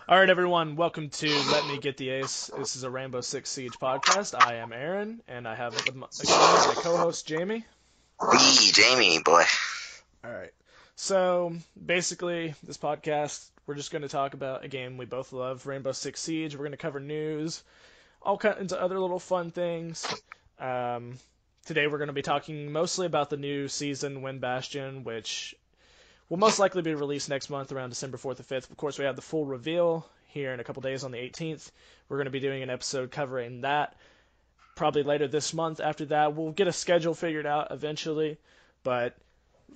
All right, everyone, welcome to Let Me Get the Ace. This is a Rainbow Six Siege podcast. I am Aaron, and I have again my co-host Jamie. Wee, Jamie, boy. All right, so basically, this podcast we're just going to talk about a game we both love, Rainbow Six Siege. We're going to cover news, all kinds of other little fun things. Um, Today we're going to be talking mostly about the new season, Wind Bastion, which will most likely be released next month around December 4th or 5th. Of course, we have the full reveal here in a couple days on the 18th. We're going to be doing an episode covering that probably later this month. After that, we'll get a schedule figured out eventually, but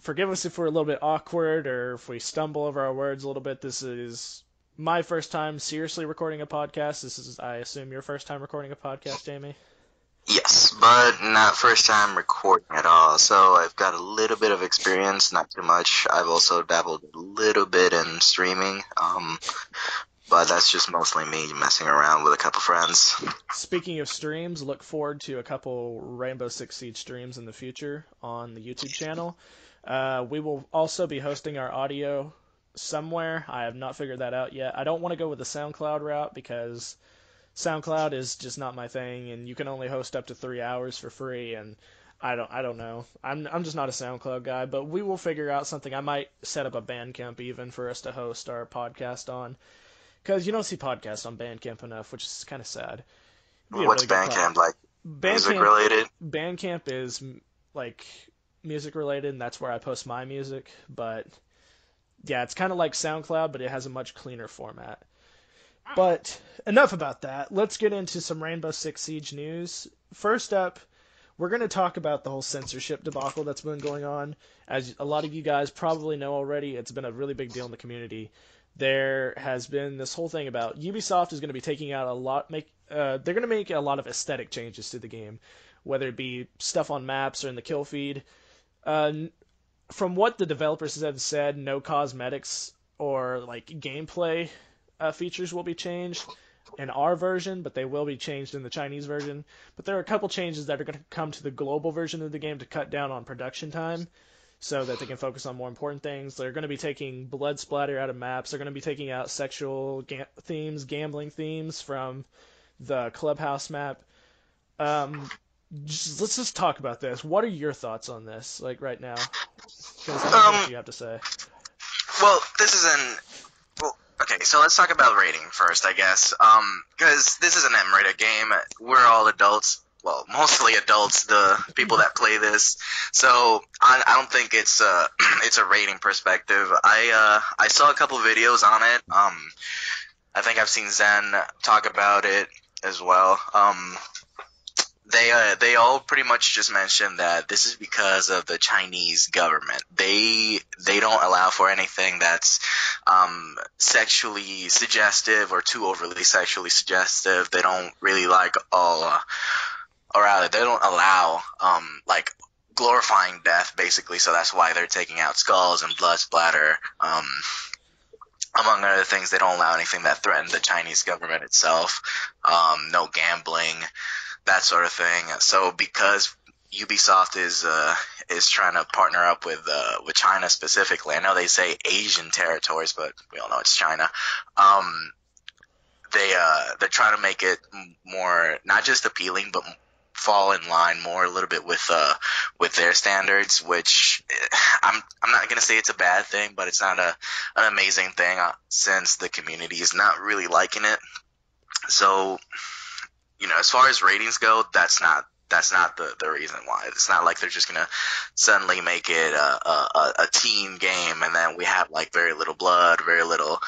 forgive us if we're a little bit awkward or if we stumble over our words a little bit. This is my first time seriously recording a podcast. This is, I assume, your first time recording a podcast, Jamie? Yes, but not first time recording at all. So I've got a little bit of experience, not too much. I've also dabbled a little bit in streaming, but that's just mostly me messing around with a couple friends. Speaking of streams, look forward to a couple Rainbow Six Siege streams in the future on the YouTube channel. We will also be hosting our audio somewhere. I have not figured that out yet. I don't want to go with the SoundCloud route because SoundCloud is just not my thing, and you can only host up to 3 hours for free, and I don't know. I'm just not a SoundCloud guy, but we will figure out something. I might set up a Bandcamp even for us to host our podcast on, because you don't see podcasts on Bandcamp enough, which is kind of sad. It'd be a What's really good Bandcamp like? Music Bandcamp related? Bandcamp is like music related, and that's where I post my music. But yeah, it's kind of like SoundCloud, but it has a much cleaner format. But enough about that. Let's get into some Rainbow Six Siege news. First up, we're going to talk about the whole censorship debacle that's been going on. As a lot of you guys probably know already, it's been a really big deal in the community. There has been this whole thing about Ubisoft is going to be taking out a lot, they're going to make a lot of aesthetic changes to the game, whether it be stuff on maps or in the kill feed. Uh, from what the developers have said, no cosmetics or like gameplay features will be changed in our version, but they will be changed in the Chinese version. But there are a couple changes that are going to come to the global version of the game to cut down on production time so that they can focus on more important things. They're going to be taking blood splatter out of maps. They're going to be taking out sexual themes, gambling themes from the clubhouse map. Let's just talk about this. What are your thoughts on this, like right now? Because I want to hear what Um, you have to say. well, this is an Well, okay, so let's talk about rating first, I guess. Because this is an M-rated game. We're all adults. Well, mostly adults, the people that play this. So I don't think it's it's a rating perspective. I saw a couple videos on it. I think I've seen Zen talk about it as well. They all pretty much just mentioned that this is because of the Chinese government. They don't allow for anything that's sexually suggestive or too overly sexually suggestive. They don't really like or rather, they don't allow like glorifying death basically. So that's why they're taking out skulls and blood splatter. Among other things, they don't allow anything that threatens the Chinese government itself. No gambling, that sort of thing. So because Ubisoft is trying to partner up with China specifically, I know they say Asian territories, but we all know it's China. They're trying to make it more not just appealing, but fall in line more a little bit with their standards, which I'm not gonna say it's a bad thing, but it's not an amazing thing since the community is not really liking it. So as far as ratings go, that's not the reason why. It's not like they're just gonna suddenly make it a teen game and then we have like very little blood, very little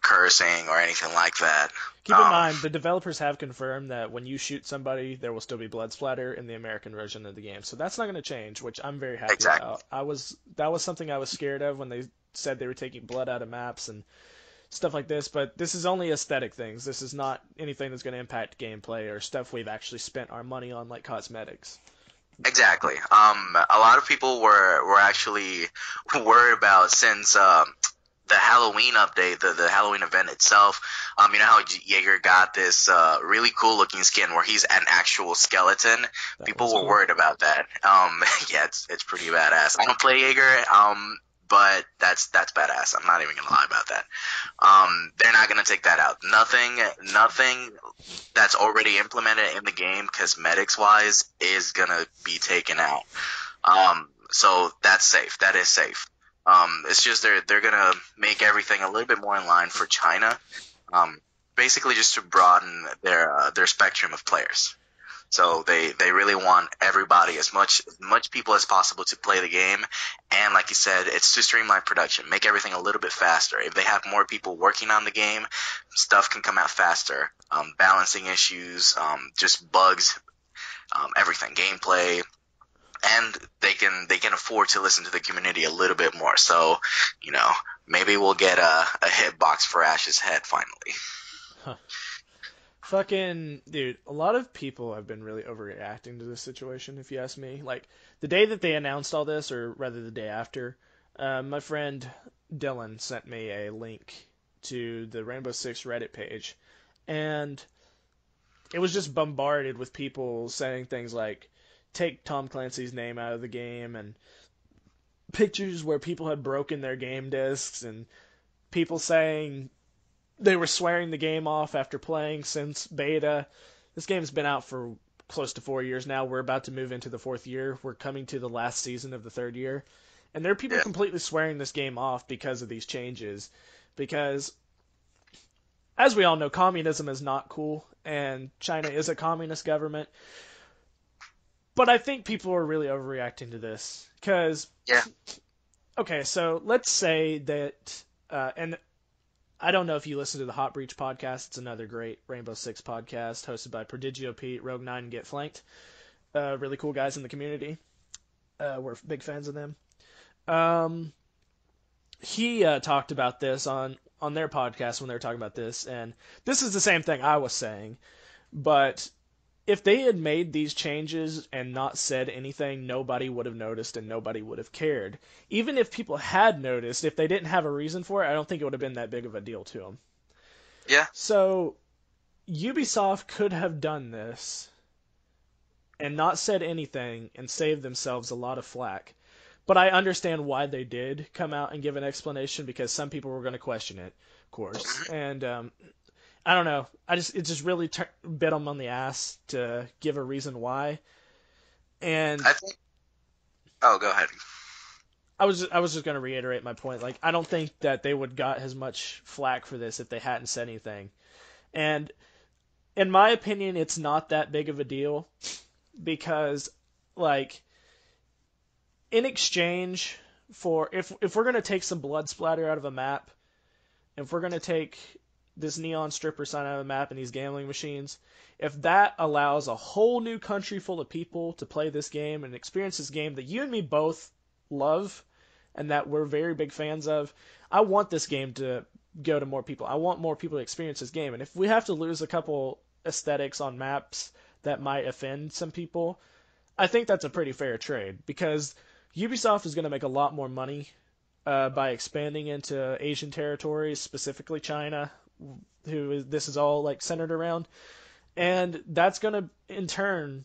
cursing or anything like that. Keep in mind, the developers have confirmed that when you shoot somebody, there will still be blood splatter in the American version of the game. So that's not going to change, which I'm very happy Exactly. about. That was something I was scared of when they said they were taking blood out of maps and stuff like this, but this is only aesthetic things. This is not anything that's going to impact gameplay or stuff we've actually spent our money on, like cosmetics. Exactly. A lot of people were actually worried about since the Halloween update, the Halloween event itself. You know how Jaeger got this really cool looking skin where he's an actual skeleton. That People was were cool. worried about that. Yeah, it's pretty badass. I don't play Jaeger. but that's badass. I'm not even gonna lie about that. They're not gonna take that out. Nothing that's already implemented in the game, cosmetics wise, is gonna be taken out. So that's safe. That is safe. It's just they're gonna make everything a little bit more in line for China. Um, Basically just to broaden their spectrum of players. So they really want everybody, as much people as possible, to play the game. And like you said, it's to streamline production, make everything a little bit faster. If they have more people working on the game, stuff can come out faster. Balancing issues, just bugs, everything, gameplay, and they can afford to listen to the community a little bit more. So, you know, maybe we'll get a hitbox for Ash's head finally. Huh. Fucking dude, a lot of people have been really overreacting to this situation, if you ask me. Like the day that they announced all this, or rather the day after, my friend Dylan sent me a link to the Rainbow Six Reddit page, and it was just bombarded with people saying things like, "Take Tom Clancy's name out of the game," and pictures where people had broken their game discs, and people saying they were swearing the game off after playing since beta. This game's been out for close to 4 years now. We're about to move into the fourth year. We're coming to the last season of the third year. And there are people Yeah, completely swearing this game off because of these changes. Because, as we all know, communism is not cool, and China is a communist government. But I think people are really overreacting to this. Because, yeah, okay, so let's say that, and I don't know if you listen to the Hot Breach podcast. It's another great Rainbow Six podcast hosted by Prodigio Pete, Rogue Nine, and Get Flanked. Really cool guys in the community. We're big fans of them. Um, he talked about this on their podcast when they were talking about this, and this is the same thing I was saying. But if they had made these changes and not said anything, nobody would have noticed and nobody would have cared. Even if people had noticed, if they didn't have a reason for it, I don't think it would have been that big of a deal to them. yeah. So Ubisoft could have done this and not said anything and saved themselves a lot of flack. But I understand why they did come out and give an explanation because some people were going to question it, of course. Mhm. And I don't know. It just really bit them on the ass to give a reason why. And I think. Oh, go ahead. I was just going to reiterate my point. Like I don't think that they would got as much flack for this if they hadn't said anything. And in my opinion, it's not that big of a deal because like in exchange for if we're going to take some blood splatter out of a map, if we're going to take this neon stripper sign out of the map and these gambling machines, if that allows a whole new country full of people to play this game and experience this game that you and me both love and that we're very big fans of, I want this game to go to more people. I want more people to experience this game. And if we have to lose a couple aesthetics on maps that might offend some people, I think that's a pretty fair trade because Ubisoft is going to make a lot more money by expanding into Asian territories, specifically China, this is all like centered around, and that's going to, in turn,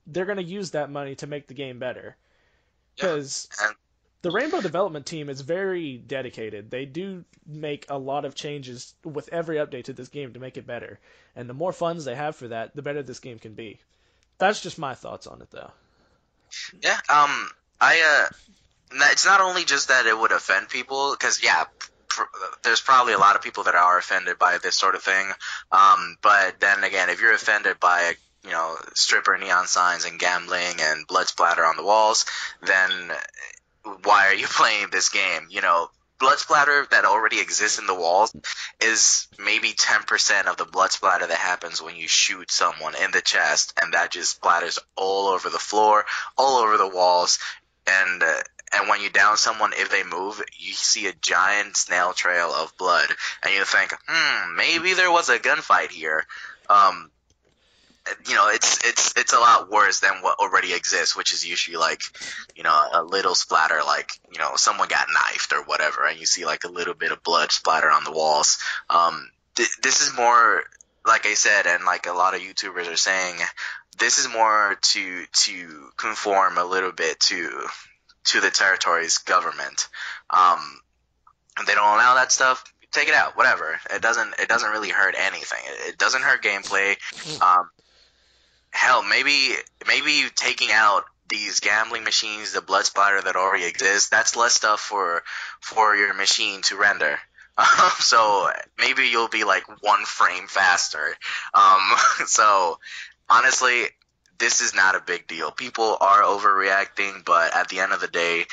they're going to use that money to make the game better. Yeah, Because and the Rainbow development team is very dedicated. They do make a lot of changes with every update to this game to make it better, and the more funds they have for that, the better this game can be. That's just my thoughts on it, though. yeah. I it's not only just that it would offend people, because yeah, there's probably a lot of people that are offended by this sort of thing. But then again, if you're offended by stripper neon signs and gambling and blood splatter on the walls, then why are you playing this game? Blood splatter that already exists in the walls is maybe 10% of the blood splatter that happens when you shoot someone in the chest, and that just splatters all over the floor, all over the walls, and when you down someone, if they move, you see a giant snail trail of blood, and you think, maybe there was a gunfight here. Um, it's a lot worse than what already exists, which is usually like, a little splatter, like, someone got knifed or whatever, and you see like a little bit of blood splatter on the walls. This is more, like I said, and like a lot of YouTubers are saying, this is more to conform a little bit to the territory's government. Um, if they don't allow that stuff, take it out. Whatever. It doesn't really hurt anything. It doesn't hurt gameplay. Um, hell, maybe taking out these gambling machines, the blood splatter that already exists, that's less stuff for your machine to render. So maybe you'll be like 1 frame faster. Um, so honestly, this is not a big deal. People are overreacting, but at the end of the day,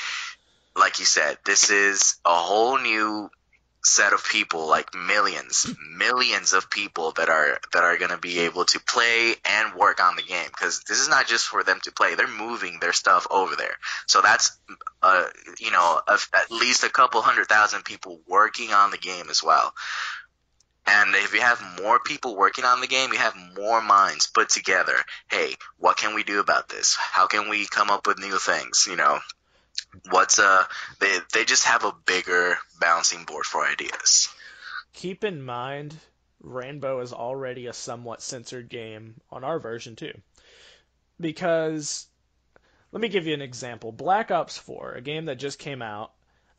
like you said, this is a whole new set of people, like millions of people that are going to be able to play and work on the game, because this is not just for them to play. They're moving their stuff over there, so that's at least a couple 100,000 people working on the game as well. And if you have more people working on the game, you have more minds put together. Hey, what can we do about this? How can we come up with new things? What's they just have a bigger bouncing board for ideas. Keep in mind, Rainbow is already a somewhat censored game on our version too. Because, let me give you an example. Black Ops 4, a game that just came out.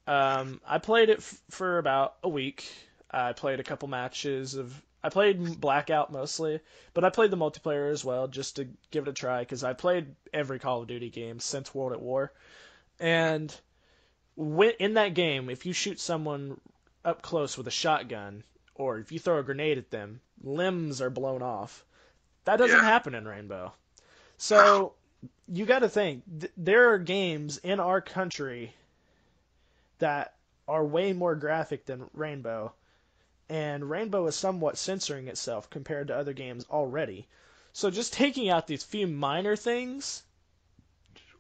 I played it for about a week. I played a couple matches of. I played Blackout mostly, but I played the multiplayer as well just to give it a try because I played every Call of Duty game since World at War. And in that game, if you shoot someone up close with a shotgun, or if you throw a grenade at them, limbs are blown off. That doesn't Yeah. happen in Rainbow. So you got to think, there are games in our country that are way more graphic than Rainbow, and Rainbow is somewhat censoring itself compared to other games already. So just taking out these few minor things,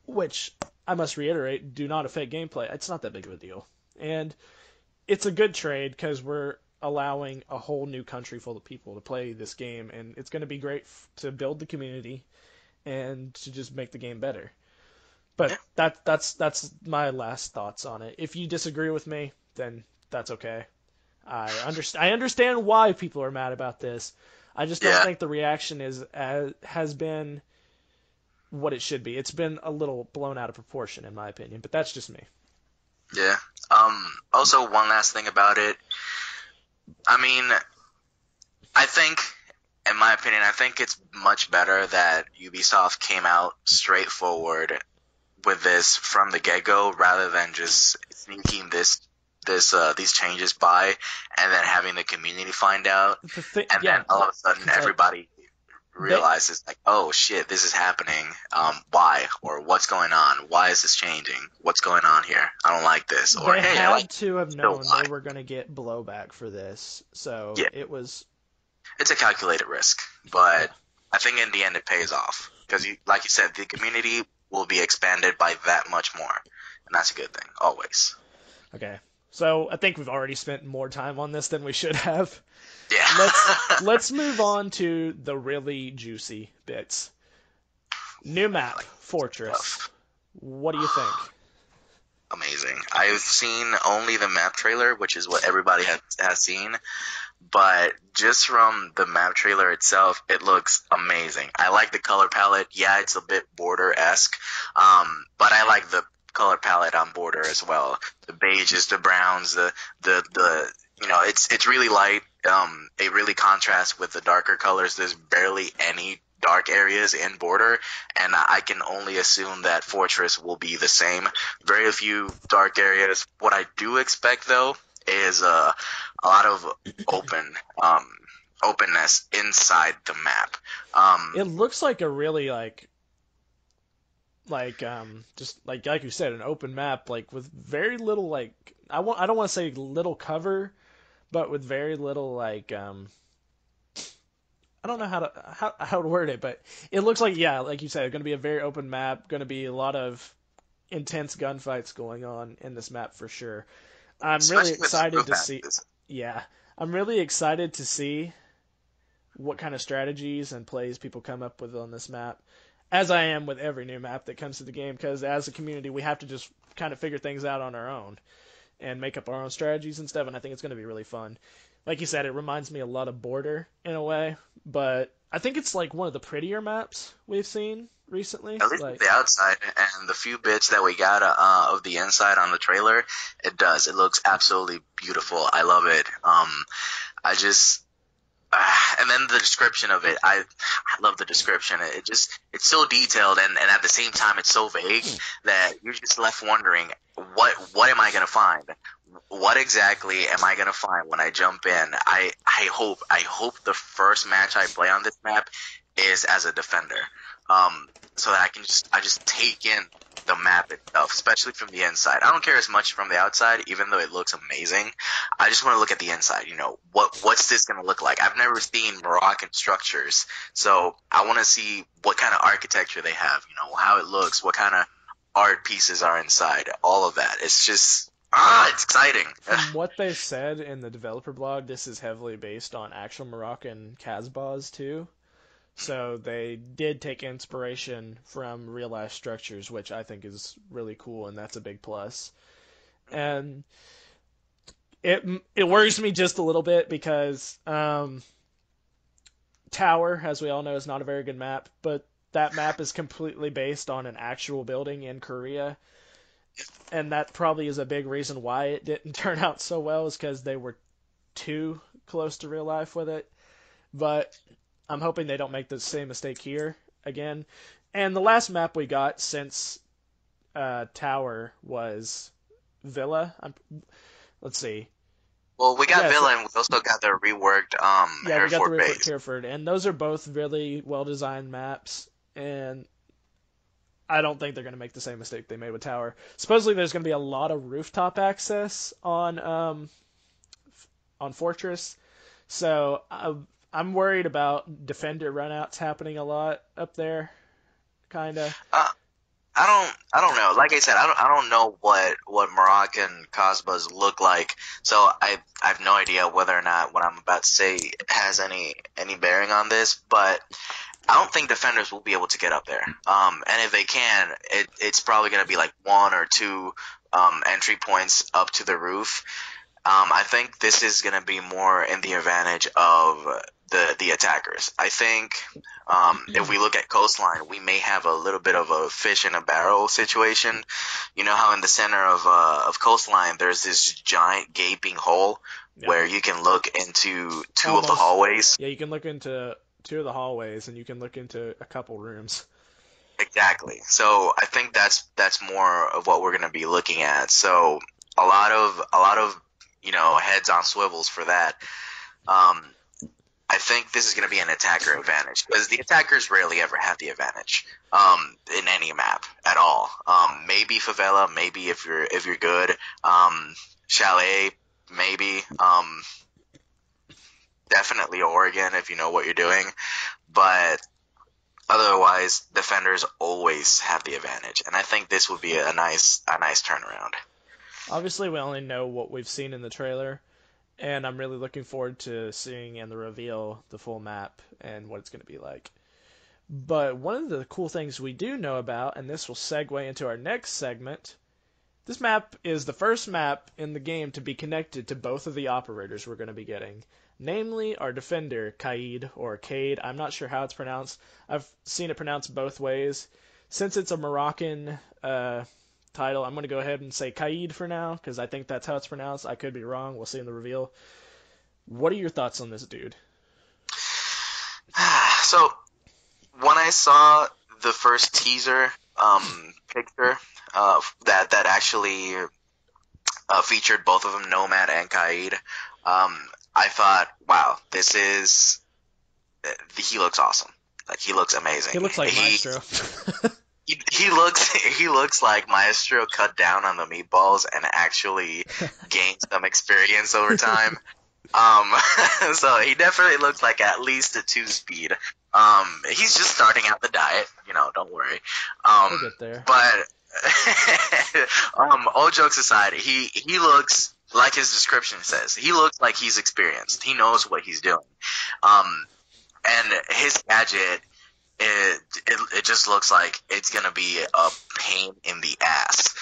which I must reiterate, do not affect gameplay, it's not that big of a deal. And it's a good trade because we're allowing a whole new country full of people to play this game, and it's going to be great to build the community and to just make the game better. But that's my last thoughts on it. If you disagree with me, then that's okay. I understand why people are mad about this. I just don't Yeah. think the reaction has been what it should be. It's been a little blown out of proportion, in my opinion. But that's just me. Yeah. Also, one last thing about it. I mean, I think, in my opinion, I think it's much better that Ubisoft came out straightforward with this from the get-go, rather than just sneaking these changes by and then having the community find out, and then all of a sudden everybody realizes like, oh shit, this is happening. Why, or what's going on? Why is this changing? What's going on here? I don't like this. Or They hey, I had like to have so known why? they were going to get blowback for this, so Yeah, it was. it's a calculated risk, but I think in the end it pays off because, like you said, the community will be expanded by that much more, and that's a good thing always. Okay. So I think we've already spent more time on this than we should have. Yeah. Let's move on to the really juicy bits. New map, Fortress. Stuff. What do you think? Amazing. I've seen only the map trailer, which is what everybody has seen, but just from the map trailer itself, it looks amazing. I like the color palette. Yeah, it's a bit border-esque, but I like the color palette on border as well. The beiges, the browns, the it's really light. It really contrasts with the darker colors. There's barely any dark areas in border, and I can only assume that Fortress will be the same. Very few dark areas. What I do expect though is a lot of openness inside the map. It looks like a really just like you said, an open map, like with very little I don't want to say little cover, but with very little I don't know how to word it, but it looks like, yeah, like you said, going to be a very open map, going to be a lot of intense gunfights going on in this map for sure. I'm really Especially with the excited roof to see. patches. Yeah, I'm really excited to see what kind of strategies and plays people come up with on this map, as I am with every new map that comes to the game, because as a community, we have to just kind of figure things out on our own and make up our own strategies and stuff, and I think it's going to be really fun. Like you said, it reminds me a lot of Border in a way, but I think it's like one of the prettier maps we've seen. recently? At least with Like, the outside and the few bits that we got of the inside on the trailer, it does. It looks absolutely beautiful. I love it. I just and then the description of it, I love the description. It's so detailed and at the same time it's so vague that you're just left wondering what am I gonna find? What exactly am I gonna find when I jump in? I hope the first match I play on this map is as a defender, so that I just take in the map itself, especially from the inside. I don't care as much from the outside, even though it looks amazing. I just want to look at the inside. What's this gonna look like? I've never seen Moroccan structures, so I want to see what kind of architecture they have. How it looks, what kind of art pieces are inside, all of that. It's just it's exciting. from what they said in the developer blog, this is heavily based on actual Moroccan Casbahs too. So they did take inspiration from real life structures, which I think is really cool, and that's a big plus. And it worries me just a little bit because Tower, as we all know, is not a very good map, but that map is completely based on an actual building in Korea, and that probably is a big reason why it didn't turn out so well, is because they were too close to real life with it. But I'm hoping they don't make the same mistake here again. And the last map we got since Tower was Villa. Let's see. Well, we got Yes, Villa, and we also got the reworked yeah, we got the Hereford River base. Hereford, and those are both really well designed maps. And I don't think they're going to make the same mistake they made with Tower. Supposedly, there's going to be a lot of rooftop access on Fortress, so I'm worried about defender runouts happening a lot up there. Kinda. Uh, I don't know. Like I said, I don't know what Moroccan Casbahs look like. So I have no idea whether or not what I'm about to say has any bearing on this. But I don't think defenders will be able to get up there. And if they can, it's probably going to be like one or two entry points up to the roof. I think this is going to be more in the advantage of the attackers. I think if we look at coastline, we may have a little bit of a fish in a barrel situation. You know how in the center of coastline there's this giant gaping hole Yeah. where you can look into two of the Almost. hallways. Yeah, you can look into two of the hallways, and you can look into a couple rooms. Exactly. So I think that's more of what we're going to be looking at. So a lot of heads on swivels for that. Um, I think this is going to be an attacker advantage because the attackers rarely ever have the advantage in any map at all. Maybe Favela, maybe if you're good. Chalet, maybe. Definitely Oregon if you know what you're doing. But otherwise, defenders always have the advantage, and I think this would be a nice turnaround. Obviously, we only know what we've seen in the trailer, and I'm really looking forward to seeing in the reveal the full map and what it's going to be like. But one of the cool things we do know about, and this will segue into our next segment, this map is the first map in the game to be connected to both of the operators we're going to be getting. Namely, our defender, Kaid, or Kaid. I'm not sure how it's pronounced. I've seen it pronounced both ways. Since it's a Moroccan title, I'm going to go ahead and say Kaid for now, because I think that's how it's pronounced. I could be wrong. We'll see in the reveal. What are your thoughts on this dude? So when I saw the first teaser picture that actually featured both of them, Nomad and Kaid, I thought, wow, he looks awesome. Like he looks amazing. He looks like Maestro. He looks like Maestro cut down on the meatballs and actually gained some experience over time. So he definitely looks like at least a 2-speed. He's just starting out the diet, don't worry. We'll get there. But all jokes aside, he looks like his description says. He looks like he's experienced. He knows what he's doing. And his gadget, it just looks like it's gonna be a pain in the ass,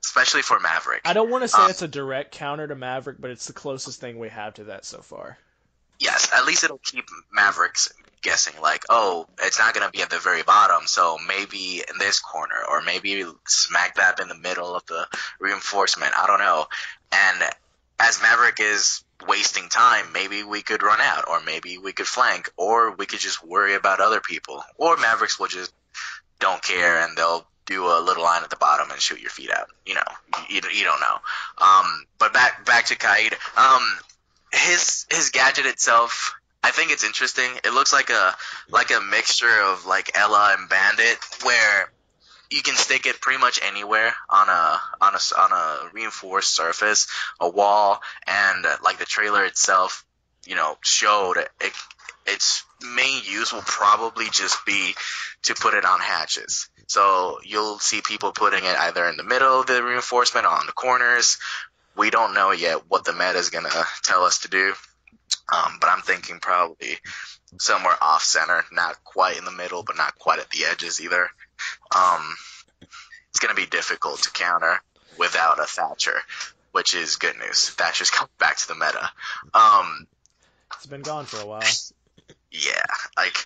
especially for Maverick. I don't want to say it's a direct counter to Maverick, but it's the closest thing we have to that so far. Yes, at least it'll keep Mavericks guessing, like, oh, it's not going to be at the very bottom, so maybe in this corner, or maybe smack dab in the middle of the reinforcement. I don't know. And as Maverick is wasting time, maybe we could run out, or maybe we could flank, or we could just worry about other people. Or Mavericks will just don't care and they'll do a little line at the bottom and shoot your feet out. You don't know. But back to Kaid. His gadget itself, I think it's interesting. It looks like a mixture of like Ella and Bandit, where you can stick it pretty much anywhere on a reinforced surface, a wall, and like the trailer itself, showed it. Its main use will probably just be to put it on hatches. So you'll see people putting it either in the middle of the reinforcement or on the corners. We don't know yet what the meta is going to tell us to do, but I'm thinking probably somewhere off center, not quite in the middle, but not quite at the edges either. Um, it's going to be difficult to counter without a Thatcher, which is good news. Thatcher's coming back to the meta. Um, It's been gone for a while. yeah, like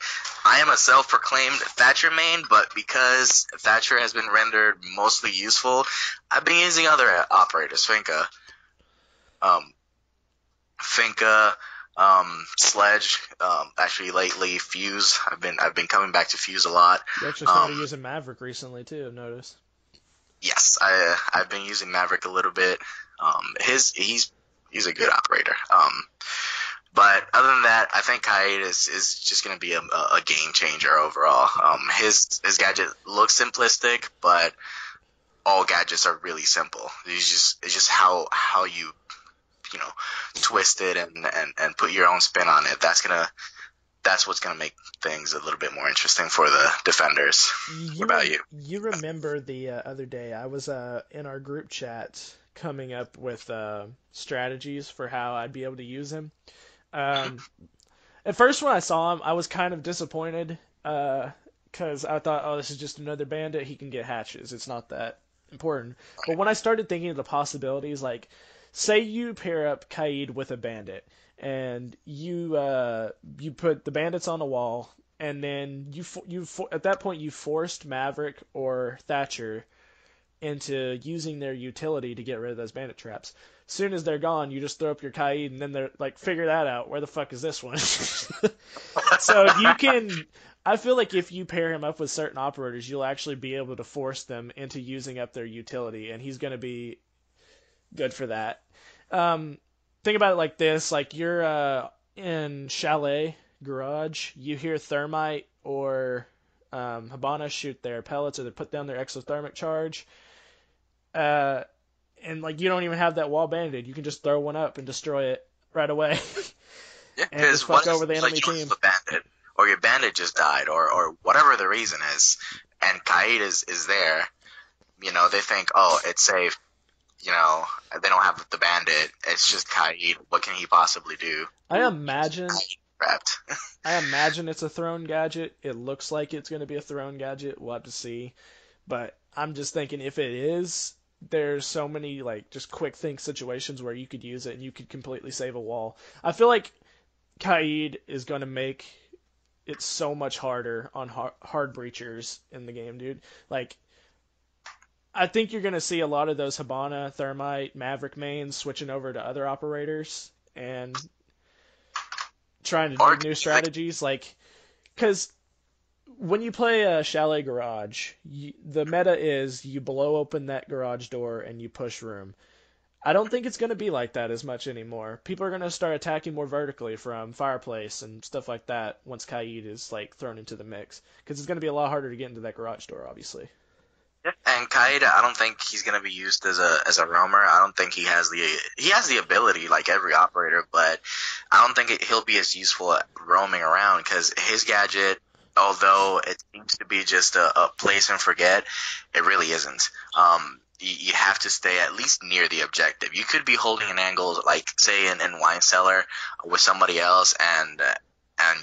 I am a self-proclaimed Thatcher main, but because Thatcher has been rendered mostly useful, I've been using other operators, um, Finka, Sledge. Actually, lately Fuse. I've been coming back to Fuse a lot. You actually started using Maverick recently too, I've noticed. Yes, I've been using Maverick a little bit. He's a good operator. But other than that, I think Kaid is just going to be a game changer overall. His gadget looks simplistic, but all gadgets are really simple. It's just how you know twist it and put your own spin on it. That's what's gonna make things a little bit more interesting for the defenders. What about you? You remember the other day I was in our group chat coming up with strategies for how I'd be able to use him. Um, at first when I saw him, I was kind of disappointed because I thought, oh, this is just another bandit. He can get hatches. It's not that important. But when I started thinking of the possibilities, like say you pair up Kaid with a bandit, and you put the bandits on a wall, and then at that point you forced Maverick or Thatcher into using their utility to get rid of those bandit traps. Soon as they're gone, you just throw up your Kaid, and then they're like, figure that out. Where the fuck is this one? So you can. I feel like if you pair him up with certain operators, you'll actually be able to force them into using up their utility, and he's going to be good for that. Um, think about it like this: like you're in Chalet Garage, you hear Thermite or Habana shoot their pellets or they put down their exothermic charge. Uh, and like you don't even have that wall banded. You can just throw one up and destroy it right away, Yeah, and just because fuck what if over the enemy like you team. have a bandit or your bandit just died or whatever the reason is, and Kaid is there. They think, oh, it's safe. They don't have the bandit. It's just Kaid. What can he possibly do? I He's imagine, trapped. I imagine it's a thrown gadget. It looks like it's going to be a thrown gadget. We'll have to see. But I'm just thinking if it is, there's so many like just quick think situations where you could use it and you could completely save a wall. I feel like Kaid is going to make it so much harder on hard breachers in the game, dude. Like I think you're going to see a lot of those Habana, Thermite, Maverick mains switching over to other operators and trying to do Or new strategies. Like, because when you play a Chalet Garage, the meta is you blow open that garage door and you push room. I don't think it's going to be like that as much anymore. People are going to start attacking more vertically from fireplace and stuff like that once Kaid is like thrown into the mix, because it's going to be a lot harder to get into that garage door, obviously. And Kaid, I don't think he's gonna be used as a roamer. I don't think he has the ability like every operator, but I don't think he'll be as useful at roaming around because his gadget, although it seems to be just a place and forget, it really isn't. You have to stay at least near the objective. You could be holding an angle, like say in Wine Cellar with somebody else, and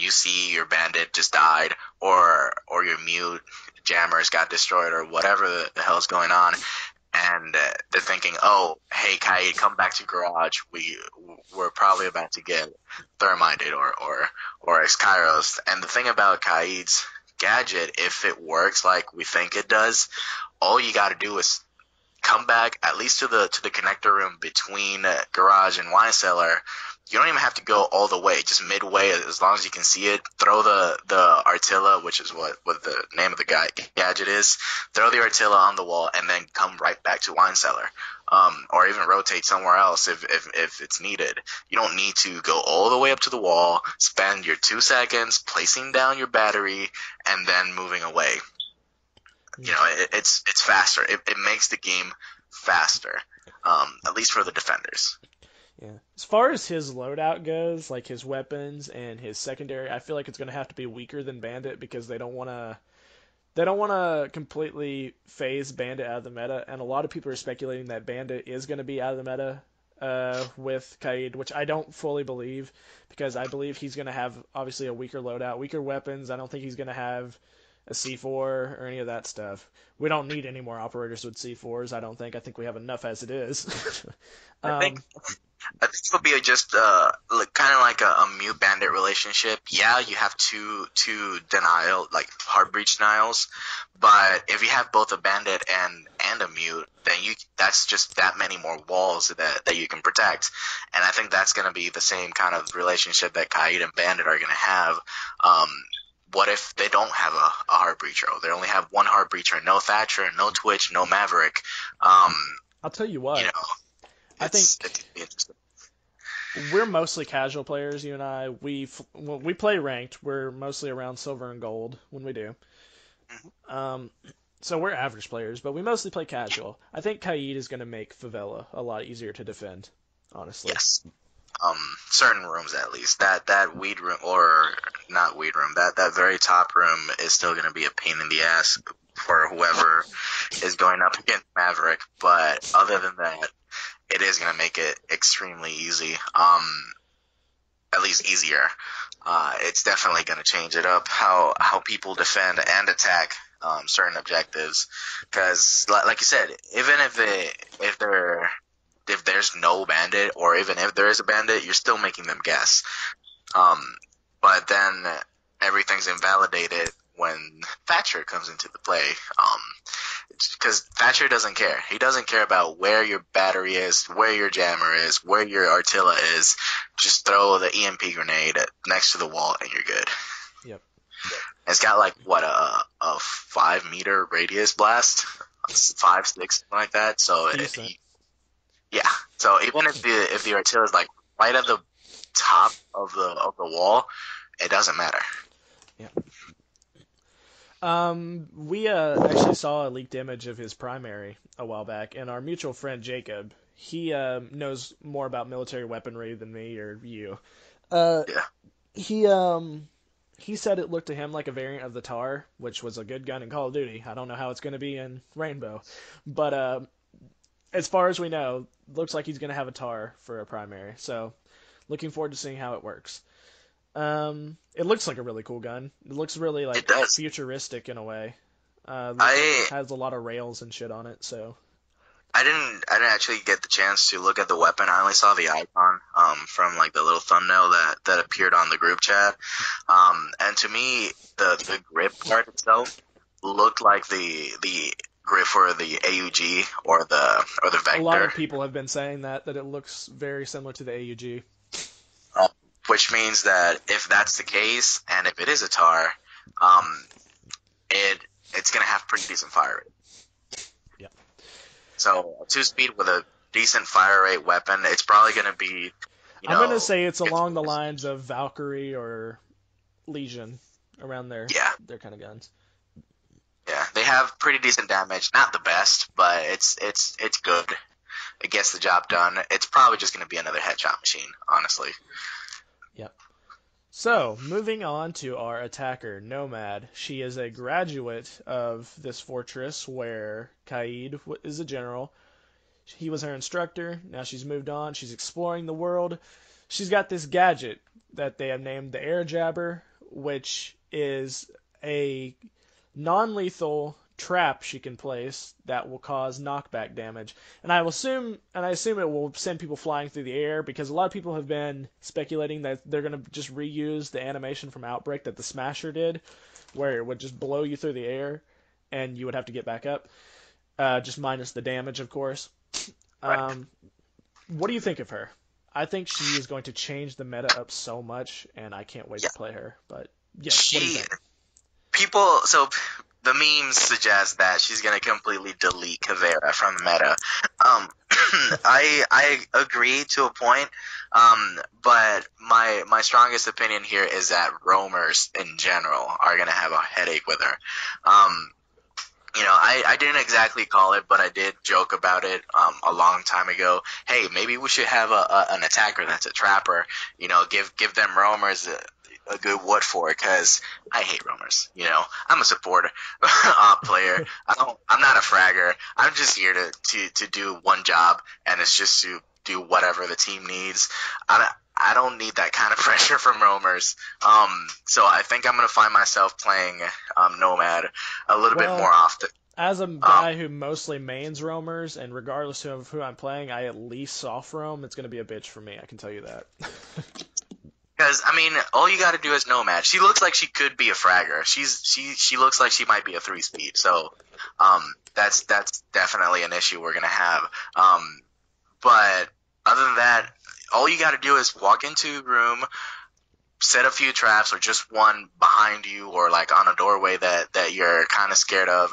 you see your bandit just died, or your mute jammers got destroyed, or whatever the hell's going on, and they're thinking, "Oh, hey, Kaid, come back to garage. We're probably about to get thermited or Kairos." And the thing about Kaid's gadget, if it works like we think it does, all you got to do is come back at least to the connector room between garage and wine cellar. You don't even have to go all the way, just midway, as long as you can see it. Throw the Artilla, which is what the name of the gadget is. Throw the Artilla on the wall, and then come right back to wine cellar, or even rotate somewhere else if it's needed. You don't need to go all the way up to the wall, spend your 2 seconds placing down your battery, and then moving away. It's faster. It makes the game faster, at least for the defenders. Yeah. As far as his loadout goes, like his weapons and his secondary, I feel like it's going to have to be weaker than Bandit because they don't want to completely phase Bandit out of the meta, and a lot of people are speculating that Bandit is going to be out of the meta with Kaid, which I don't fully believe because I believe he's going to have obviously a weaker loadout, weaker weapons. I don't think he's going to have a C4 or any of that stuff. We don't need any more operators with C4s. I don't think. I think we have enough as it is. I think um, I think it'll be just kind of like a mute bandit relationship. Yeah, you have two denial like hard breach denials, but if you have both a bandit and a mute, then you that's just that many more walls that you can protect. And I think that's going to be the same kind of relationship that Kaid and Bandit are going to have. Um, what if they don't have a hard breacher? They only have one hard breacher, no Thatcher, no Twitch, no Maverick. Um, I'll tell you you what. know, I think it's interesting. we're mostly casual players. You and I. When we play ranked, we're mostly around silver and gold when we do. Um, so we're average players, but we mostly play casual. I think Kaid is going to make Favela a lot easier to defend, honestly. Yes. Certain rooms at least. That weed room, or not weed room, that very top room is still going to be a pain in the ass for whoever is going up against Maverick. But other than that, it is going to make it extremely easy. At least easier. It's definitely going to change it up how people defend and attack certain objectives. Because, like you said, even if they're if there's no bandit, or even if there is a bandit, you're still making them guess. Um, but then everything's invalidated when Thatcher comes into the play. Because Thatcher doesn't care. He doesn't care about where your battery is, where your jammer is, where your artilla is. Just throw the EMP grenade next to the wall and you're good. Yep. It's got like what a 5 meter radius blast, 5, 6, something like that. So yeah. So even if the artilla is like right at the top of the wall, it doesn't matter. Yeah. We actually saw a leaked image of his primary a while back, and our mutual friend Jacob, he knows more about military weaponry than me or you. Uh, Yeah. he he said it looked to him like a variant of the Tar, which was a good gun in Call of Duty. I don't know how it's going to be in Rainbow, but as far as we know, looks like he's going to have a Tar for a primary. So, looking forward to seeing how it works. It looks like a really cool gun. It looks really It like does. futuristic in a way. Looks like it I has a lot of rails and shit on it. So I didn't actually get the chance to look at the weapon. I only saw the icon from like the little thumbnail that appeared on the group chat. And to me, the grip part itself looked like the grip for the AUG or the a lot Vector, of people have been saying that it looks very similar to the AUG. uh, which means that if that's the case, and if it is a tar, um, it it's gonna have pretty decent fire rate. Yeah. So a 2 speed with a decent fire rate weapon, it's probably gonna be, you I'm gonna know, say it's along the lines of Valkyrie or Legion, around yeah, their kind of guns. yeah. They have pretty decent damage. Not the best, but it's good. It gets the job done. It's probably just gonna be another headshot machine, honestly. Yep. So, moving on to our attacker, Nomad. She is a graduate of this fortress where Kaid is a general. He was her instructor. Now she's moved on. She's exploring the world. She's got this gadget that they have named the Air Jabber, which is a non lethal trap she can place that will cause knockback damage. And I assume it will send people flying through the air because a lot of people have been speculating that they're going to just reuse the animation from Outbreak that the Smasher did, where it would just blow you through the air and you would have to get back up, just minus the damage, of course. Right. Um, what do you think of her? I think she is going to change the meta up so much, and I can't wait Yeah. to play her. But yes, what do you She think? people so the memes suggest that she's gonna completely delete Kavera from the meta. Um, I agree to a point, but my strongest opinion here is that roamers in general are gonna have a headache with her. Um, I didn't exactly call it, but I did joke about it a long time ago. Hey, maybe we should have an attacker that's a trapper. Give them roamers a good wood for it, because I hate roamers. I'm a support player. I'm not a fragger. I'm just here to do one job, and it's just to do whatever the team needs. I don't need that kind of pressure from roamers. So I think I'm gonna find myself playing Nomad a little bit more Well, often. as a Um, guy who mostly mains roamers, and regardless of who I'm playing, I at least soft roam. It's going to be a bitch for me. I can tell you that. because I mean, all you got to do is Nomad. She looks like she could be a fragger. She looks like she might be a 3-speed. So, that's definitely an issue we're gonna have. But other than that, all you got to do is walk into a room, set a few traps, or just one behind you, or like on a doorway that you're kind of scared of,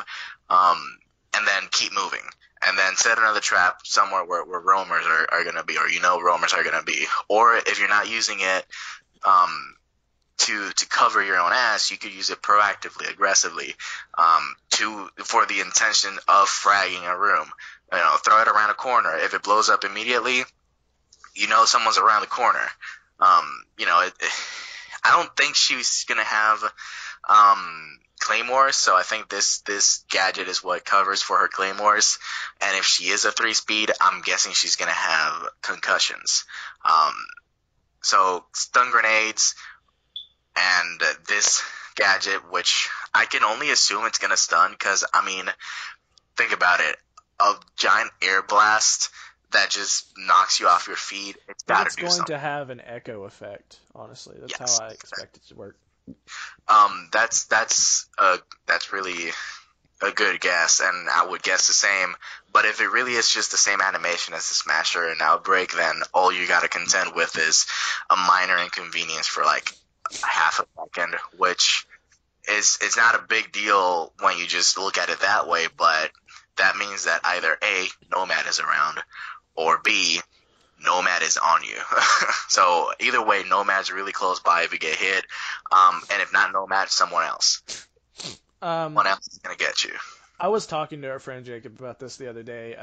and then keep moving. And then set another trap somewhere where roamers are going to be, or roamers are going to be. Or if you're not using it um, to cover your own ass, you could use it proactively, aggressively, for the intention of fragging a room. Throw it around a corner. If it blows up immediately, someone's around the corner. I don't think she's gonna have claymores, so I think this gadget is what covers for her claymores. And if she is a 3-speed, I'm guessing she's gonna have concussions. Um, so stun grenades and this gadget, which I can only assume it's gonna stun, because I mean, think about it, a giant air blast that just knocks you off your feet. It's I think got to it's do going something. to have an echo effect. Honestly, that's how Yes. I expect it to work. That's really a good guess, and I would guess the same. But if it really is just the same animation as the Smasher and Outbreak, then all you got to contend with is a minor inconvenience for like half a second, which is it's not a big deal when you just look at it that way. But that means that either A, Nomad is around, or B, Nomad is on you. So either way, Nomad's really close by if you get hit. And if not Nomad, someone else. Um, Someone else is gonna get you. I was talking to our friend Jacob about this the other day.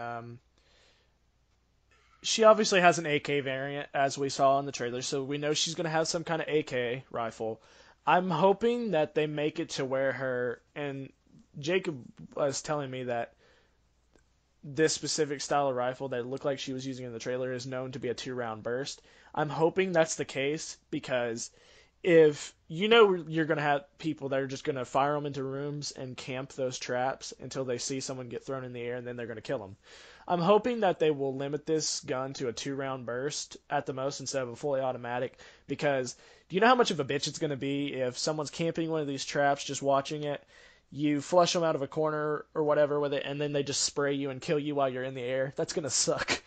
She obviously has an AK variant, as we saw in the trailer, so we know she's going to have some kind of AK rifle. I'm hoping that they make it to where her and Jacob was telling me that this specific style of rifle that looked like she was using in the trailer is known to be a 2 round burst. I'm hoping that's the case because if you're going to have people that are just going to fire them into rooms and camp those traps until they see someone get thrown in the air and then they're going to kill them. I'm hoping that they will limit this gun to a 2 round burst at the most instead of a fully automatic because do you know how much of a bitch it's going to be if someone's camping one of these traps just watching it, you flush them out of a corner or whatever with it, and then they just spray you and kill you while you're in the air? That's going to suck.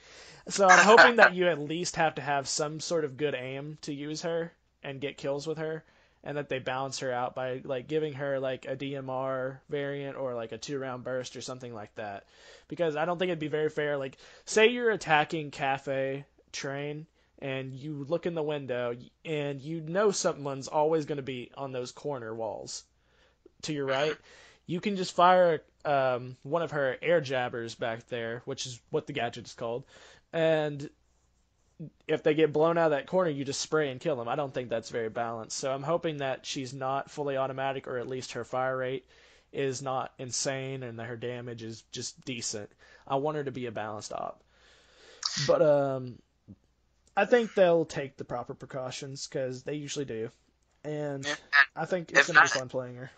So I'm hoping that you at least have to have some sort of good aim to use her and get kills with her, and that they balance her out by like giving her like a DMR variant or like a 2 round burst or something like that. Because I don't think it'd be very fair. Like, say you're attacking Cafe Train and you look in the window and someone's always going to be on those corner walls to your right. You can just fire one of her air jabbers back there, which is what the gadget is called, and if they get blown out of that corner, you just spray and kill them. I don't think that's very balanced. So I'm hoping that she's not fully automatic, or at least her fire rate is not insane and that her damage is just decent. I want her to be a balanced op. But I think they'll take the proper precautions because they usually do. And Yeah. I think it's If going to be not, fun playing her.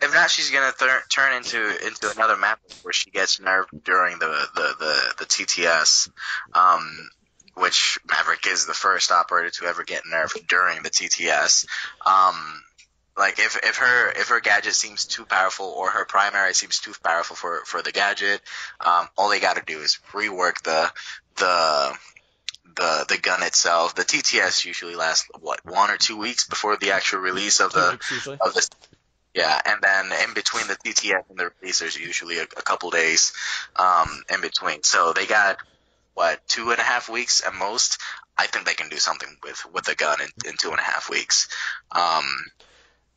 if not, she's gonna turn into another map where she gets nerfed during the TTS, um, which Maverick is the first operator to ever get nerfed during the TTS. Like if her gadget seems too powerful or her primary seems too powerful for the gadget, all they got to do is rework the the gun itself. The TTS usually lasts what 1 or 2 weeks before the actual release of 2 weeks usually. this. Yeah, and then in between the TTS and the release, there's usually a couple days in between. So they got what 2.5 weeks at most. I think they can do something with the gun in 2.5 weeks. Um,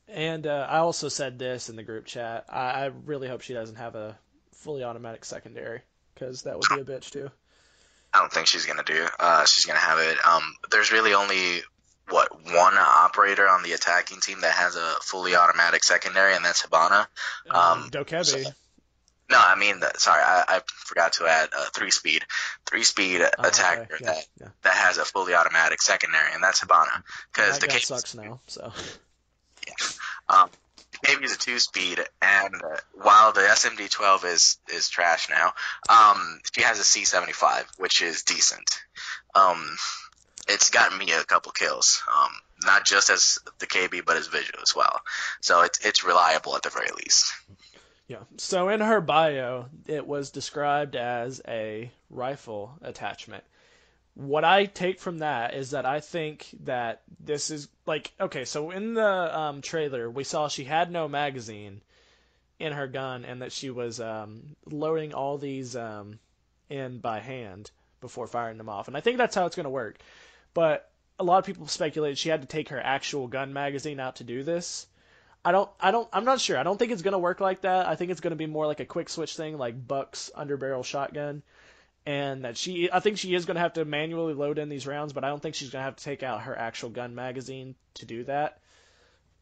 And I also said this in the group chat. I really hope she doesn't have a fully automatic secondary because that would be a bitch too. I don't think she's gonna do. She's gonna have it. There's really only one operator on the attacking team that has a fully automatic secondary, and that's Hibana. So, Dokebi. no, I mean sorry, I forgot to add three speed Oh, okay. attacker Yeah, yeah. that has a fully automatic secondary, and that's Hibana because That the guy case. sucks now. So Um, maybe it's a 2 speed, and while the SMD-12 is trash now, she has a C75, which is decent. Um, it's gotten me a couple kills, not just as the KB, but as visual as well. So it's reliable at the very least. yeah. So in her bio, it was described as a rifle attachment. What I take from that is that I think that this is like okay. So in the trailer, we saw she had no magazine in her gun, and that she was loading all these in by hand before firing them off. And I think that's how it's going to work. But a lot of people speculated she had to take her actual gun magazine out to do this. I'm not sure. I don't think it's going to work like that. I think it's going to be more like a quick switch thing, like Buck's underbarrel shotgun. And that I think she is going to have to manually load in these rounds, but I don't think she's going to have to take out her actual gun magazine to do that.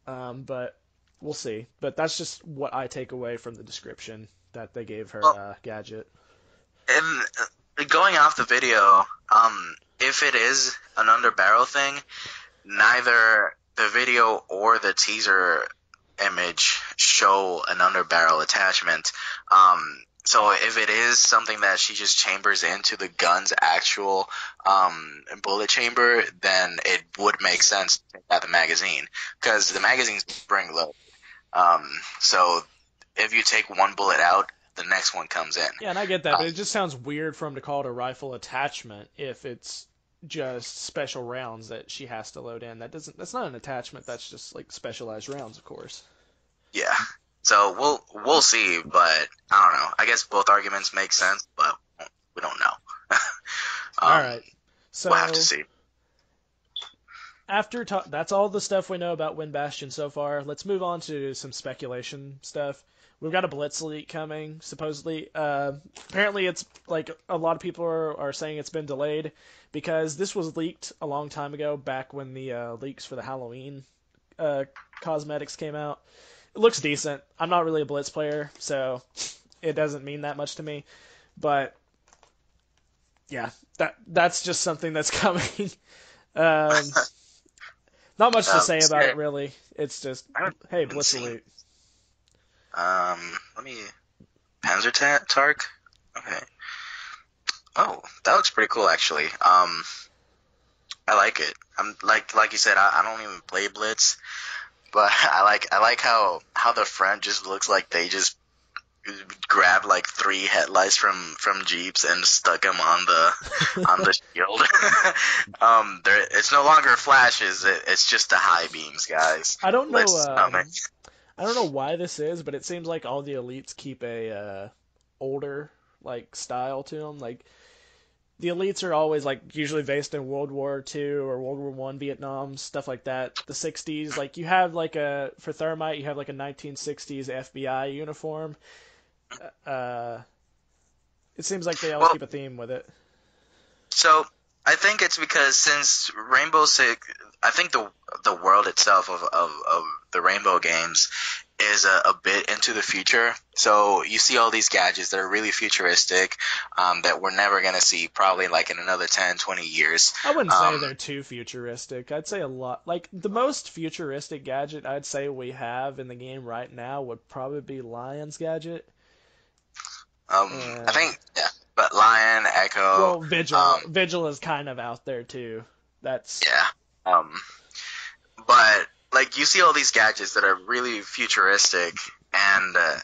But we'll see. But that's just what I take away from the description that they gave her Well, gadget. and going off the video, if it is an under barrel thing, neither the video or the teaser image show an under barrel attachment. So if it is something that she just chambers into the gun's actual bullet chamber, then it would make sense to take out the magazine because the magazines spring loaded. So if you take one bullet out, the next one comes in. Yeah, and I get that, Uh, but it just sounds weird for him to call it a rifle attachment if it's just special rounds that she has to load in. That's not an attachment, that's just like specialized rounds, of course. yeah. So we'll see, but I don't know. I guess both arguments make sense, but we don't know. All um, right. So we'll have to see. that's all the stuff we know about Wind Bastion so far. Let's move on to some speculation stuff. We've got a Blitz leak coming, supposedly. Apparently, it's like a lot of people are saying it's been delayed because this was leaked a long time ago, back when the leaks for the Halloween cosmetics came out. It looks decent. I'm not really a Blitz player, so it doesn't mean that much to me. But yeah, that's just something that's coming. Um, Not much to say about it, really. It's just, hey, Blitz elite. Let me Panzer Tark. Okay. Oh, that looks pretty cool, actually. I like it. I'm like you said, I don't even play Blitz, but I like how the front just looks like they just grabbed like 3 headlights from Jeeps and stuck them on the shield. It's no longer flashes. It's just the high beams, guys. I don't know. Blitz is coming. I don't know why this is, but it seems like all the elites keep a older like style to them. Like the elites are always like usually based in World War II or World War One, Vietnam, stuff like that. The 60s, like you have like for Thermite, you have like a 1960s FBI uniform. It seems like they always Well, keep a theme with it. so I think it's because since Rainbow Six, I think the world itself of the Rainbow games is a bit into the future. So you see all these gadgets that are really futuristic, that we're never going to see probably like in another 10, 20 years. I wouldn't say they're too futuristic. I'd say a lot. Like, the most futuristic gadget I'd say we have in the game right now would probably be Lion's gadget. I And, think, yeah, but Lion, Echo, well, Vigil. Vigil is kind of out there, too. That's. yeah. But like you see all these gadgets that are really futuristic, and the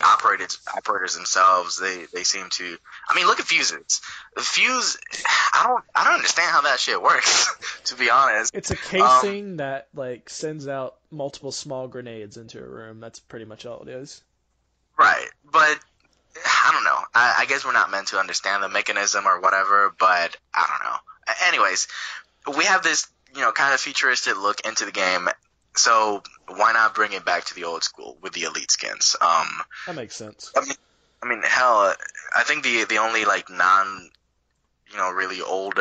operators themselves, they seem to. I mean, look at fuses. The fuse, I don't understand how that shit works. To be honest, It's a casing that, like, sends out multiple small grenades into a room. That's pretty much all it is. right? But I don't know. I guess we're not meant to understand the mechanism or whatever. But I don't know. Anyways, we have this kind of futuristic look into the game. So why not bring it back to the old school with the elite skins? That makes sense. I mean, hell, I think the only like non, really old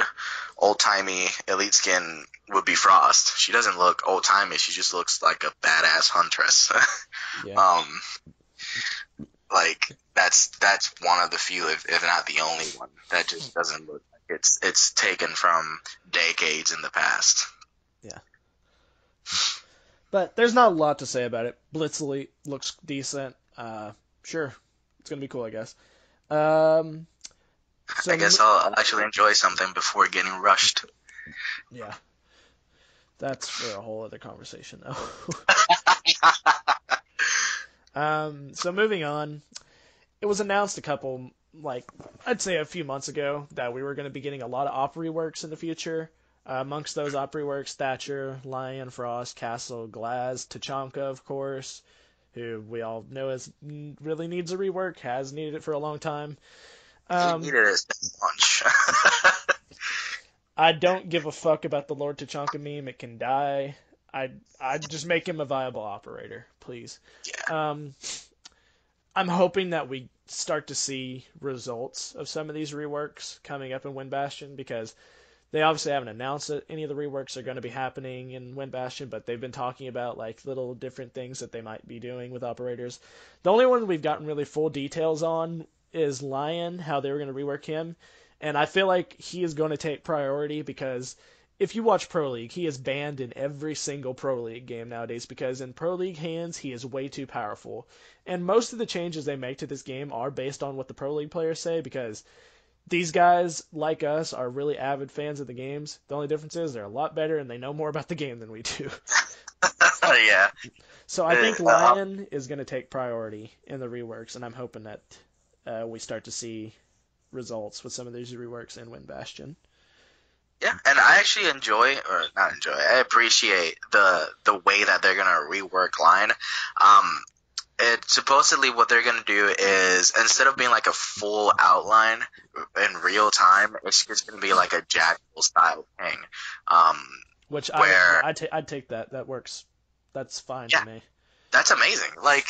timey elite skin would be Frost. She doesn't look old timey. She just looks like a badass huntress. Yeah. Like that's one of the few, if not the only one, that just doesn't look like it's taken from decades in the past. Yeah. But there's not a lot to say about it. Blitz Elite looks decent. Sure. It's going to be cool, I guess. So I guess I'll actually enjoy something before getting rushed. Yeah. That's for a whole other conversation, though. So moving on, it was announced I'd say a few months ago that we were going to be getting a lot of op reworks in the future. Amongst those op reworks, Thatcher, Lion, Frost, Castle, Glaz, Tachanka, of course, who we all know really needs a rework, has needed it for a long time. He needed his punch. I don't give a fuck about the Lord Tachanka meme. It can die. I'd just make him a viable operator, please. Yeah. I'm hoping that we start to see results of some of these reworks coming up in Wind Bastion, because they obviously haven't announced that any of the reworks are going to be happening in Wind Bastion, but they've been talking about like little different things that they might be doing with operators. The only one we've gotten really full details on is Lion, how they were going to rework him, and I feel like he is going to take priority, because if you watch Pro League, he is banned in every single Pro League game nowadays, because in Pro League hands, he is way too powerful. And most of the changes they make to this game are based on what the Pro League players say, because these guys, like us, are really avid fans of the games. The only difference is they're a lot better and they know more about the game than we do. Yeah. So I think Lion is going to take priority in the reworks, and I'm hoping that we start to see results with some of these reworks in Wind Bastion. Yeah, and I actually I appreciate the way that they're gonna rework Line. It supposedly what they're gonna do is, instead of being like a full outline in real time, it's just gonna be like a Jackal style thing. Which where I'd take that. That works. That's fine yeah, to me. that's amazing. Like,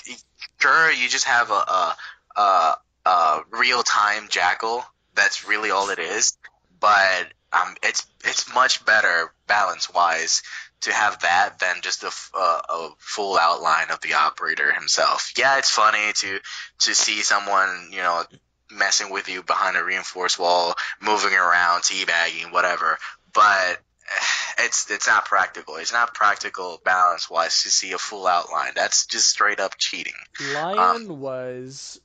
sure, you just have a real time Jackal. That's really all it is. But it's much better balance wise to have that than just a full outline of the operator himself. Yeah, it's funny to see someone messing with you behind a reinforced wall, moving around, teabagging, whatever. But it's not practical. It's not practical balance wise to see a full outline. That's just straight up cheating. Lion was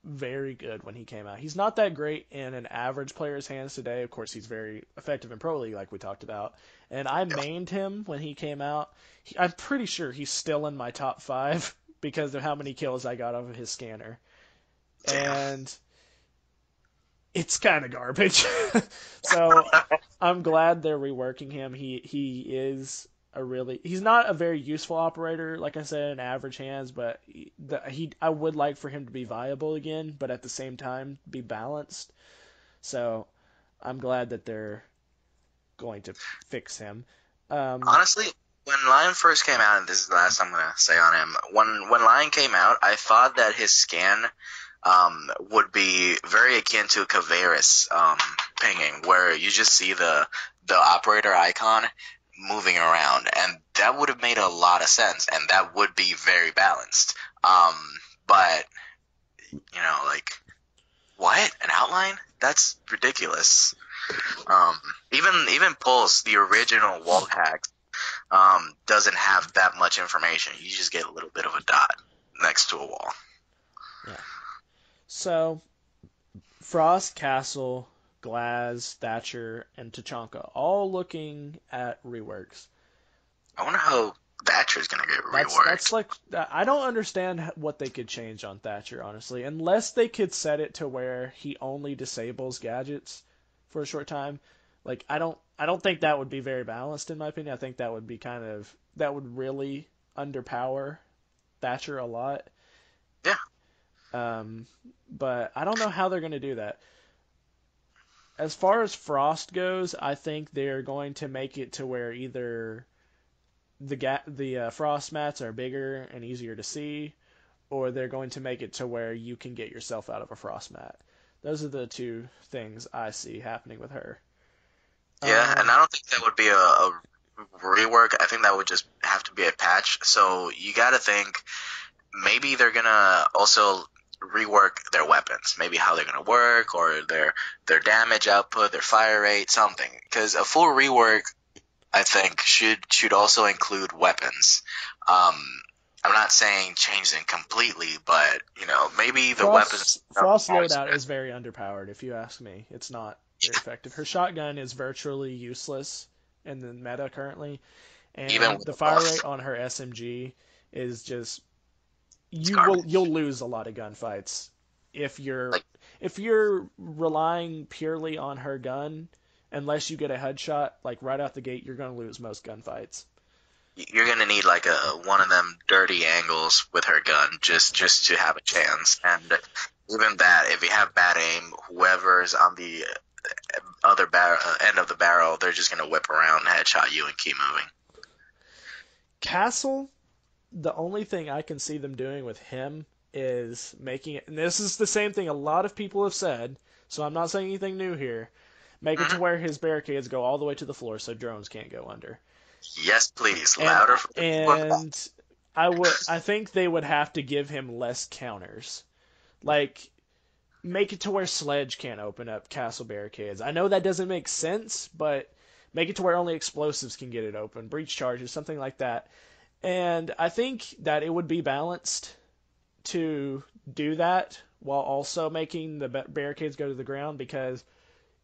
very good when he came out. He's not that great in an average player's hands today. Of course, he's very effective in Pro League, like we talked about. And I mained him when he came out. I'm pretty sure he's still in my top 5 because of how many kills I got off of his scanner. And it's kind of garbage. So I'm glad they're reworking him. He is he's not a very useful operator, like I said, in average hands, but I would like for him to be viable again, but at the same time be balanced. So I'm glad that they're going to fix him. Honestly, when Lion first came out, and this is the last I'm gonna say on him, when Lion came out, I thought that his scan would be very akin to Caveris pinging, where you just see the operator icon moving around, and that would have made a lot of sense, and that would be very balanced. Um, but like, what, an outline? That's ridiculous. Um, even Pulse, the original wall hack, doesn't have that much information. You just get a little bit of a dot next to a wall. Yeah. So Frost, Castle, Glaz, Thatcher, and Tachanka all looking at reworks. I wonder how Thatcher's gonna get That's reworked. like I don't understand what they could change on Thatcher, honestly, unless they could set it to where he only disables gadgets for a short time. Like I don't think that would be very balanced in my opinion. I think that would be that would really underpower Thatcher a lot. Yeah, Um, but I don't know how they're going to do that. As far as Frost goes, I think they're going to make it to where either the frost mats are bigger and easier to see, or they're going to make it to where you can get yourself out of a frost mat. Those are the two things I see happening with her. yeah, and Um, I don't think that would be a rework. I think that would just have to be a patch. So you got to think maybe they're gonna also rework their weapons, maybe how they're gonna work, or their damage output, their fire rate, something. Because a full rework, I think, should also include weapons. Um, I'm not saying change them completely, but maybe the weapons are Frost more loadout is expensive. very underpowered, if you ask me. It's not very effective. Her shotgun is virtually useless in the meta currently, Even and with the a fire buff. rate on her SMG is just It's you'll garbage. lose a lot of gunfights if you're Like, if you're relying purely on her gun. Unless you get a headshot like right out the gate, you're going to lose most gunfights. you're gonna need like a one of them dirty angles with her gun just to have a chance. And even that, if you have bad aim, whoever's on the other end of the barrel, they're just gonna whip around, headshot you, and keep moving. Castle, the only thing I can see them doing with him is making it, and this is the same thing a lot of people have said, so I'm not saying anything new here. Make it to Hmm. where his barricades go all the way to the floor so drones can't go under. Yes, please, And louder for the people in the back. and I think they would have to give him less counters. Like make it to where Sledge can't open up castle barricades. I know that doesn't make sense, but make it to where only explosives can get it open, breach charges, something like that. And I think that it would be balanced to do that while also making the barricades go to the ground because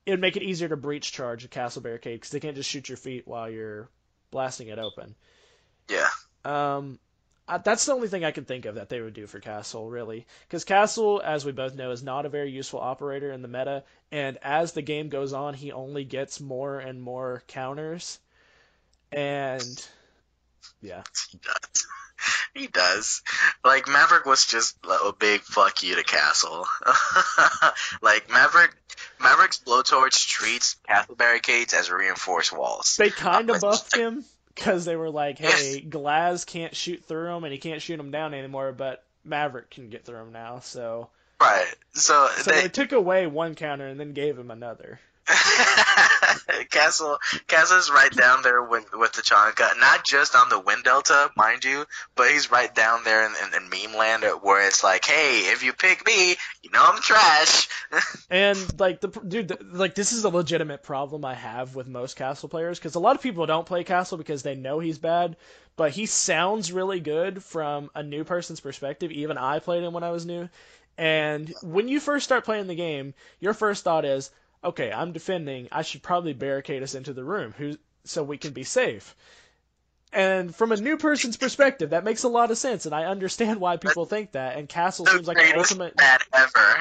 it would make it easier to breach charge a castle barricade because they can't just shoot your feet while you're blasting it open. Yeah, Um, that's the only thing I can think of that they would do for Castle, really. Because Castle, as we both know, is not a very useful operator in the meta, and as the game goes on, he only gets more and more counters. And yeah, he does. He does. Like Maverick was just a big fuck you to Castle. Like Maverick's blowtorch treats Castle barricades as reinforced walls. they kind of It's buffed him because they were like, yes, hey, Glaz can't shoot through him and he can't shoot him down anymore, but Maverick can get through him now. right. So So they they took away one counter and then gave him another. Castle's right down there with the Chanka, not just on the Wind Delta, mind you, but he's right down there in meme land where it's like, hey, if you pick me, I'm trash. And like like this is a legitimate problem I have with most Castle players because a lot of people don't play Castle because they know he's bad, but he sounds really good from a new person's perspective. Even I played him when I was new, and when you first start playing the game, your first thought is, okay, I'm defending. I should probably barricade us into the room, so we can be safe. And from a new person's perspective, that makes a lot of sense, and I understand why That's people think that. And Castle the seems like the greatest ultimate. stat ever.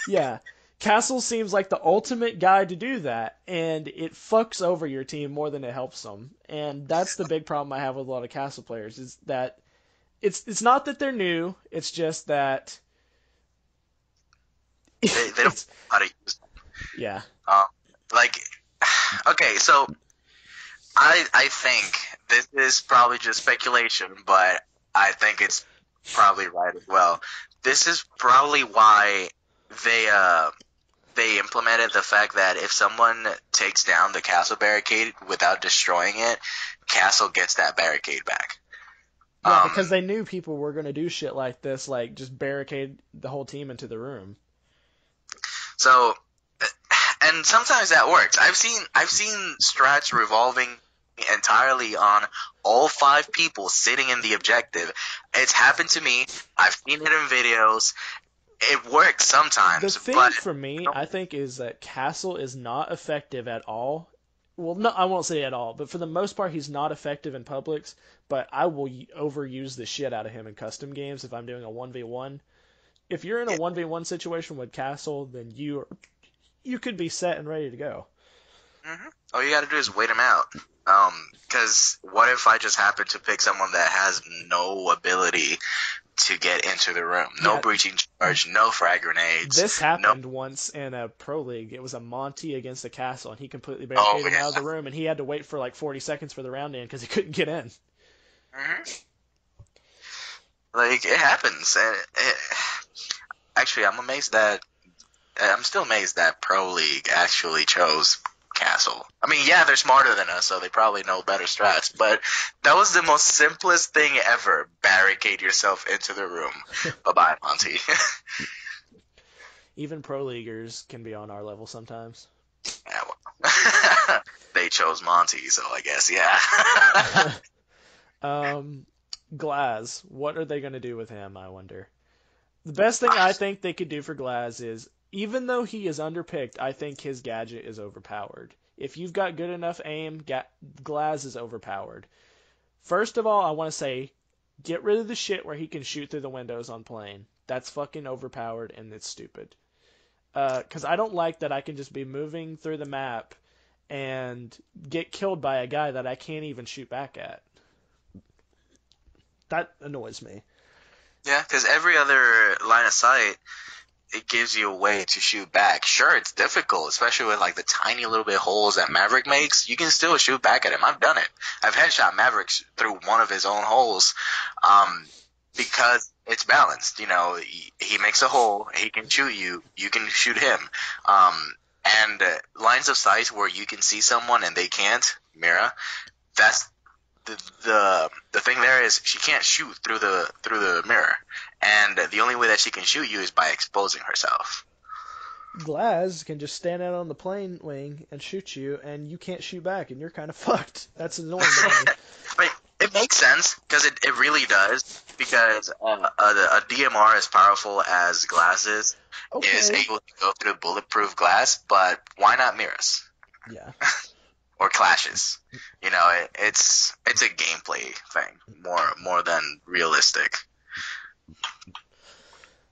Yeah, Castle seems like the ultimate guy to do that, and it fucks over your team more than it helps them. And that's the big problem I have with a lot of Castle players is that it's not that they're new, it's just that They don't it's know how to use them. yeah. Um, like, okay, so I think this is probably just speculation, but I think it's probably right as well. This is probably why they they implemented the fact that if someone takes down the castle barricade without destroying it, castle gets that barricade back. Yeah, because they knew people were going to do shit like this, like just barricade the whole team into the room. So, and sometimes that works. I've seen strats revolving entirely on all 5 people sitting in the objective. It's happened to me. I've seen it in videos. It works sometimes. The thing but for me, I think, is that Castle is not effective at all. Well, no, I won't say at all, but for the most part, he's not effective in publics. But I will overuse the shit out of him in custom games if I'm doing a 1v1. If you're in a 1v1 situation with Castle, then you could be set and ready to go. All you got to do is wait him out. Because what if I just happen to pick someone that has no ability to get into the room? No breaching charge, no frag grenades. This happened once in a pro league. It was a Monty against a Castle, and he completely barricaded him out of the room, and he had to wait for like 40 seconds for the round in because he couldn't get in. Like, it happens. Actually, I'm still amazed that Pro League actually chose Castle. I mean, yeah, they're smarter than us, so they probably know better strats, but that was the most simplest thing ever. Barricade yourself into the room. Bye-bye, Monty. Even pro leaguers can be on our level sometimes. Yeah, well, they chose Monty, so I guess, yeah. Glaz, what are they going to do with him, I wonder? The best thing I think they could do for Glaz is, even though he is underpicked, I think his gadget is overpowered. If you've got good enough aim, Glaz is overpowered. First of all, I want to say, get rid of the shit where he can shoot through the windows on plane. That's fucking overpowered, and it's stupid. Because I don't like that I can just be moving through the map and get killed by a guy that I can't even shoot back at. That annoys me. Yeah, because every other line of sight, it gives you a way to shoot back. Sure, it's difficult, especially with like the tiny little bit holes that Maverick makes. You can still shoot back at him. I've done it. I've headshot Maverick through one of his own holes, because it's balanced. You know, he makes a hole, he can shoot you, you can shoot him. And lines of sight where you can see someone and they can't, Mira, that's the thing there is she can't shoot through the mirror, and the only way that she can shoot you is by exposing herself. Glaz can just stand out on the plane wing and shoot you, and you can't shoot back, and you're kind of fucked. That's annoying to me. I mean, it makes sense, because it really does, because a DMR as powerful as Glass is able to go through bulletproof glass, but why not mirrors? Yeah. Or clashes. You know, it's a gameplay thing more than realistic.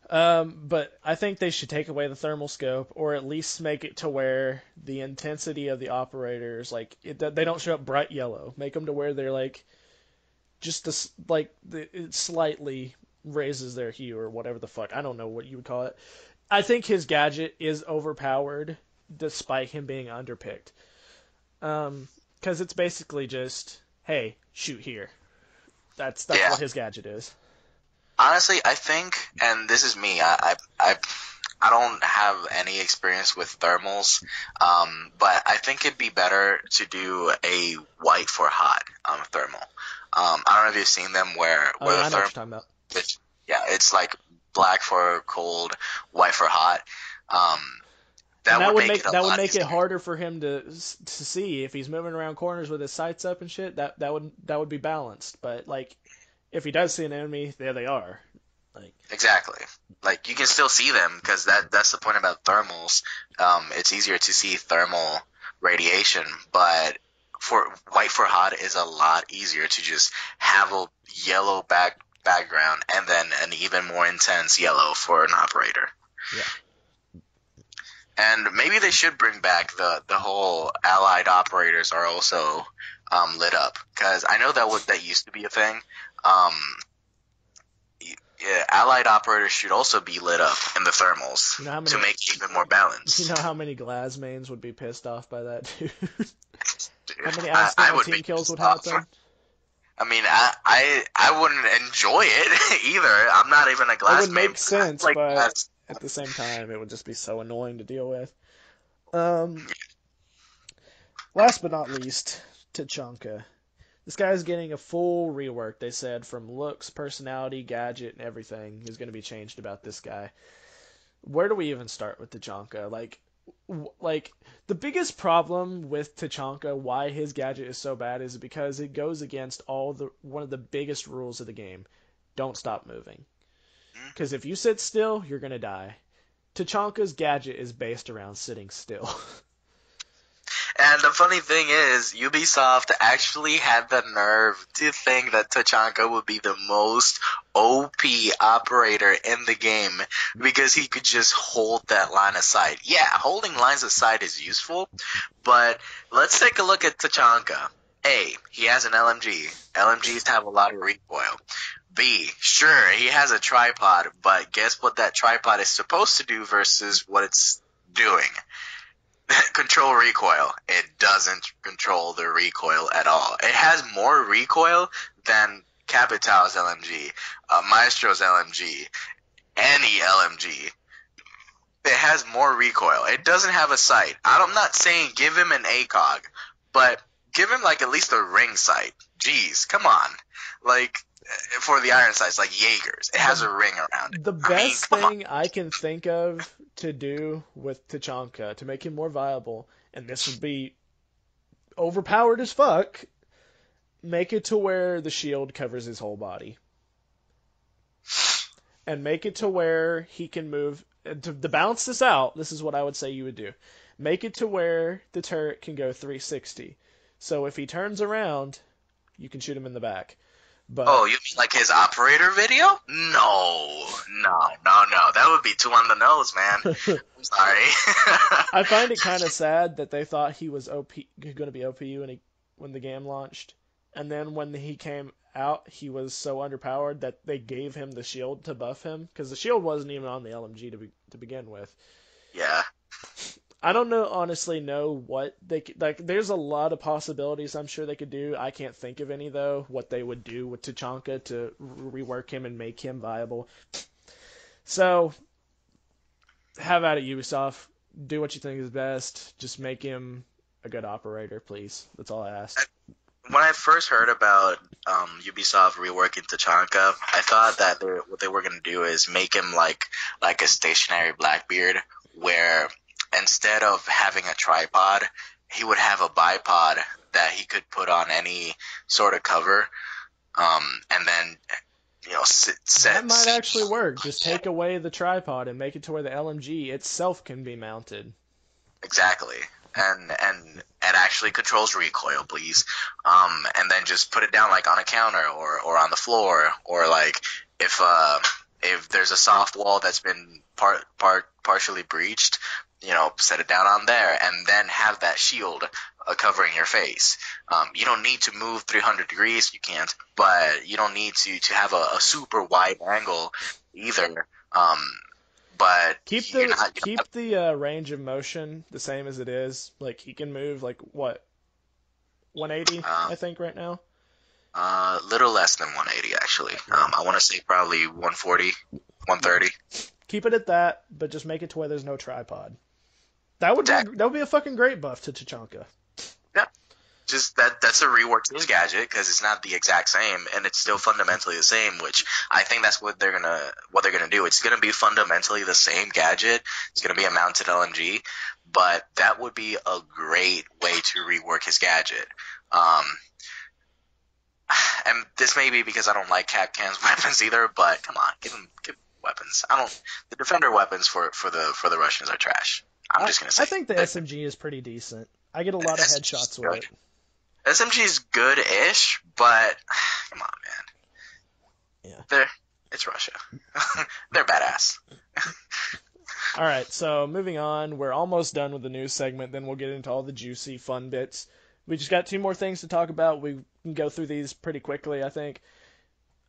But I think they should take away the thermal scope, or at least make it to where the intensity of the operators, like, they don't show up bright yellow. Make them to where they're like, just it slightly raises their hue or whatever the fuck. I don't know what you would call it. I think his gadget is overpowered, despite him being underpicked. Because it's basically just, hey, shoot here. That's what his gadget is. Honestly, I think, and this is me, I don't have any experience with thermals, but I think it'd be better to do a white for hot thermal. I don't know if you've seen them where I know what you're talking about. It's like black for cold, white for hot. That would make it harder for him to see if he's moving around corners with his sights up and shit. That would be balanced. But like, if he does see an enemy, there they are. Like, exactly. Like, you can still see them, because that's the point about thermals. It's easier to see thermal radiation, but for white for hot is a lot easier to just have a yellow background and then an even more intense yellow for an operator. Yeah. And maybe they should bring back the whole allied operators are also lit up, because I know that used to be a thing. Allied operators should also be lit up in the thermals to make it even more balanced. You know how many Glaz mains would be pissed off by that, dude? Dude, how many accidental team kills would happen? I mean, I wouldn't enjoy it either. I'm not even a Glaz main. It would make sense, like but at the same time, it would just be so annoying to deal with. Um, Last but not least, Tachanka. This guy's getting a full rework, they said, from looks, personality, gadget, and everything is going to be changed about this guy. Where do we even start with Tachanka? Like the biggest problem with Tachanka, why his gadget is so bad, is because it goes against one of the biggest rules of the game. Don't stop moving. Because if you sit still, you're gonna die. Tachanka's gadget is based around sitting still. And the funny thing is, Ubisoft actually had the nerve to think that Tachanka would be the most OP operator in the game because he could just hold that line of sight. Yeah, holding lines of sight is useful, but let's take a look at Tachanka. A, he has an LMG. LMGs have a lot of recoil. B, sure, he has a tripod, but guess what that tripod is supposed to do versus what it's doing? Control recoil. It doesn't control the recoil at all. It has more recoil than Capital's LMG, Maestro's LMG, any LMG. It has more recoil. It doesn't have a sight. I'm not saying give him an ACOG, but give him like at least a ring sight. Jeez, come on. Like for the iron sights, like Jaeger's, it has a ring around it. The best thing I can think of to do with Tachanka to make him more viable, and this would be overpowered as fuck, make it to where the shield covers his whole body. And make it to where he can move. To balance this out, this is what I would say you would do. Make it to where the turret can go 360. So if he turns around, you can shoot him in the back. But oh, you mean like his operator video? No. That would be too on the nose, man. I'm sorry. I find it kind of sad that they thought he was going to be OP when the game launched, and then when he came out, he was so underpowered that they gave him the shield to buff him because the shield wasn't even on the LMG to begin with. Yeah. I don't honestly know what they like. There's a lot of possibilities I'm sure they could do. I can't think of any though. What they would do with Tachanka to rework him and make him viable. So, have at it, Ubisoft. Do what you think is best. Just make him a good operator, please. That's all I ask. When I first heard about Ubisoft reworking Tachanka, I thought that what they were going to do is make him like a stationary Blackbeard, where instead of having a tripod, he would have a bipod that he could put on any sort of cover, and then set. That might actually work. Just take away the tripod and make it to where the LMG itself can be mounted. Exactly. And it actually controls recoil, please. And then just put it down like on a counter or on the floor, or like if there's a soft wall that's been partially breached, set it down on there, and then have that shield covering your face. You don't need to move 300 degrees. You can't, but you don't need to have a super wide angle either. But keep the range of motion the same as it is. Like he can move like what, 180 I think right now. Little less than 180 actually. I want to say probably 140, 130. Keep it at that, but just make it to where there's no tripod. That would be a fucking great buff to Tachanka. Yeah. Just that's a rework to his gadget because it's not the exact same and it's still fundamentally the same, which I think that's what they're gonna do. It's gonna be fundamentally the same gadget. It's gonna be a mounted LMG, but that would be a great way to rework his gadget. And this may be because I don't like Capcan's weapons either, but come on, give weapons. The defender weapons for the Russians are trash. I'm just gonna say. I think the SMG is pretty decent. I get a lot of headshots with it. SMG's good-ish, but come on, man. Yeah. It's Russia. They're badass. All right, so moving on, we're almost done with the news segment. Then we'll get into all the juicy, fun bits. We just got 2 more things to talk about. We can go through these pretty quickly, I think.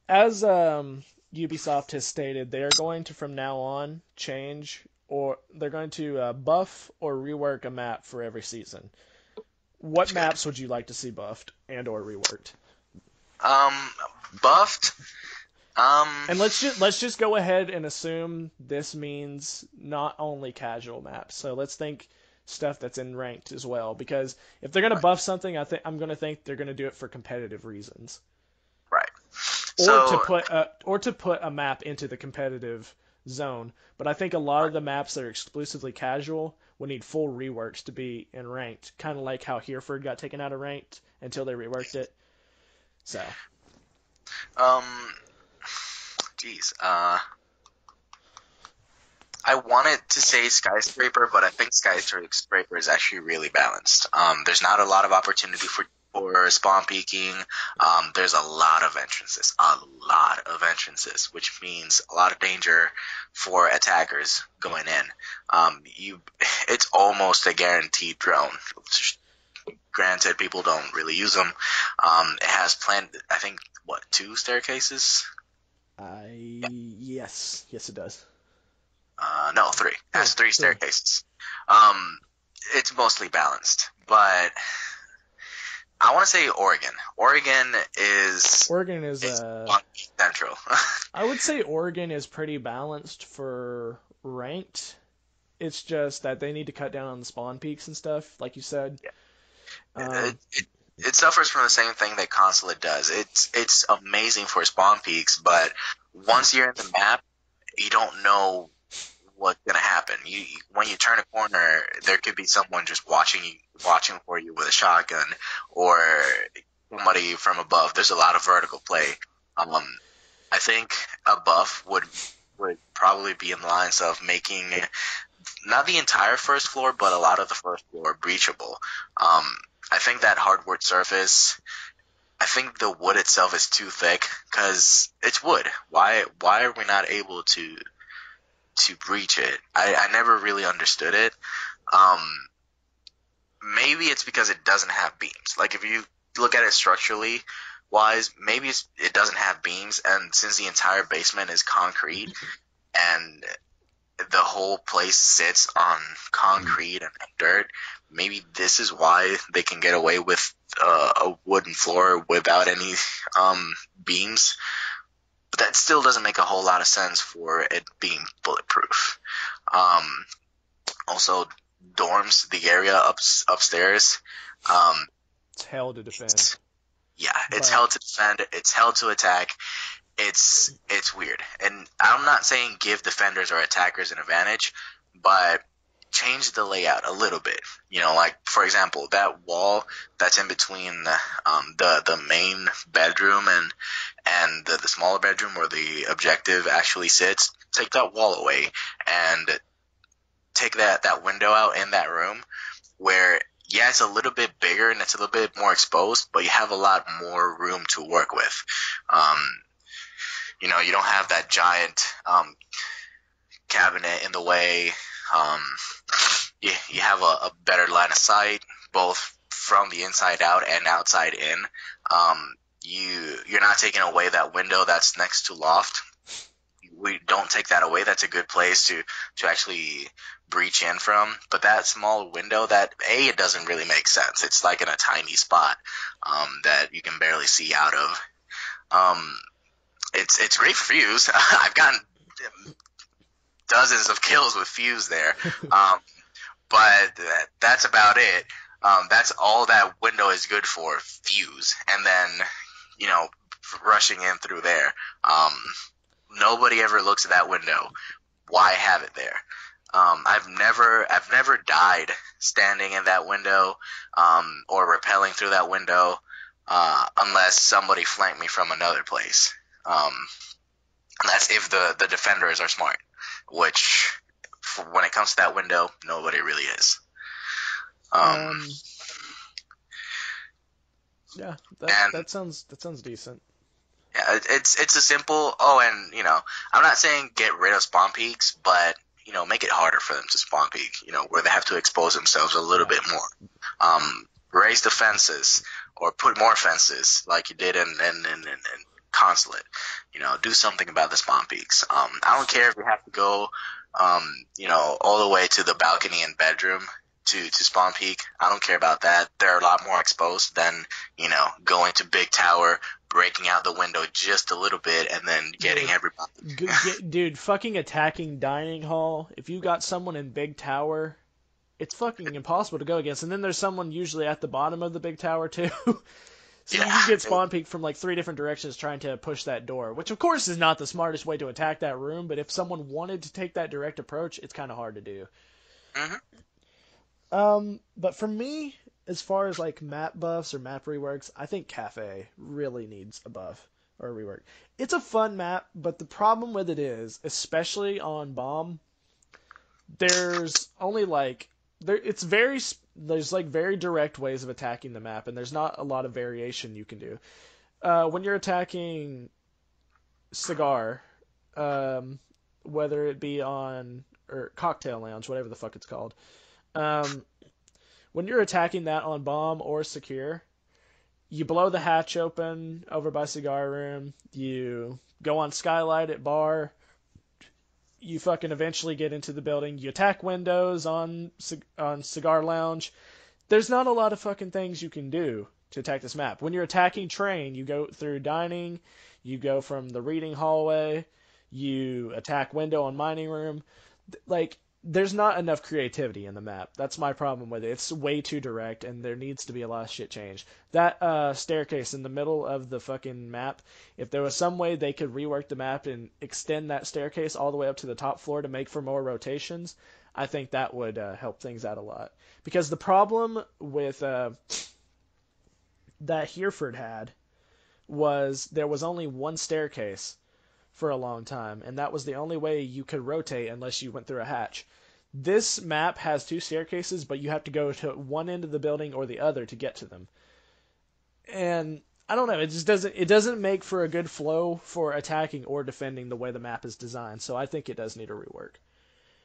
As Ubisoft has stated, they are going to, from now on, change, or they're going to buff or rework a map for every season. What maps would you like to see buffed and or reworked? Buffed. Um, And let's just go ahead and assume this means not only casual maps. So let's think stuff that's in ranked as well, because if they're gonna right, buff something, I'm gonna think they're gonna do it for competitive reasons, right. or to So, put a map into the competitive zone. But I think a lot right. of the maps that are exclusively casual would need full reworks to be in ranked, kind of like how Hereford got taken out of ranked until they reworked it. So Um, geez. I wanted to say skyscraper, but I think skyscraper is actually really balanced. There's not a lot of opportunity for spawn peeking. There's a lot of entrances, which means a lot of danger for attackers going in. It's almost a guaranteed drone. Granted, people don't really use them. It has planned, I think, what, two staircases? I yes it does. No, three. It has Three, three three. staircases. Um, it's mostly balanced, but I want to say Oregon. Oregon is Oregon is is central. I would say Oregon is pretty balanced for ranked. It's just that they need to cut down on the spawn peaks and stuff, like you said. it, Um, it it suffers from the same thing that Consulate does. It's amazing for spawn peaks, but once you're in the map, you don't know what's gonna happen. When you turn a corner, there could be someone just watching for you with a shotgun, or somebody from above. There's a lot of vertical play. Um, I think a buff would probably be in the lines of making not the entire first floor, but a lot of the first floor breachable. Um, I think that hardwood surface. I think the wood itself is too thick because it's wood. Why are we not able to breach it? I never really understood it. Um, Maybe it's because it doesn't have beams. Like if you look at it structurally wise, maybe it doesn't have beams, and since the entire basement is concrete and the whole place sits on concrete and dirt, maybe this is why they can get away with a wooden floor without any beams. But that still doesn't make a whole lot of sense for it being bulletproof. Um, Also, dorms, the area upstairs. Um, it's hell to defend, it's, yeah, it's but held to defend. It's held to attack. It's weird, and I'm not saying give defenders or attackers an advantage, but change the layout a little bit. Like for example, that wall that's in between the main bedroom and the smaller bedroom where the objective actually sits. Take that wall away and take that window out in that room where, yeah, it's a little bit bigger and it's a little bit more exposed, but you have a lot more room to work with. Um, you don't have that giant cabinet in the way. Um, you have a better line of sight, both from the inside out and outside in. You're not taking away that window that's next to loft. We don't take that away. That's a good place to actually breach in from. But that small window, it doesn't really make sense. It's like in a tiny spot that you can barely see out of. It's great for Fuse. I've gotten dozens of kills with Fuse there, but that's about it. That's all that window is good for, Fuse, and then you know rushing in through there. Nobody ever looks at that window. Why have it there? I've never died standing in that window or rappelling through that window unless somebody flanked me from another place. And that's if the defenders are smart, which when it comes to that window, nobody really is. um, yeah, And that sounds decent. yeah, it's a simple. Oh, and I'm not saying get rid of spawn peaks, but make it harder for them to spawn peak. Where they have to expose themselves a little Yeah. bit more. Raise the fences or put more fences like you did in Consulate. Do something about the spawn peaks. I don't care if you have to go, all the way to the balcony and bedroom to spawn peek. I don't care about that. They're a lot more exposed than, going to big tower, breaking out the window just a little bit, and then getting Dude, everybody. dude, fucking attacking dining hall. If you got someone in big tower, it's fucking impossible to go against. And then there's someone usually at the bottom of the big tower too. So you Yeah, can get spawn peek from like three different directions trying to push that door, which of course is not the smartest way to attack that room, but if someone wanted to take that direct approach, it's kind of hard to do. hmm But for me, as far as like map buffs or map reworks, I think Cafe really needs a buff or a rework. It's a fun map, but the problem with it is, especially on Bomb, there's only like there's like very direct ways of attacking the map, and there's not a lot of variation you can do. When you're attacking Cigar, um, whether it be on or Cocktail Lounge, whatever the fuck it's called, um, when you're attacking that on Bomb or Secure, you blow the hatch open over by Cigar Room, you go on Skylight at Bar, you fucking eventually get into the building, you attack windows on Cigar Lounge. There's not a lot of fucking things you can do to attack this map. When you're attacking Train, you go through Dining, you go from the Reading Hallway, you attack window on Mining Room. Like, there's not enough creativity in the map. That's my problem with it. It's way too direct, and there needs to be a lot of shit changed. That staircase in the middle of the fucking map, if there was some way they could rework the map and extend that staircase all the way up to the top floor to make for more rotations, I think that would help things out a lot. Because the problem with that Hereford had was there was only one staircase for a long time, and that was the only way you could rotate unless you went through a hatch. This map has two staircases, but you have to go to one end of the building or the other to get to them. And I don't know, it doesn't make for a good flow for attacking or defending the way the map is designed. So I think it does need a rework.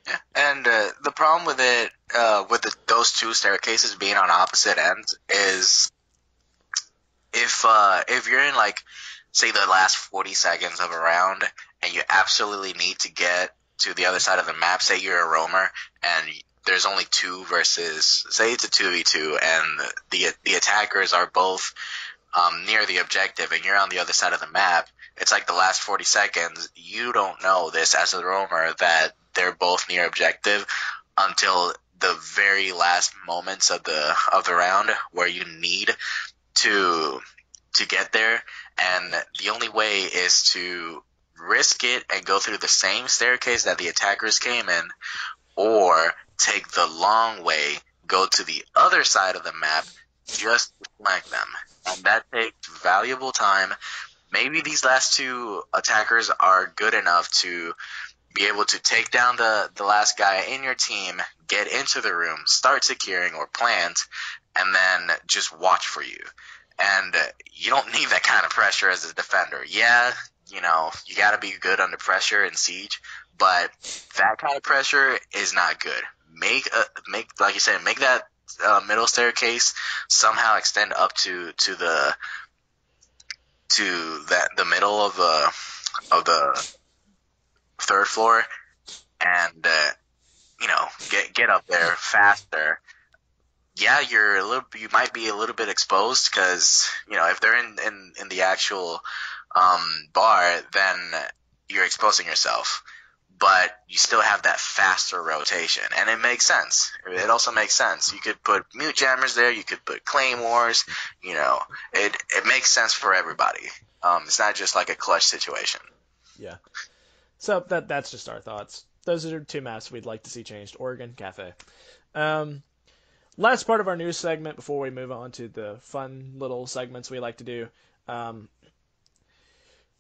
Yeah. And the problem with it, with those two staircases being on opposite ends, is if you're in, like, say, the last 40 seconds of a round, and you absolutely need to get to the other side of the map, say you're a roamer and there's only two versus, say it's a 2v2, and the attackers are both near the objective and you're on the other side of the map, it's like the last 40 seconds, you don't know this as a roamer that they're both near objective until the very last moments of the round where you need to get there, and the only way is to risk it and go through the same staircase that the attackers came in, or take the long way, go to the other side of the map just to flank them. And that takes valuable time. Maybe these last two attackers are good enough to be able to take down the last guy in your team, get into the room, start securing or plant, and then just watch for you. And you don't need that kind of pressure as a defender. Yeah, you got to be good under pressure in Siege, but that kind of pressure is not good. Make like you said, make that middle staircase somehow extend up to the middle of the third floor, and get up there faster. Yeah, you might be a little bit exposed because if they're in the actual bar, then you're exposing yourself. But you still have that faster rotation, and it makes sense. It also makes sense. You could put mute jammers there. You could put claymores. It makes sense for everybody. It's not just like a clutch situation. Yeah. So that's just our thoughts. Those are two maps we'd like to see changed: Oregon, Cafe. Um, Last part of our news segment before we move on to the fun little segments we like to do.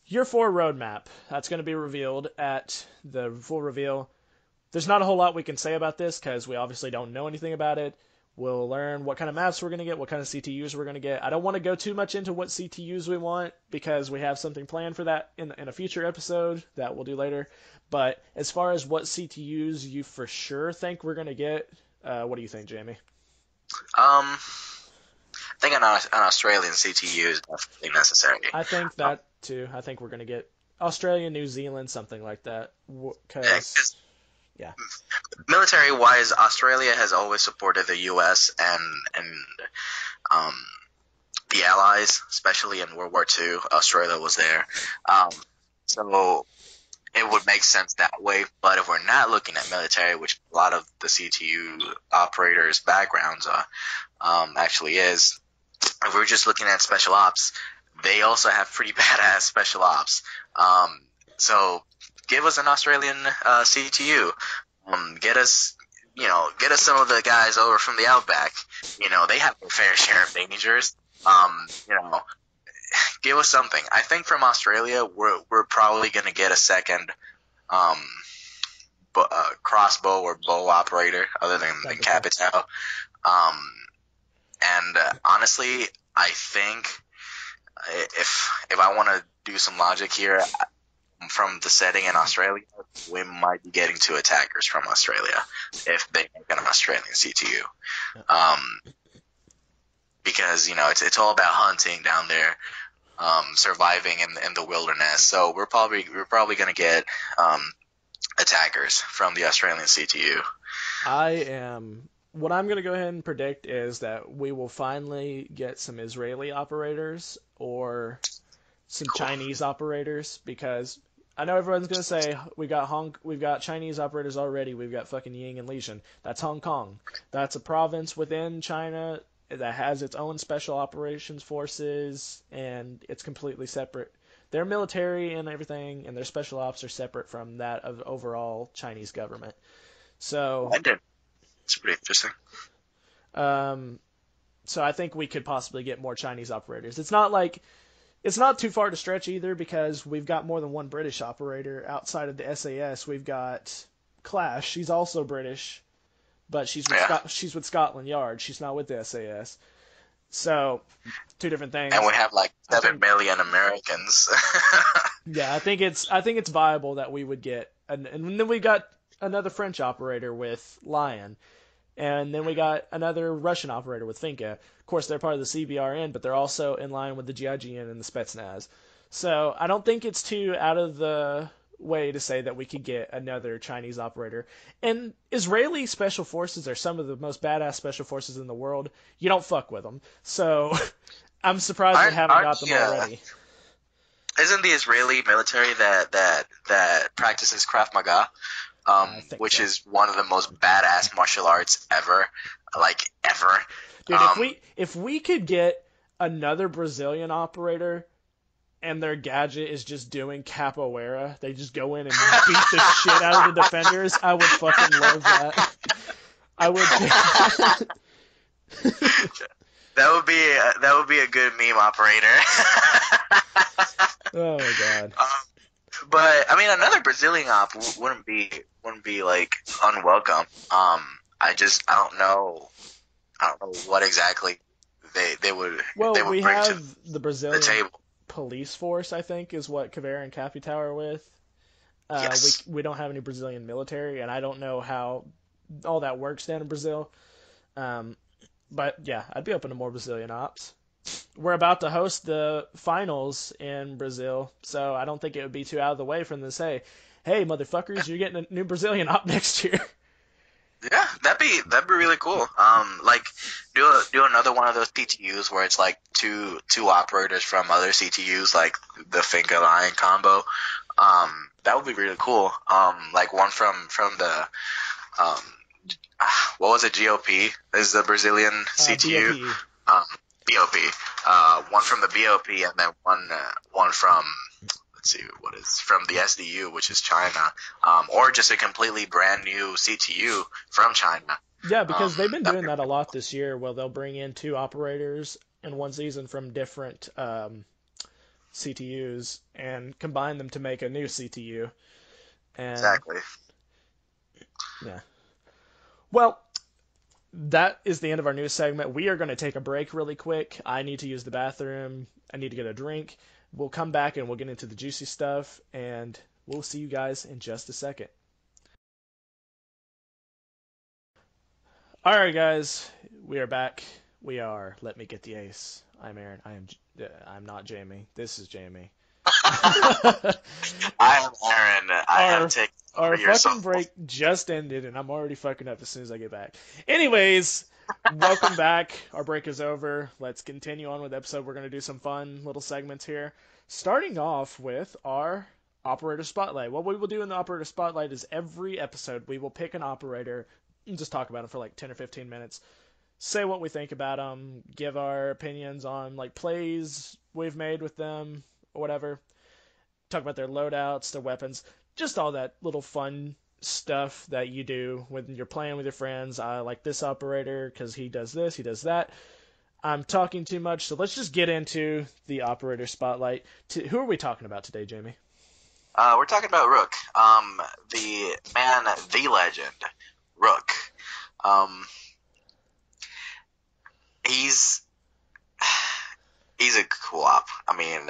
Year 4 roadmap. That's going to be revealed at the full reveal. There's not a whole lot we can say about this because we obviously don't know anything about it. We'll learn what kind of maps we're going to get, what kind of CTUs we're going to get. I don't want to go too much into what CTUs we want because we have something planned for that in a future episode that we'll do later. But as far as what CTUs you for sure think we're going to get, what do you think, Jamie? I think an Australian CTU is definitely necessary. I think that too. I think we're going to get Australia, New Zealand, something like that. Because Yeah, Military wise, Australia has always supported the U.S. and um, the Allies, especially in World War II. Australia was there, um, so it would make sense that way. But if we're not looking at military, which a lot of the CTU operators' backgrounds actually is, if we're just looking at special ops, they also have pretty badass special ops. Um, so give us an Australian CTU. Get us, get us some of the guys over from the Outback. They have their fair share of dangers. Give us something. I think from Australia, we're probably going to get a second um, crossbow or bow operator other than that'd be cool. Capitao. Um, and honestly, I think if I want to do some logic here, from the setting in Australia, we might be getting two attackers from Australia if they make an Australian CTU. Yeah. Um, because it's all about hunting down there, surviving in the wilderness. So we're probably gonna get attackers from the Australian CTU. I am. What I'm going to go ahead and predict is that we will finally get some Israeli operators or some Cool. Chinese operators because I know everyone's going to say we've got Chinese operators already. We've got fucking Ying and Lishan. That's Hong Kong. That's a province within China that has its own special operations forces and it's completely separate. Their military and everything and their special ops are separate from that of overall Chinese government. So I did. It's pretty interesting. Um, so I think we could possibly get more Chinese operators. It's not too far to stretch either because we've got more than one British operator outside of the SAS. We've got Clash. She's also British, but Yeah, she's with Scotland Yard. She's not with the SAS. So two different and we things. have like I 7 million Americans. I think it's viable that we would get, and then we got another French operator with Lion. And then we got another Russian operator with Finka. Of course, they're part of the CBRN, but they're also in line with the GIGN and the Spetsnaz. So I don't think it's too out of the way to say that we could get another Chinese operator. And Israeli special forces are some of the most badass special forces in the world. You don't fuck with them. So I'm surprised we aren't haven't aren't got them the already. Isn't the Israeli military that practices Krav Maga, I think which so. is one of the most badass martial arts ever, like ever. Dude, if we could get another Brazilian operator and their gadget is just doing capoeira. They just go in and beat the shit out of the defenders. I would fucking love that. I would. That would be a good meme operator. Oh my god. But I mean, another Brazilian op wouldn't be like unwelcome. I don't know what exactly they would Well, they would we bring to have the the Brazilian table. police force. I think is what Caveira and Capitão are with. Yes. We don't have any Brazilian military, and I don't know how all that works down in Brazil. Um, but yeah, I'd be open to more Brazilian ops. We're about to host the finals in Brazil, so I don't think it would be too out of the way for them to say, "Hey, motherfuckers, you're getting a new Brazilian op next year." Yeah, that'd be really cool. Like do another one of those CTUs where it's like two operators from other CTUs, like the Finca Lion combo. That would be really cool. Like one from the um, what was it? GOP is the Brazilian CTU. BOPE. Um, BOP. One from the BOP, and then one from, let's see, what is from the SDU, which is China, or just a completely brand new CTU from China. Yeah, because they've been That'd doing be that a really lot cool. this year, where they'll bring in two operators in one season from different CTUs and combine them to make a new CTU. And Exactly. yeah, well, that is the end of our news segment. We are going to take a break really quick. I need to use the bathroom. I need to get a drink. We'll come back and we'll get into the juicy stuff, and we'll see you guys in just a second. All right, guys, we are back. We are. Let me get the ace. I'm Aaron. I'm not Jamie. This is Jamie. I am Aaron. I have our taken over our your fucking soul. break just ended, and I'm already fucking up as soon as I get back. Anyways, welcome back. Our break is over. Let's continue on with the episode. We're gonna do some fun little segments here, starting off with our operator spotlight. What we will do in the operator spotlight is every episode we will pick an operator and just talk about it for like 10 or 15 minutes. Say what we think about them, give our opinions on like plays we've made with them, or whatever. Talk about their loadouts, their weapons, just all that little fun stuff that you do when you're playing with your friends. I like this operator because he does this, he does that. I'm talking too much, so let's just get into the operator spotlight. Who are we talking about today, Jamie? We're talking about Rook. The man, the legend, Rook. Um, he's he's a cool op. I mean,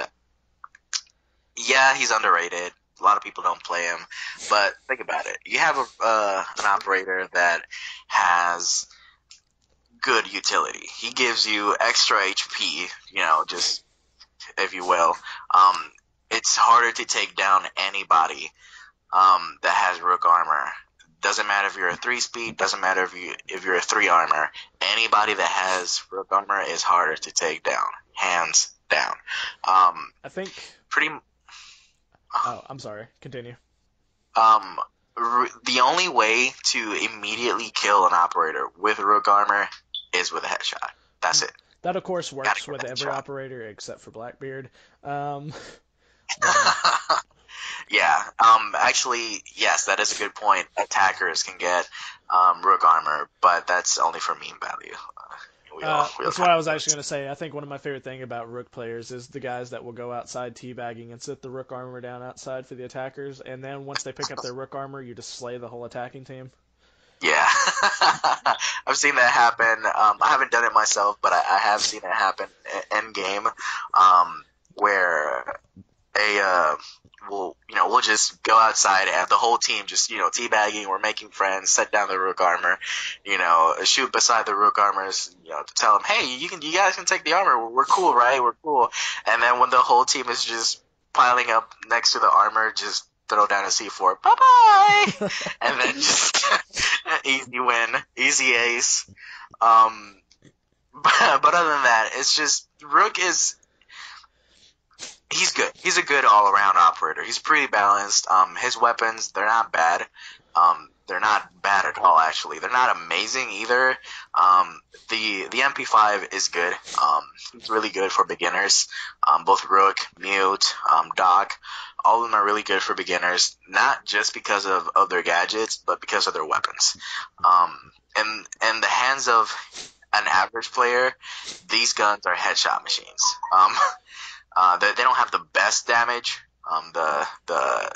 yeah, he's underrated. A lot of people don't play him, but think about it. You have an operator that has good utility. He gives you extra HP, just if you will. Um, it's harder to take down anybody that has Rook armor. Doesn't matter if you're a 3 speed. Doesn't matter if you're a 3 armor. Anybody that has Rook armor is harder to take down, hands down. I think. Pretty. Oh, I'm sorry. Continue. Um, the only way to immediately kill an operator with Rook armor is with a headshot. That's it. That, of course, Gotta works get with a every headshot. operator except for Blackbeard. Um, but, Yeah. Actually, yes, that is a good point. Attackers can get Rook armor, but that's only for meme value. We all that's what I was have actually going to say. I think one of my favorite thing about Rook players is the guys that will go outside teabagging and sit the Rook armor down outside for the attackers, and then once they pick up their Rook armor, you just slay the whole attacking team. Yeah, I've seen that happen. I haven't done it myself, but I have seen it happen in game, where we'll just go outside and the whole team just teabagging. We're making friends, set down the Rook armor, shoot beside the Rook armors, to tell them, hey, you guys can take the armor. We're cool, right? We're cool. And then when the whole team is just piling up next to the armor, just throw down a C4, bye bye, and then just easy win, easy ace. Um, but other than that, it's just Rook is he's good. He's a good all around operator. He's pretty balanced. His weapons, they're not bad. They're not bad at all. Actually, they're not amazing either. The MP5 is good. It's really good for beginners. Both Rook, Mute, Doc, all of them are really good for beginners. Not just because of their gadgets, but because of their weapons. In the hands of an average player, these guns are headshot machines. They don't have the best damage. The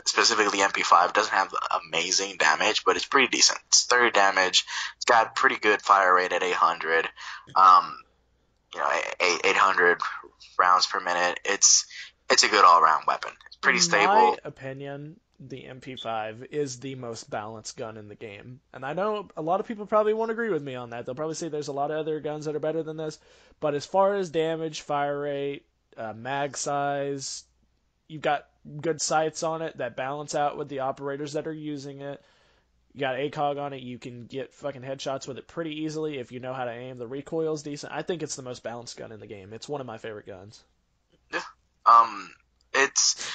specifically MP5 doesn't have amazing damage, but it's pretty decent. It's 30 damage. It's got pretty good fire rate at 800. 800 rounds per minute. It's a good all around weapon. It's pretty In my stable. opinion, the MP5 is the most balanced gun in the game. And I know a lot of people probably won't agree with me on that. They'll probably say there's a lot of other guns that are better than this. But as far as damage, fire rate, mag size, you've got good sights on it that balance out with the operators that are using it. You got ACOG on it. You can get fucking headshots with it pretty easily if you know how to aim. The recoil's decent. I think it's the most balanced gun in the game. It's one of my favorite guns. Yeah. It's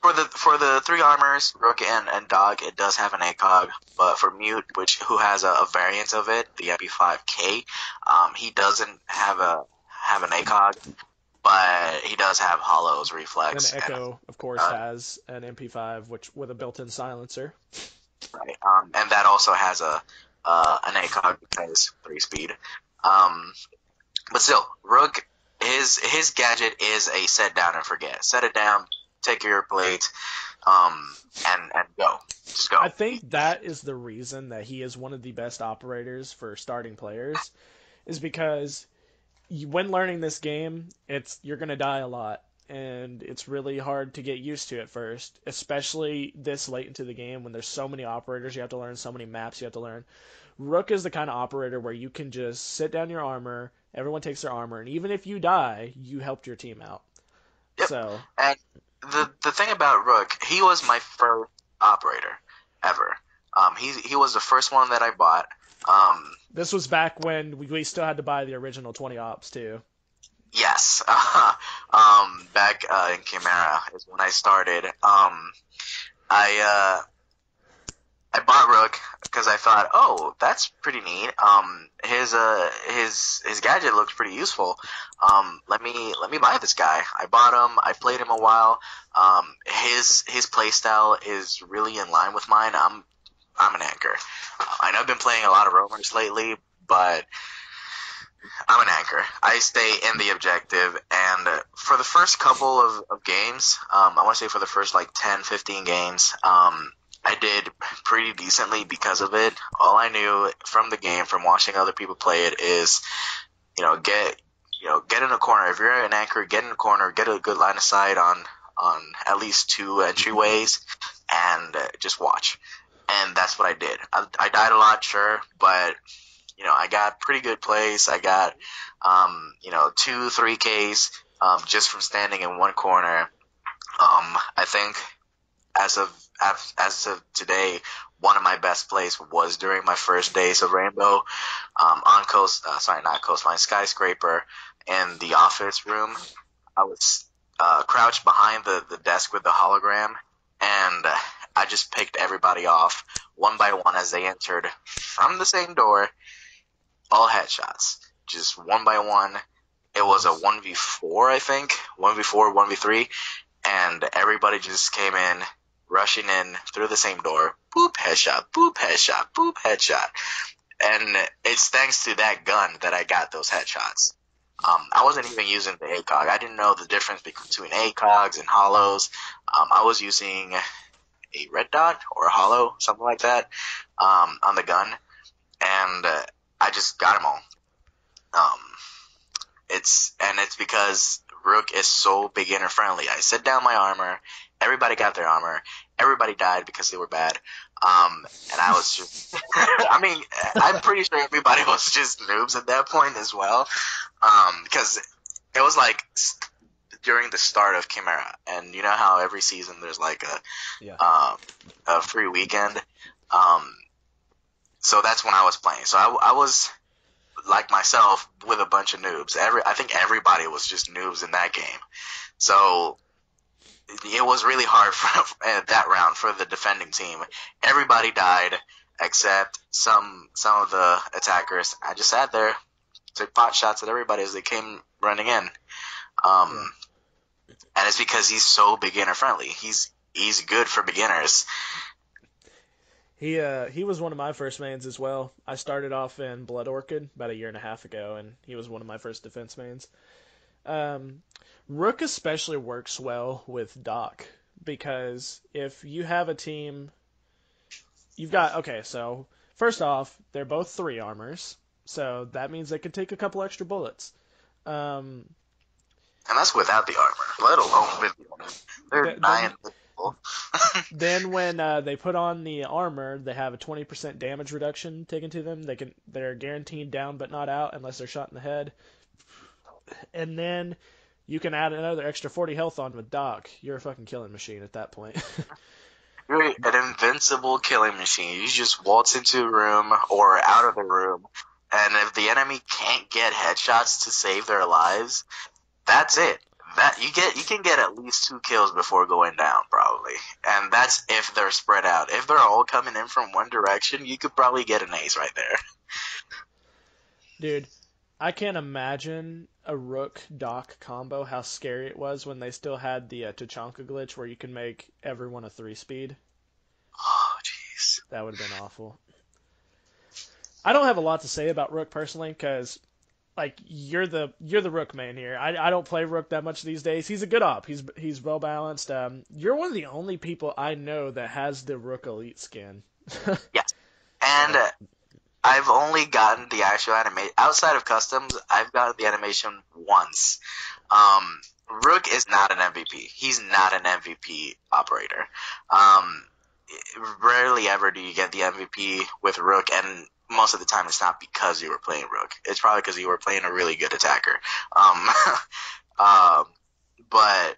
for the 3 armors, Rook and Dog, it does have an ACOG, but for Mute, who has a variant of it, the MP5K, he doesn't have an ACOG, but he does have Hollow's Then reflex. Echo, of course, has an MP5 which with a built-in silencer. Right. And that also has an ACOG because 3 speed. But still, Rook, his gadget is a set down and forget. Set it down, take your plate, and go. Just go. I think that is the reason that he is one of the best operators for starting players, is because when learning this game, you're gonna die a lot, and it's really hard to get used to at first, especially this late into the game when there's so many operators you have to learn, so many maps you have to learn. Rook is the kind of operator where you can just sit down your armor, everyone takes their armor, and even if you die, you helped your team out. Yep. So And the the thing about Rook, he was my first operator ever. He was the first one that I bought. Um, This was back when we still had to buy the original 20 ops too. yes. Back in Chimera is when I started. I I bought Rook because I thought, oh, that's pretty neat. His gadget looks pretty useful. Let me buy this guy. I bought him. I played him a while. His play style is really in line with mine. I'm an anchor. I know I've been playing a lot of roamers lately, but I'm an anchor. I stay in the objective, and for the first couple of games, I want to say for the first like 10, 15 games, I did pretty decently because of it. All I knew from the game, from watching other people play it, is get in a corner. If you're an anchor, get in a corner, get a good line of sight on at least two entryways, and just watch. And that's what I did. I died a lot, sure, but I got pretty good plays. I got 2, 3 Ks just from standing in one corner. I think as of today, one of my best plays was during my first days of Rainbow, on not Coastline, Skyscraper, in the office room. I was crouched behind the desk with the hologram, and I just picked everybody off one by one as they entered from the same door, all headshots, just one by one. It was a 1v4, I think, 1v4, 1v3, and everybody just came in, rushing in through the same door, boop, headshot, boop, headshot, boop, headshot. And it's thanks to that gun that I got those headshots. I wasn't even using the ACOG. I didn't know the difference between ACOGs and hollows. I was using a red dot or a hollow, something like that, on the gun, and I just got them all. It's because Rook is so beginner friendly. I set down my armor. Everybody got their armor. Everybody died because they were bad. And I was just, I mean, I'm pretty sure everybody was just noobs at that point as well. Because it was like during the start of Chimera, and you know how every season there's like a free weekend. So that's when I was playing. So I was like myself with a bunch of noobs. I think everybody was just noobs in that game. So it was really hard for that round for the defending team. Everybody died except some of the attackers. I just sat there, took pot shots at everybody as they came running in. And it's because he's so beginner friendly. He's good for beginners. He was one of my first mains as well. I started off in Blood Orchid about a year and a half ago, and he was one of my first defense mains. Rook especially works well with Doc, because if you have a team, so first off, they're both 3 armors, so that means they can take a couple extra bullets. And that's without the armor, let alone with the armor. They're dying. Then when they put on the armor, they have a 20% damage reduction taken to them. They're guaranteed down but not out unless they're shot in the head. And then you can add another extra 40 health on with Doc. You're a fucking killing machine at that point. You're an invincible killing machine. You just waltz into a room or out of the room, and if the enemy can't get headshots to save their lives, that's it. That you can get at least 2 kills before going down, probably, and that's if they're spread out. If they're all coming in from one direction, you could probably get an ace right there. Dude, I can't imagine a Rook Doc combo, how scary it was when they still had the Tachanka glitch where you can make everyone a 3-speed. Oh, jeez. That would have been awful. I don't have a lot to say about Rook personally, because like you're the Rook main here. I don't play Rook that much these days. He's a good op. He's well balanced. You're one of the only people I know that has the Rook Elite skin. Yes, and I've only gotten the actual animation outside of customs. I've gotten the animation once. Rook is not an MVP. He's not an MVP operator. Rarely ever do you get the MVP with Rook, and most of the time it's not because you were playing Rook. It's probably because you were playing a really good attacker. But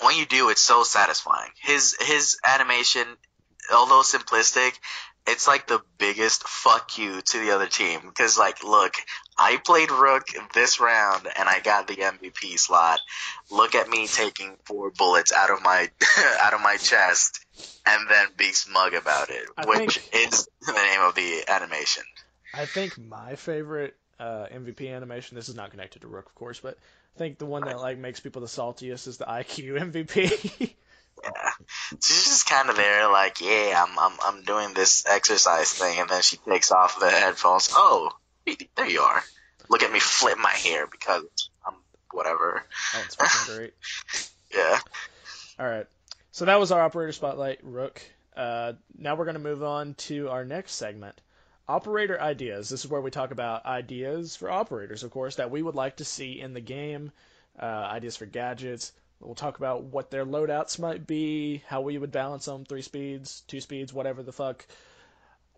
when you do, it's so satisfying. His animation, although simplistic, it's like the biggest fuck you to the other team. Because, like, look, I played Rook this round and I got the MVP slot. Look at me taking 4 bullets out of my out of my chest and then being smug about it, which is the name of the animation. I think my favorite MVP animation. This is not connected to Rook, of course, but I think the one that like makes people the saltiest is the IQ MVP. Yeah, she's just kind of there, like, yeah, I'm doing this exercise thing, and then she takes off the headphones. Oh, there you are. Look at me flip my hair because I'm whatever. Oh, it's fucking great. Yeah. All right. So that was our operator spotlight, Rook. Now we're going to move on to our next segment, operator ideas. This is where we talk about ideas for operators, of course, that we would like to see in the game, ideas for gadgets. We'll talk about what their loadouts might be, how we would balance them, 3 speeds, 2 speeds, whatever the fuck.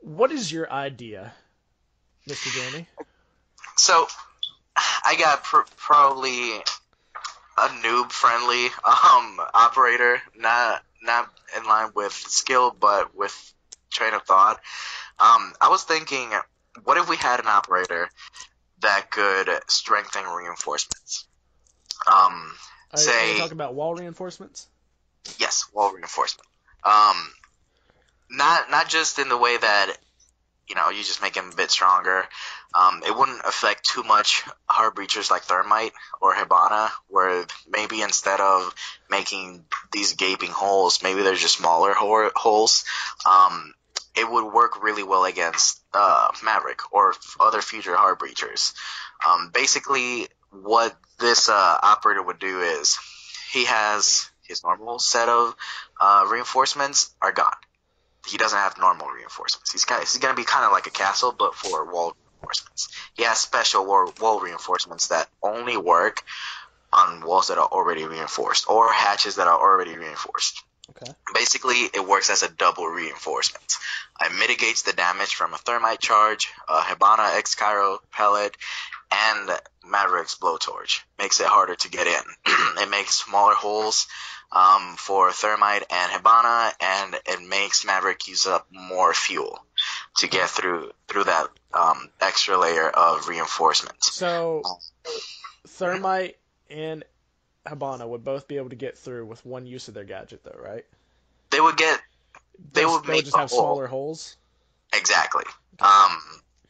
What is your idea, Mr. Jamie? So I got probably a noob friendly operator, not in line with skill, but with train of thought. I was thinking, what if we had an operator that could strengthen reinforcements? Are you Say talking about wall reinforcements? yes, wall reinforcement. Not just in the way that you just make him a bit stronger. It wouldn't affect too much hard breachers like Thermite or Hibana, where maybe instead of making these gaping holes, maybe they're just smaller holes. It would work really well against Maverick or other future hard breachers. Basically, what this operator would do is he has his normal set of reinforcements are gone. He doesn't have normal reinforcements. He's going to be kind of like a castle, but for wall reinforcements. He has special wall reinforcements that only work on walls that are already reinforced or hatches that are already reinforced. Okay. Basically, it works as a double reinforcement. It mitigates the damage from a Thermite charge, a Hibana X Cairo pellet, and Maverick's blowtorch. Makes it harder to get in. It makes smaller holes for Thermite and Hibana, and it makes Maverick use up more fuel to get through that extra layer of reinforcement. So Thermite and Hibana would both be able to get through with one use of their gadget, though, right? They would make just have smaller holes. Exactly.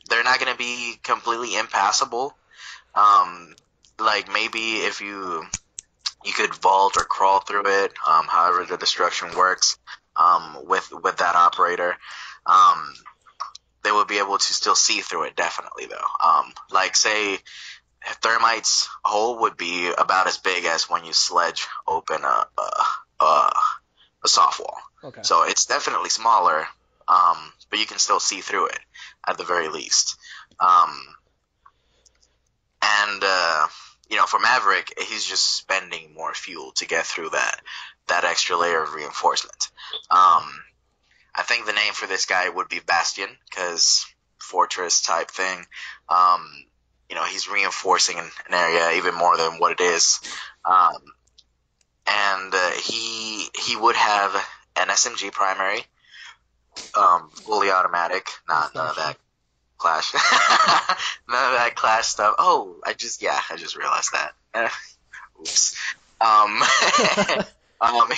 They're not going to be completely impassable. Like maybe if you could vault or crawl through it, however the destruction works, with that operator, they would be able to still see through it, definitely, though. Like, say, Thermite's hole would be about as big as when you sledge open a soft wall. Okay. So it's definitely smaller, but you can still see through it, at the very least. And for Maverick, he's just spending more fuel to get through that extra layer of reinforcement. I think the name for this guy would be Bastion, because fortress type thing. He's reinforcing an area even more than what it is. And he would have an SMG primary, fully automatic, none of that clash. None of that clash stuff. Oh, I just realized that. Oops.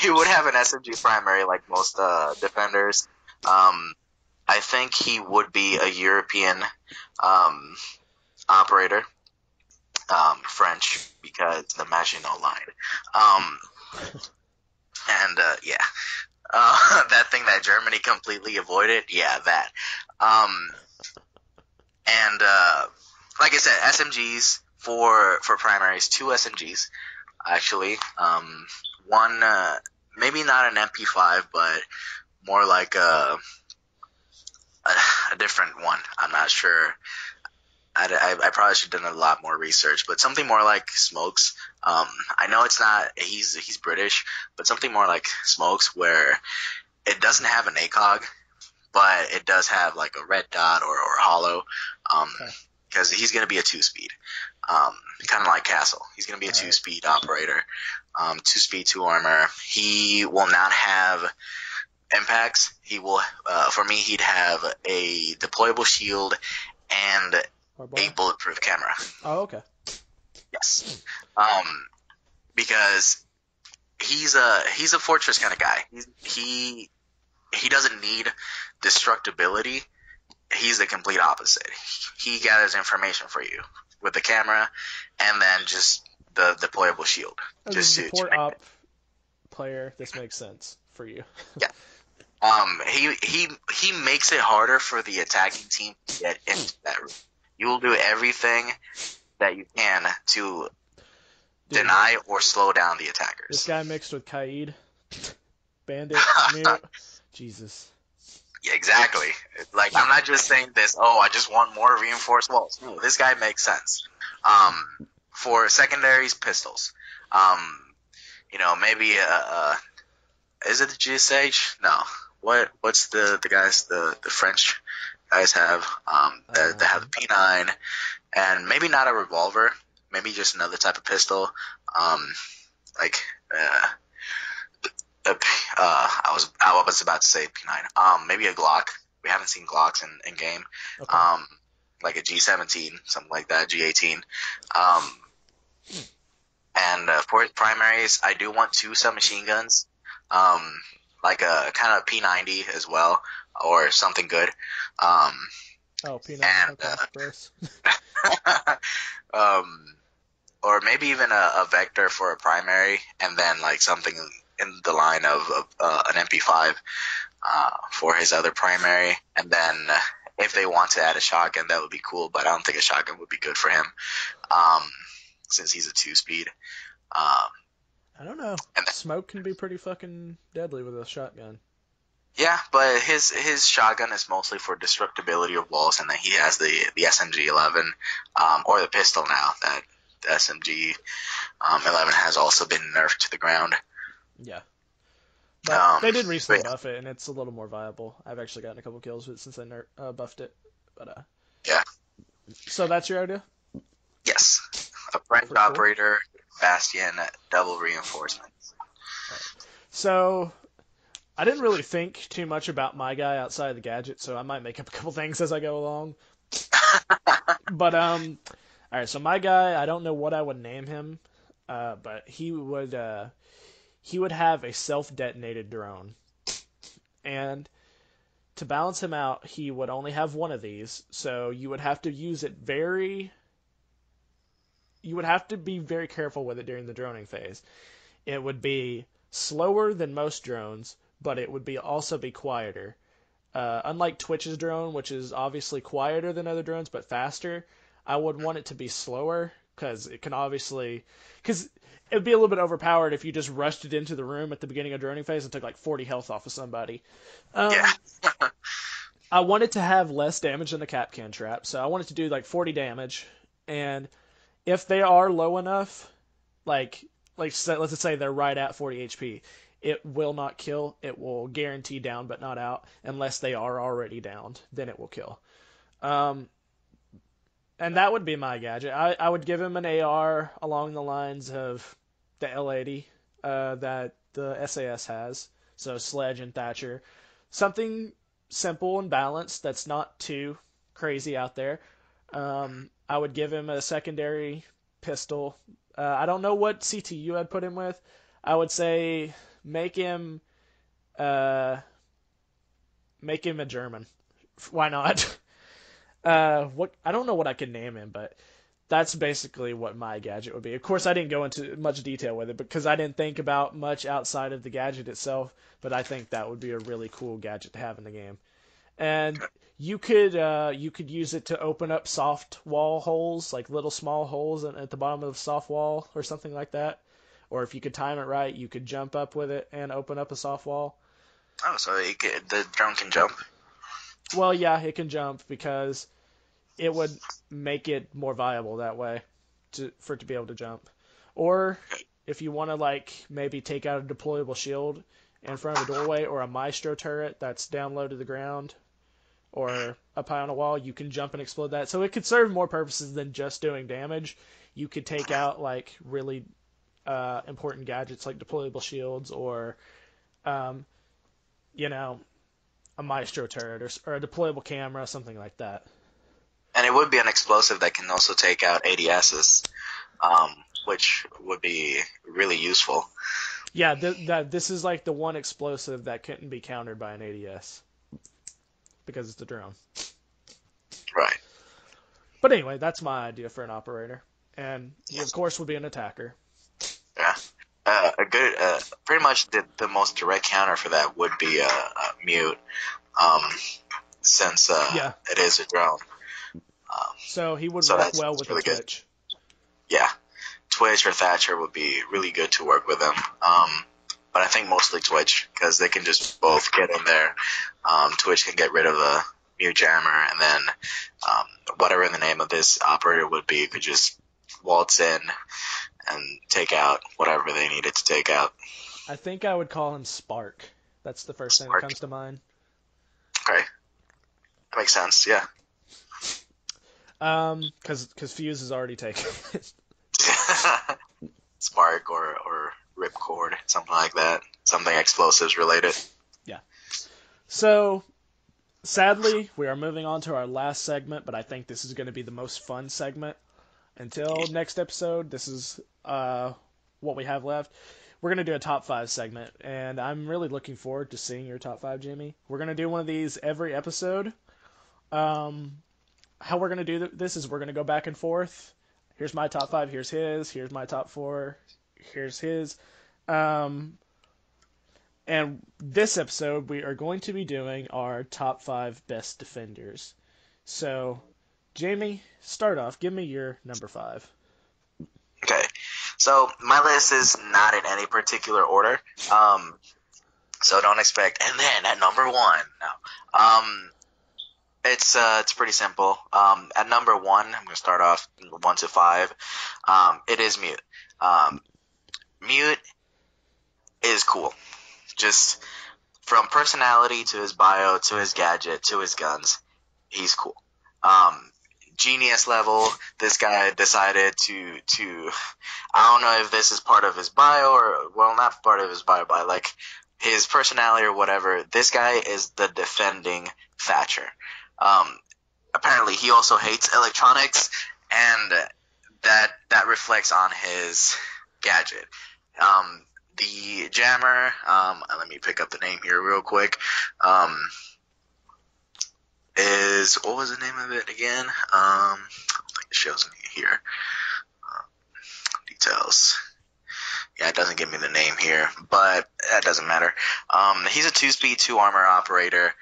He would have an SMG primary like most defenders. I think he would be a European operator, French, because the Maginot Line. That thing that Germany completely avoided, that. Like I said, SMGs for primaries, 2 SMGs actually. One maybe not an MP5, but more like a different one. I'm not sure. I probably should have done a lot more research, but something more like Smokes. I know it's not. He's British, but something more like Smokes, where it doesn't have an ACOG, but it does have like a red dot or hollow, because he's going to be a 2-speed, kind of like Castle. He's going to be a 2-speed operator. 2 speed, 2 armor. He will not have impacts. He will, for me, he'd have a deployable shield and Barbed a wire? bulletproof camera. Oh, okay. Yes. Um, because he's a fortress kind of guy. He doesn't need destructibility. He's the complete opposite. He gathers information for you with the camera, and then just the deployable shield, As a just to support make op player, this makes sense for you. yeah. He makes it harder for the attacking team to get into that room. You will do everything that you can to Dude, deny or slow down the this attackers. guy mixed with Kaid, Bandit, Mute. Jesus. Yeah, exactly. Like, I'm not just saying this. Oh, I just want more reinforced walls. No, this guy makes sense. Um, for secondaries, pistols. Um, maybe is it the GSH? No. What's the guys the French guys have that have the P9, and maybe not a revolver, maybe just another type of pistol. Um, like I was about to say P9. Maybe a Glock. We haven't seen Glocks in game. Okay. Um, like a G17, something like that, G18. Um, and for his primaries, I do want 2 submachine guns. Um, like a kind of P90 as well, or something good. Um, Oh, P90. and Okay. Gross. um, or maybe even a vector for a primary, and then like something in the line of an MP5 for his other primary, and then if they want to add a shotgun, that would be cool. But I don't think a shotgun would be good for him, um, since he's a 2 speed. Um, I don't know. and then, Smoke can be pretty fucking deadly with a shotgun. yeah, but his shotgun is mostly for destructibility of walls, and then he has the SMG 11, or the pistol now that the SMG 11 has also been nerfed to the ground. Yeah. But Um, they did but recently buff it, and it's a little more viable. I've actually gotten a couple kills with it since they buffed it. But yeah, so that's your idea yes, a French for cool. operator, Bastion, double reinforcement. So I didn't really think too much about my guy outside of the gadget, so I might make up a couple things as I go along. But all right. So my guy, I don't know what I would name him, but he would have a self-detonated drone, and to balance him out, he would only have one of these. So you would have to use it very. You would have to be very careful with it during the droning phase. It would be slower than most drones, but it would be also be quieter. Unlike Twitch's drone, which is obviously quieter than other drones but faster, I would want it to be slower because it can obviously because it'd be a little bit overpowered if you just rushed it into the room at the beginning of droning phase and took like 40 health off of somebody. Yeah, I wanted to have less damage than the Capcan trap, so I wanted to do like 40 damage, and if they are low enough, like let's just say they're right at 40 HP, it will not kill. It will guarantee down but not out unless they are already downed. Then it will kill. Um, and that would be my gadget. I would give him an AR along the lines of the L80 that the SAS has. So Sledge and Thatcher. Something simple and balanced that's not too crazy out there. I would give him a secondary pistol. I don't know what CTU I'd put him with. I would say make him uh, make him a German. Why not? What I don't know what I can name him, but that's basically what my gadget would be. Of course, I didn't go into much detail with it because I didn't think about much outside of the gadget itself. But I think that would be a really cool gadget to have in the game. And you could use it to open up soft wall holes, like little small holes at the bottom of the soft wall or something like that. Or if you could time it right, you could jump up with it and open up a soft wall. oh, so the drone can jump. Well, yeah, it can jump because it would make it more viable that way for it to be able to jump. Or if you want to like maybe take out a deployable shield in front of a doorway or a maestro turret that's down low to the ground or up high on a wall, you can jump and explode that. So it could serve more purposes than just doing damage. You could take out like really important gadgets like deployable shields or um, you know, a maestro turret or a deployable camera, something like that. And it would be an explosive that can also take out ADSs, which would be really useful. Yeah, this is like the one explosive that couldn't be countered by an ADS because it's a drone. Right. But anyway, that's my idea for an operator, and he of Yes. course would be an attacker. Yeah. A good, pretty much the most direct counter for that would be a mute, um, since Yeah, it is a drone. Um, so he would so work that's well with a really good. Twitch. Yeah. Twitch or Thatcher would be really good to work with them. But I think mostly Twitch because they can just both get in there. Twitch can get rid of the mute jammer, and then whatever the name of this operator would be could just waltz in and take out whatever they needed to take out. I think I would call him Spark. That's the first thing that Spark. comes to mind. Okay, that makes sense. Yeah. Because Fuse is already taken. Spark or ripcord, something like that. Something explosives related. Yeah. So sadly, we are moving on to our last segment, but I think this is going to be the most fun segment. Until next episode, this is what we have left. We're going to do a top 5 segment, and I'm really looking forward to seeing your top 5, Jimmy. We're going to do one of these every episode. How we're going to do this is we're going to go back and forth. Here's my top 5, here's his, here's my top 4, here's his. Um, and this episode, we are going to be doing our top 5 best defenders. So, Jamie, start off. Give me your number 5. Okay. So my list is not in any particular order. So don't expect. And then at number 1, no. It's pretty simple. At number 1, I'm gonna start off 1 to 5. It is Mute. Mute is cool. Just from personality to his bio to his gadget to his guns, he's cool. Genius level. This guy decided to I don't know if this is part of his bio or, well, not part of his bio, but like his personality or whatever. This guy is the defending Thatcher. Apparently he also hates electronics, and that reflects on his gadget. The jammer, let me pick up the name here real quick, is, what was the name of it again? I don't think it shows me here. Details. Yeah, it doesn't give me the name here, but that doesn't matter. He's a 2-speed, 2-armor operator.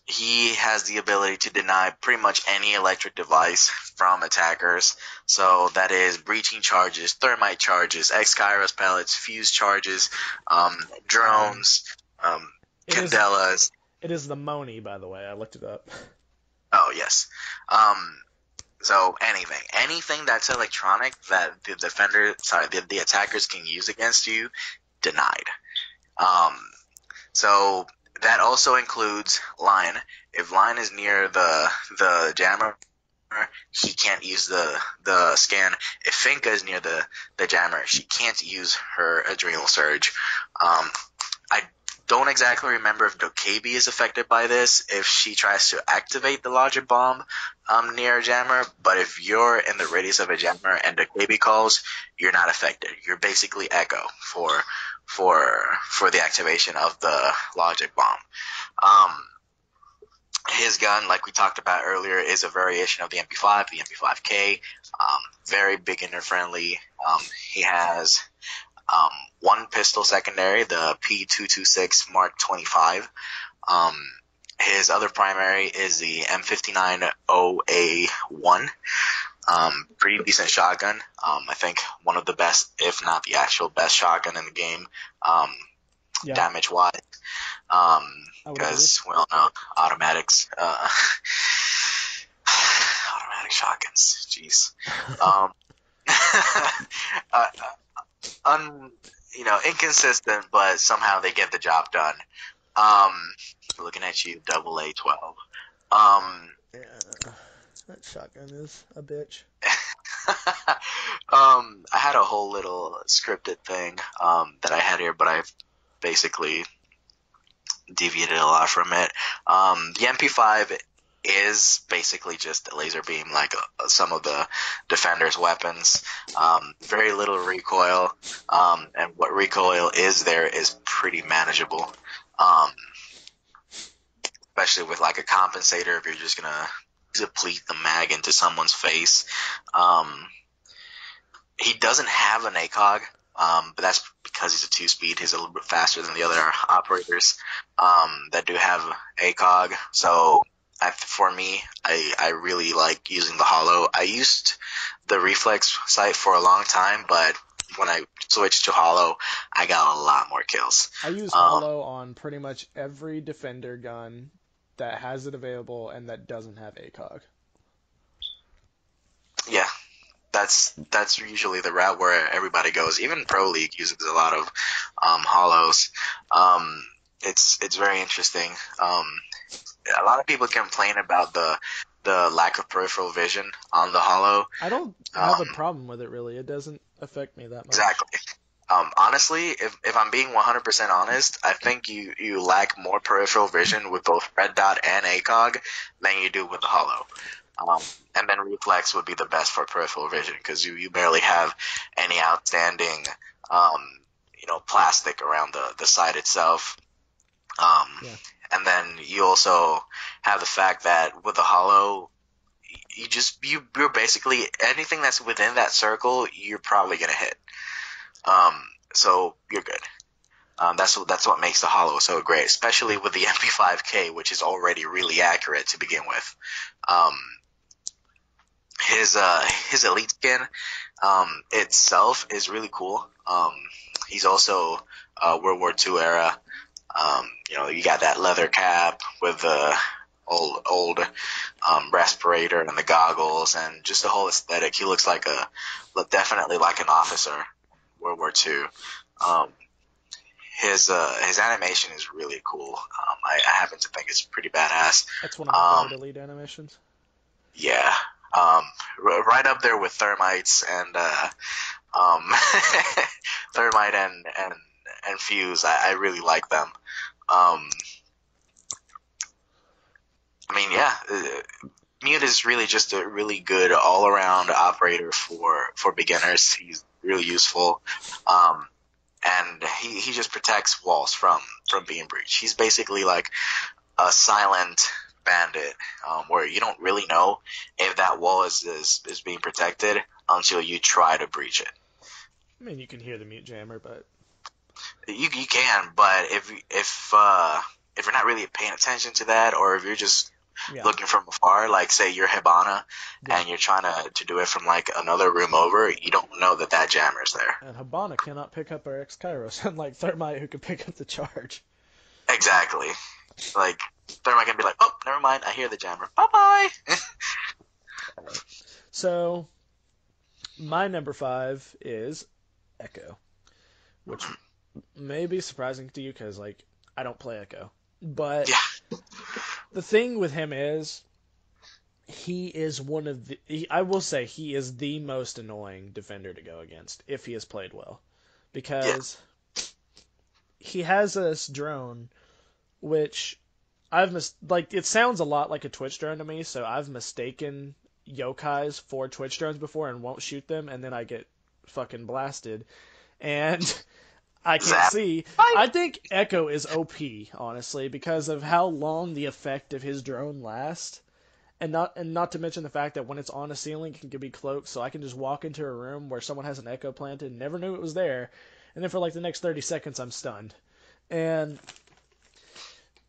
He has the ability to deny pretty much any electric device from attackers. So that is breaching charges, thermite charges, X-Kairos pellets, fuse charges, drones, candelas. It is the Moni, by the way. I looked it up. Oh, yes. So anything that's electronic that the attackers can use against you, denied. So that also includes Lion. If Lion is near the jammer, he can't use the scan. If Finka is near the jammer, she can't use her adrenal surge. I don't exactly remember if Dokebi is affected by this if she tries to activate the logic bomb near a jammer, but if you're in the radius of a jammer and Dokebi calls, you're not affected. You're basically Echo for the activation of the logic bomb. His gun, like we talked about earlier, is a variation of the MP5, the MP5K. Very beginner friendly. He has one pistol secondary, the P226 Mark 25. His other primary is the M59OA1. Pretty decent shotgun. I think one of the best, if not the actual best shotgun in the game, Yeah, damage wise. I would Because we all know automatics, automatic shotguns. Jeez. Inconsistent, but somehow they get the job done. Looking at you, double A12. agree. Yeah. That shotgun is a bitch. I had a whole little scripted thing that I had here, but I've basically deviated a lot from it. The MP5 is basically just a laser beam, like some of the defender's weapons. Very little recoil, and what recoil is there is pretty manageable. Um, Especially with like a compensator, if you're just gonna deplete the mag into someone's face. Um, he doesn't have an ACOG, but that's because he's a two-speed. He's a little bit faster than the other operators that do have ACOG. So for me, I really like using the Hollow. I used the Reflex sight for a long time, but when I switched to Hollow, I got a lot more kills. I use Hollow on pretty much every defender gun that has it available and that doesn't have ACOG. Yeah, that's usually the route where everybody goes. Even Pro League uses a lot of hollows. It's very interesting. A lot of people complain about the lack of peripheral vision on the hollow. I don't have a problem with it really. It doesn't affect me that much. Exactly. Honestly, if I'm being 100% honest, I think you lack more peripheral vision with both red dot and ACOG than you do with the hollow. And then reflex would be the best for peripheral vision because you barely have any outstanding, plastic around the side itself. Yeah. And then you also have the fact that with the hollow, you're basically anything that's within that circle, you're probably gonna hit. So you're good. That's what makes the hollow so great, especially with the MP5K, which is already really accurate to begin with. His elite skin itself is really cool. He's also World War II era. You got that leather cap with the old respirator and the goggles and just the whole aesthetic. He looks definitely like an officer, World War II. His animation is really cool. I happen to think it's pretty badass. That's one of my favorite elite animations. Yeah. Right up there with Thermites and Thermite and Fuse. I really like them. Mute is really just a really good all-around operator for beginners. He's really useful. And he just protects walls from being breached. He's basically like a silent bandit, where you don't really know if that wall is being protected until you try to breach it. I mean, you can hear the mute jammer, but you can. But if you're not really paying attention to that, or if you're just looking from afar, like say you're Hibana and you're trying to do it from like another room over, you don't know that jammer's there. And Hibana cannot pick up our X-Kairos, unlike Thermite, who can pick up the charge. Exactly. Like, Thermite can be like, oh, never mind, I hear the jammer. Bye-bye! Right. So, my number 5 is Echo, which may be surprising to you because, like, I don't play Echo. But the thing with him is, he is I will say, he is the most annoying defender to go against if he is played well. Because he has this drone, which it sounds a lot like a Twitch drone to me, so I've mistaken yokais for Twitch drones before and won't shoot them, and then I get fucking blasted. And I can't see. I think Echo is OP, honestly, because of how long the effect of his drone lasts. And not to mention the fact that when it's on a ceiling, it can be cloaked, so I can just walk into a room where someone has an Echo planted, never knew it was there, and then for like the next 30 seconds, I'm stunned. And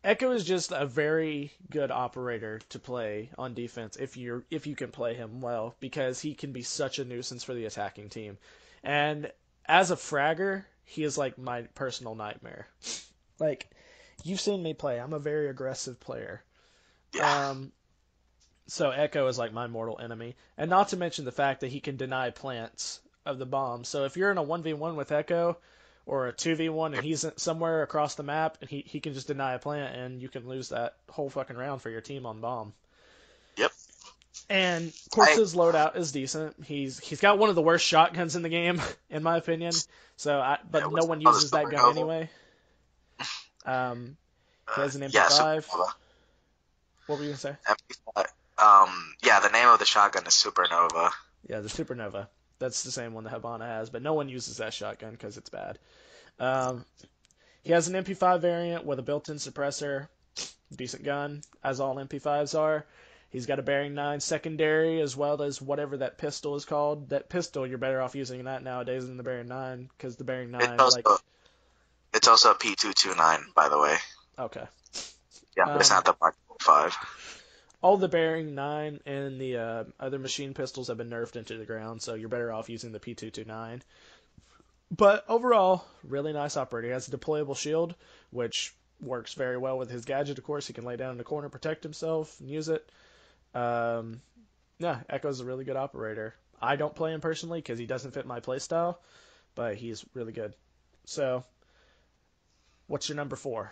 Echo is just a very good operator to play on defense if you can play him well, because he can be such a nuisance for the attacking team. And as a fragger, he is like my personal nightmare. Like, you've seen me play. I'm a very aggressive player. Yeah. So Echo is like my mortal enemy. And not to mention the fact that he can deny plants of the bomb. So if you're in a 1v1 with Echo, or a 2v1 and he's somewhere across the map and he can just deny a plant and you can lose that whole fucking round for your team on bomb. Yep. And of course I his loadout is decent. He's got one of the worst shotguns in the game, in my opinion. But it no was one called the uses that gun Supernova. anyway. He has an Yeah, MP5. Supernova. What were you gonna say? MP5. Yeah, the name of the shotgun is Supernova. Yeah, the Supernova. That's the same one that Habana has, but no one uses that shotgun because it's bad. Um, he has an MP5 variant with a built-in suppressor, decent gun, as all MP5s are. He's got a bearing 9 secondary as well as whatever that pistol is called. That pistol, you're better off using that nowadays than the bearing 9 because the bearing It's 9, also like, it's also a P229, by the way. okay. Yeah, but it's Um, not the Mark 5. all the bearing 9 and the other machine pistols have been nerfed into the ground, so you're better off using the P229. But overall, really nice operator. He has a deployable shield, which works very well with his gadget, of course. He can lay down in the corner, protect himself, and use it. Um, yeah, Echo's a really good operator. I don't play him personally because he doesn't fit my playstyle, but he's really good. So, what's your number 4?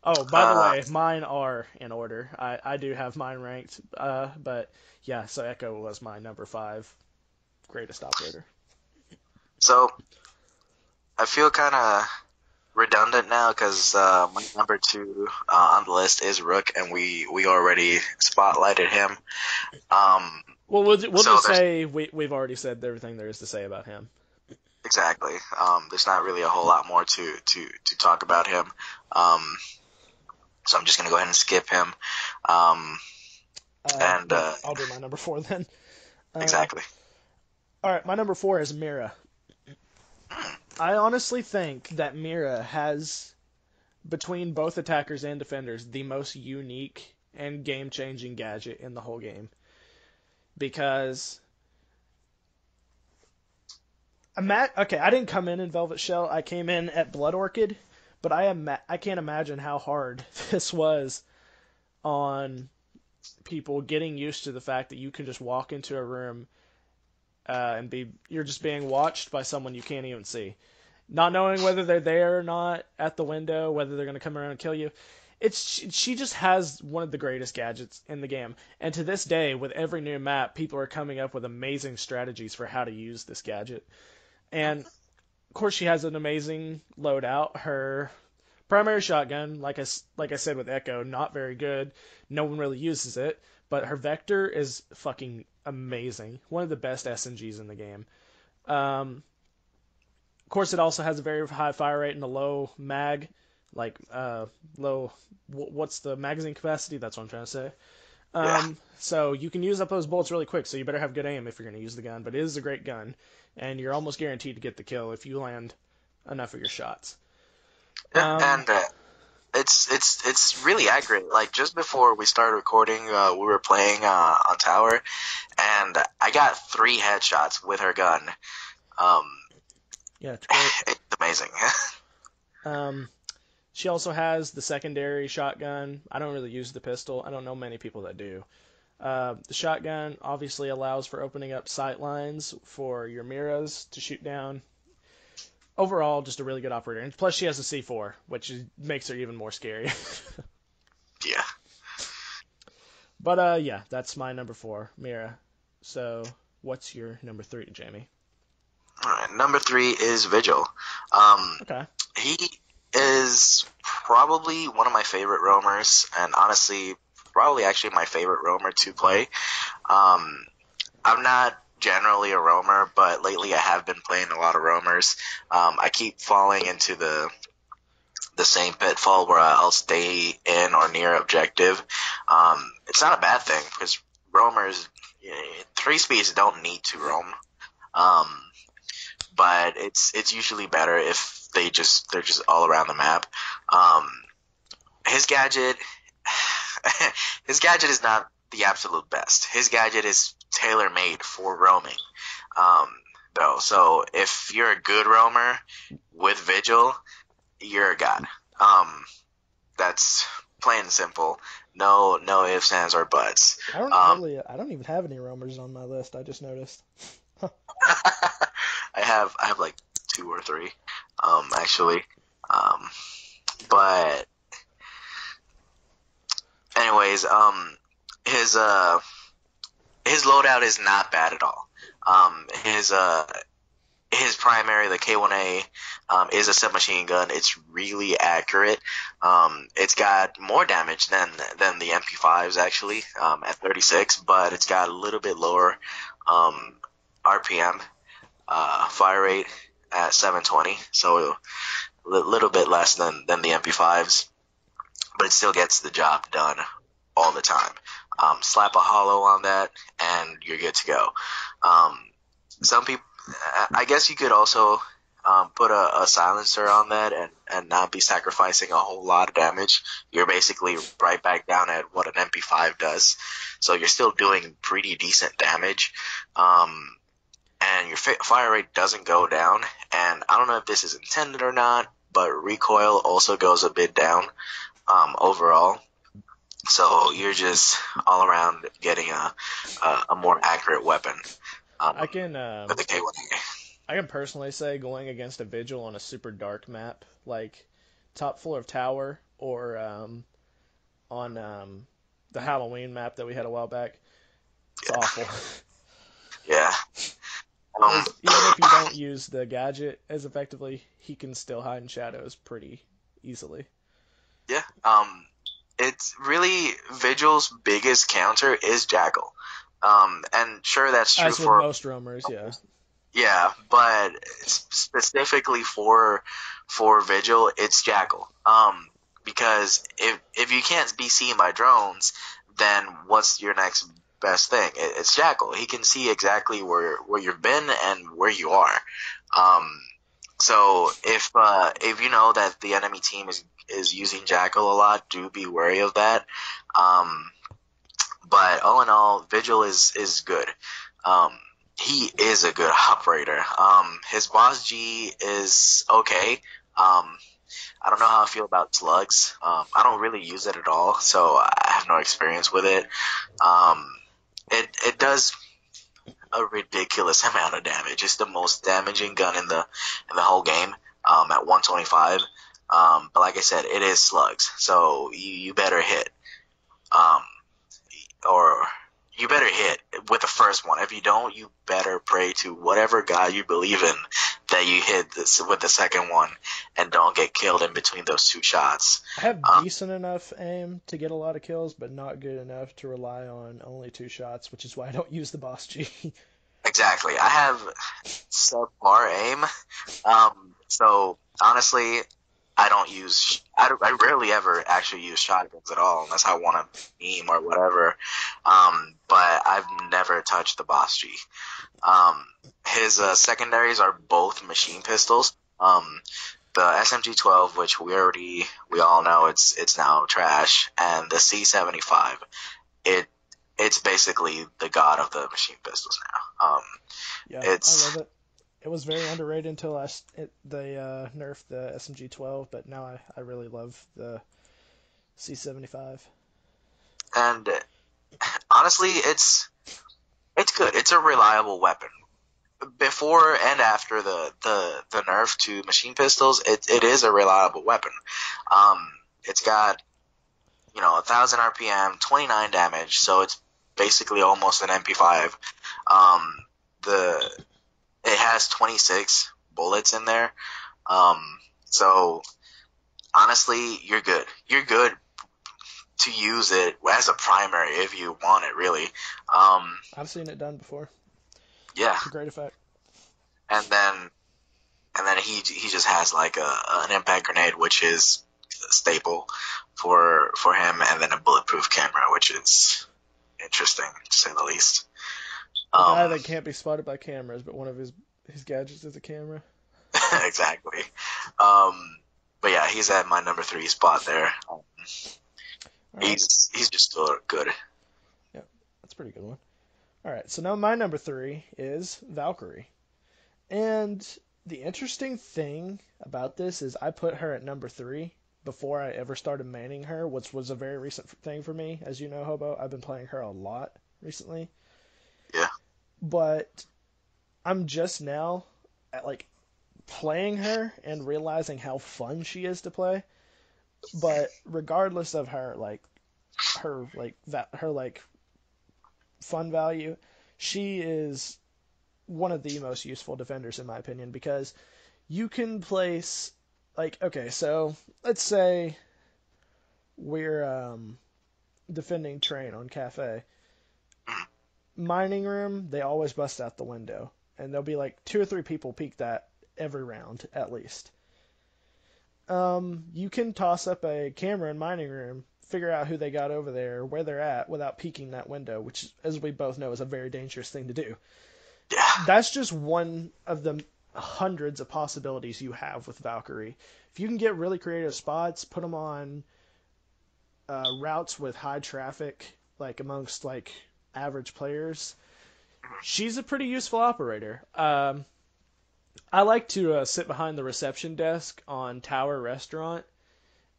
Oh, by the Uh, way, mine are in order. I do have mine ranked, but yeah, so Echo was my number 5 greatest operator. so I feel kind of redundant now because my number 2 on the list is Rook, and we already spotlighted him. Um, Well, we'll so just there's say we've already said everything there is to say about him. exactly. There's not really a whole lot more to talk about him. Um, so I'm just gonna go ahead and skip him. Um, and Yeah, I'll do my number 4 then. Uh, exactly. all right, my number 4 is Mira. I honestly think that Mira has, between both attackers and defenders, the most unique and game-changing gadget in the whole game. Because okay, I didn't come in Velvet Shell. I came in at Blood Orchid, but I can't imagine how hard this was on people getting used to the fact that you can just walk into a room and you're just being watched by someone you can't even see, not knowing whether they're there or not at the window, whether they're going to come around and kill you. She just has one of the greatest gadgets in the game, and to this day, with every new map, people are coming up with amazing strategies for how to use this gadget. And of course, she has an amazing loadout. Her primary shotgun, like I said with Echo, not very good. No one really uses it, but her Vector is fucking amazing. One of the best SMGs in the game. Of course, it also has a very high fire rate and a low mag, like low. What's the magazine capacity? That's what I'm trying to say. Yeah. So you can use up those bullets really quick. So you better have good aim if you're going to use the gun. But it is a great gun, and you're almost guaranteed to get the kill if you land enough of your shots. Yeah, Um, and it's really accurate. Like just before we started recording, we were playing on tower, and I got 3 headshots with her gun. Um, yeah, it's great. it's amazing. Um, she also has the secondary shotgun. I don't really use the pistol. I don't know many people that do. The shotgun obviously allows for opening up sight lines for your Miras to shoot down. Overall, just a really good operator. And plus, she has a C4, which makes her even more scary. Yeah. But yeah, that's my number 4, Mira. So, what's your number 3, Jamie? All right. Number 3 is Vigil. Um, Okay. he is probably one of my favorite roamers, and honestly, probably actually my favorite roamer to play. I'm not generally a roamer, but lately I have been playing a lot of roamers. I keep falling into the same pitfall where I'll stay in or near objective. It's not a bad thing because roamers, 3 speeds don't need to roam. Um, but it's usually better if they're just all around the map. Um, his gadget, his gadget is not the absolute best. His gadget is tailor made for roaming. Um, though, so if you're a good roamer with Vigil, you're a god. That's plain and simple. No ifs, ands, or buts. I don't even have any roamers on my list. I just noticed. I have like 2 or 3, actually. Um, but anyways, his his loadout is not bad at all. His primary, the K1A, is a submachine gun. It's really accurate. It's got more damage than the MP5s actually, at 36, but it's got a little bit lower um, RPM, fire rate at 720, so a little bit less than the MP5s, but it still gets the job done all the time. Slap a hollow on that, and you're good to go. Um, some people, I guess you could also put a silencer on that and not be sacrificing a whole lot of damage. You're basically right back down at what an MP5 does. So you're still doing pretty decent damage. And your fire rate doesn't go down. And I don't know if this is intended or not, but recoil also goes a bit down overall. So you're just all around getting a more accurate weapon um, I can with the K1A. I can personally say going against a vigil on a super dark map like top floor of tower or on the Halloween map that we had a while back, it's Yeah, awful. yeah, um, Because even if you don't use the gadget as effectively, he can still hide in shadows pretty easily. yeah. It's really Vigil's biggest counter is Jackal. And sure that's true As with for most roamers, yeah. yeah, but specifically for Vigil, it's Jackal. Because if you can't be seen by drones, then what's your next best thing? It's Jackal. He can see exactly where you've been and where you are. Um, so if you know that the enemy team is using Jackal a lot, do be wary of that. Um, but all in all, Vigil is good. Um, he is a good operator. His boss G is okay. I don't know how I feel about slugs. I don't really use it at all, so I have no experience with it. Um, it does a ridiculous amount of damage. It's the most damaging gun in the whole game. At 125. But like I said, it is slugs, so you better hit. Um, or you better hit with the first one. If you don't, you better pray to whatever God you believe in that you hit this with the second one and don't get killed in between those two shots. I have Um, decent enough aim to get a lot of kills, but not good enough to rely on only two shots, which is why I don't use the boss G. exactly. I have subpar aim. So honestly, I don't use. I rarely ever actually use shotguns at all unless I want to beam or whatever. But I've never touched the boss G. Um, his secondaries are both machine pistols. The SMG-12, which we all know it's now trash, and the C-75. It it's basically the god of the machine pistols now. Yeah, I love It's it. It was very underrated until they nerfed the SMG-12, but now I really love the C-75. and honestly, it's good. It's a reliable weapon. Before and after the nerf to machine pistols, it is a reliable weapon. Um, it's got 1,000 RPM, 29 damage, so it's basically almost an MP5. Um, the it has 26 bullets in there. Um, so honestly, you're good. You're good to use it as a primary if you want it, really. Um, I've seen it done before. yeah, It's a great effect. and then he just has like an impact grenade, which is a staple for him, and then a bulletproof camera, which is interesting to say the least. A Um, guy that can't be spotted by cameras, but one of his gadgets is a camera. exactly. Um, but yeah, he's at my number three spot there. All right. He's just still good. Yeah, that's a pretty good one. All right, so now my number three is Valkyrie. And the interesting thing about this is I put her at number three before I ever started manning her, which was a very recent thing for me. As you know, Hobo, I've been playing her a lot recently. Yeah, But I'm just now at like playing her and realizing how fun she is to play. But regardless of her like fun value, she is one of the most useful defenders in my opinion because you can place like okay, so let's say we're defending train on cafe. Mhm. Mining room, they always bust out the window, and there'll be like two or three people peek that every round at least. You can toss up a camera in mining room, figure out who they got over there, where they're at, without peeking that window, which, as we both know, is a very dangerous thing to do. Yeah. That's just one of the hundreds of possibilities you have with Valkyrie. If you can get really creative spots, put them on routes with high traffic, like amongst like average players, she's a pretty useful operator. I like to sit behind the reception desk on Tower Restaurant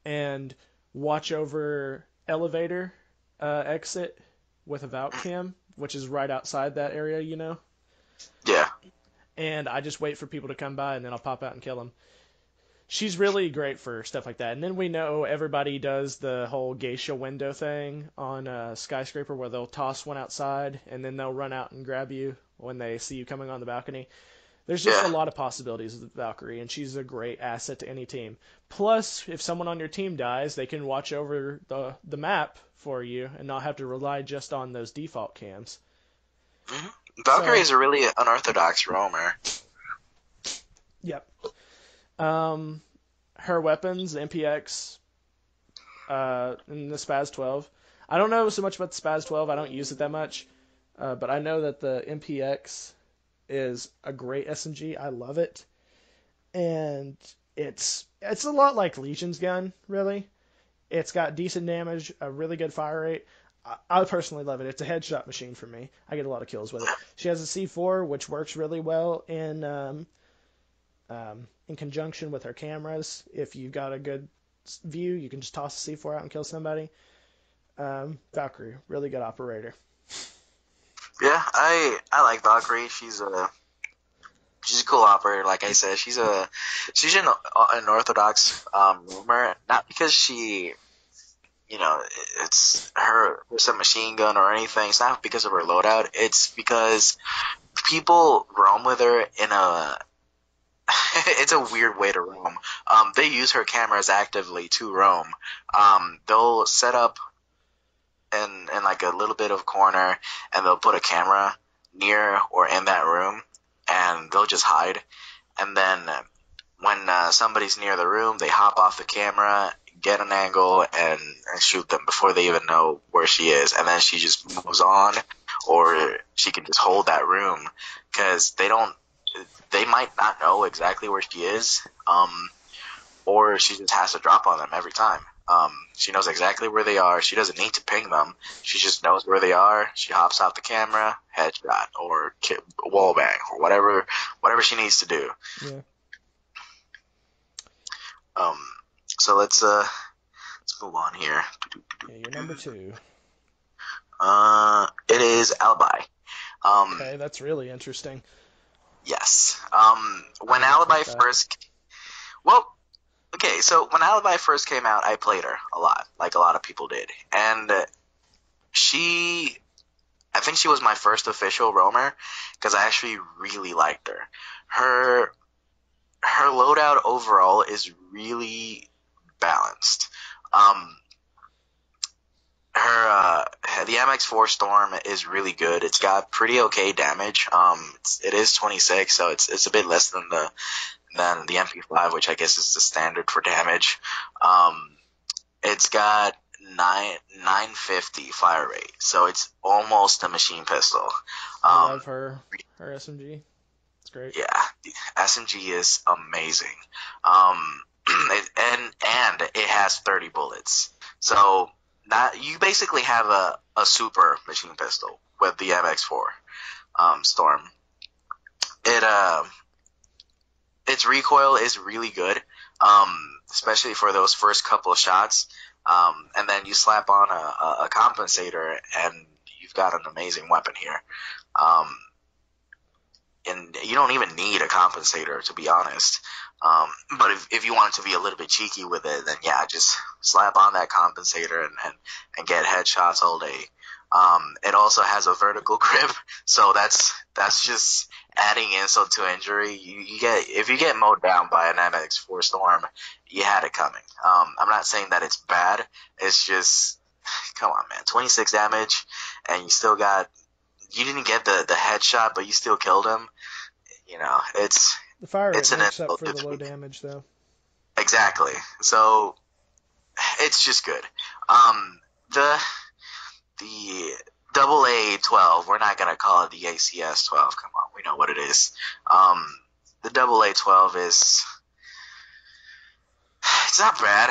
and watch over elevator exit with a Valk cam, which is right outside that area, you know. Yeah. And I just wait for people to come by, and then I'll pop out and kill them. She's really great for stuff like that. And then we know everybody does the whole geisha window thing on a skyscraper where they'll toss one outside, and then they'll run out and grab you when they see you coming on the balcony. There's just Yeah. a lot of possibilities with Valkyrie, and she's a great asset to any team. Plus, if someone on your team dies, they can watch over the map for you and not have to rely just on those default cams. Hmm. Valkyrie So, is a really unorthodox roamer. yep. Um, her weapons, the MPX, and the Spaz 12. I don't know so much about the Spaz 12. I don't use it that much, but I know that the MPX is a great SMG. I love it, and it's a lot like Legion's gun, really. It's got decent damage, a really good fire rate. I personally love it. It's a headshot machine for me. I get a lot of kills with it. She has a C4, which works really well in conjunction with her cameras. If you've got a good view, you can just toss a C4 out and kill somebody. Valkyrie, really good operator. Yeah, I like Valkyrie. She's a cool operator. Like I said, she's an orthodox roamer. Not because she, you know, it's her with a machine gun or anything. It's not because of her loadout. It's because people roam with her in a it's a weird way to roam. They use her cameras actively to roam. They'll set up in like a little bit of corner, and they'll put a camera near or in that room, and they'll just hide. And then when somebody's near the room, they hop off the camera, get an angle, and shoot them before they even know where she is. And then she just moves on, or she can just hold that room because they might not know exactly where she is, or she just has to drop on them every time. She knows exactly where they are. She doesn't need to ping them. She just knows where they are. She hops off the camera, headshot, or wall bang, or whatever she needs to do. Yeah. Um, so let's move on here. Yeah, you're number two. It is Alibi. Okay, that's really interesting. Yes. I When might Alibi take that. first, well, okay, so when Alibi first came out, I played her a lot, like a lot of people did, and she, I think she was my first official roamer because I actually really liked her. Her her loadout overall is really balanced. Um, her the MX4 Storm is really good. It's got pretty okay damage. It is 26, so it's a bit less than the MP5, which I guess is the standard for damage. It's got 950 fire rate, so it's almost a machine pistol. I Um, love her SMG. It's great. yeah, SMG is amazing. Um, and it has 30 bullets, so that you basically have a super machine pistol with the MX4 Storm. It its recoil is really good, especially for those first couple of shots. And then you slap on a compensator, and you've got an amazing weapon here. Um, and you don't even need a compensator, to be honest. But if you want to be a little bit cheeky with it, then yeah, just slap on that compensator and get headshots all day. It also has a vertical grip, so that's just adding insult to injury. You get if you get mowed down by an MX4 Storm, you had it coming. I'm not saying that it's bad. It's just come on, man. 26 damage, and you didn't get the headshot, but you still killed him. You know, The fire rate it's an makes up insult for to the low the damage, though. exactly. So it's just good. Um, the double A 12. We're not gonna call it the ACS 12. Come on, we know what it is. Um, the double A 12 is it's not bad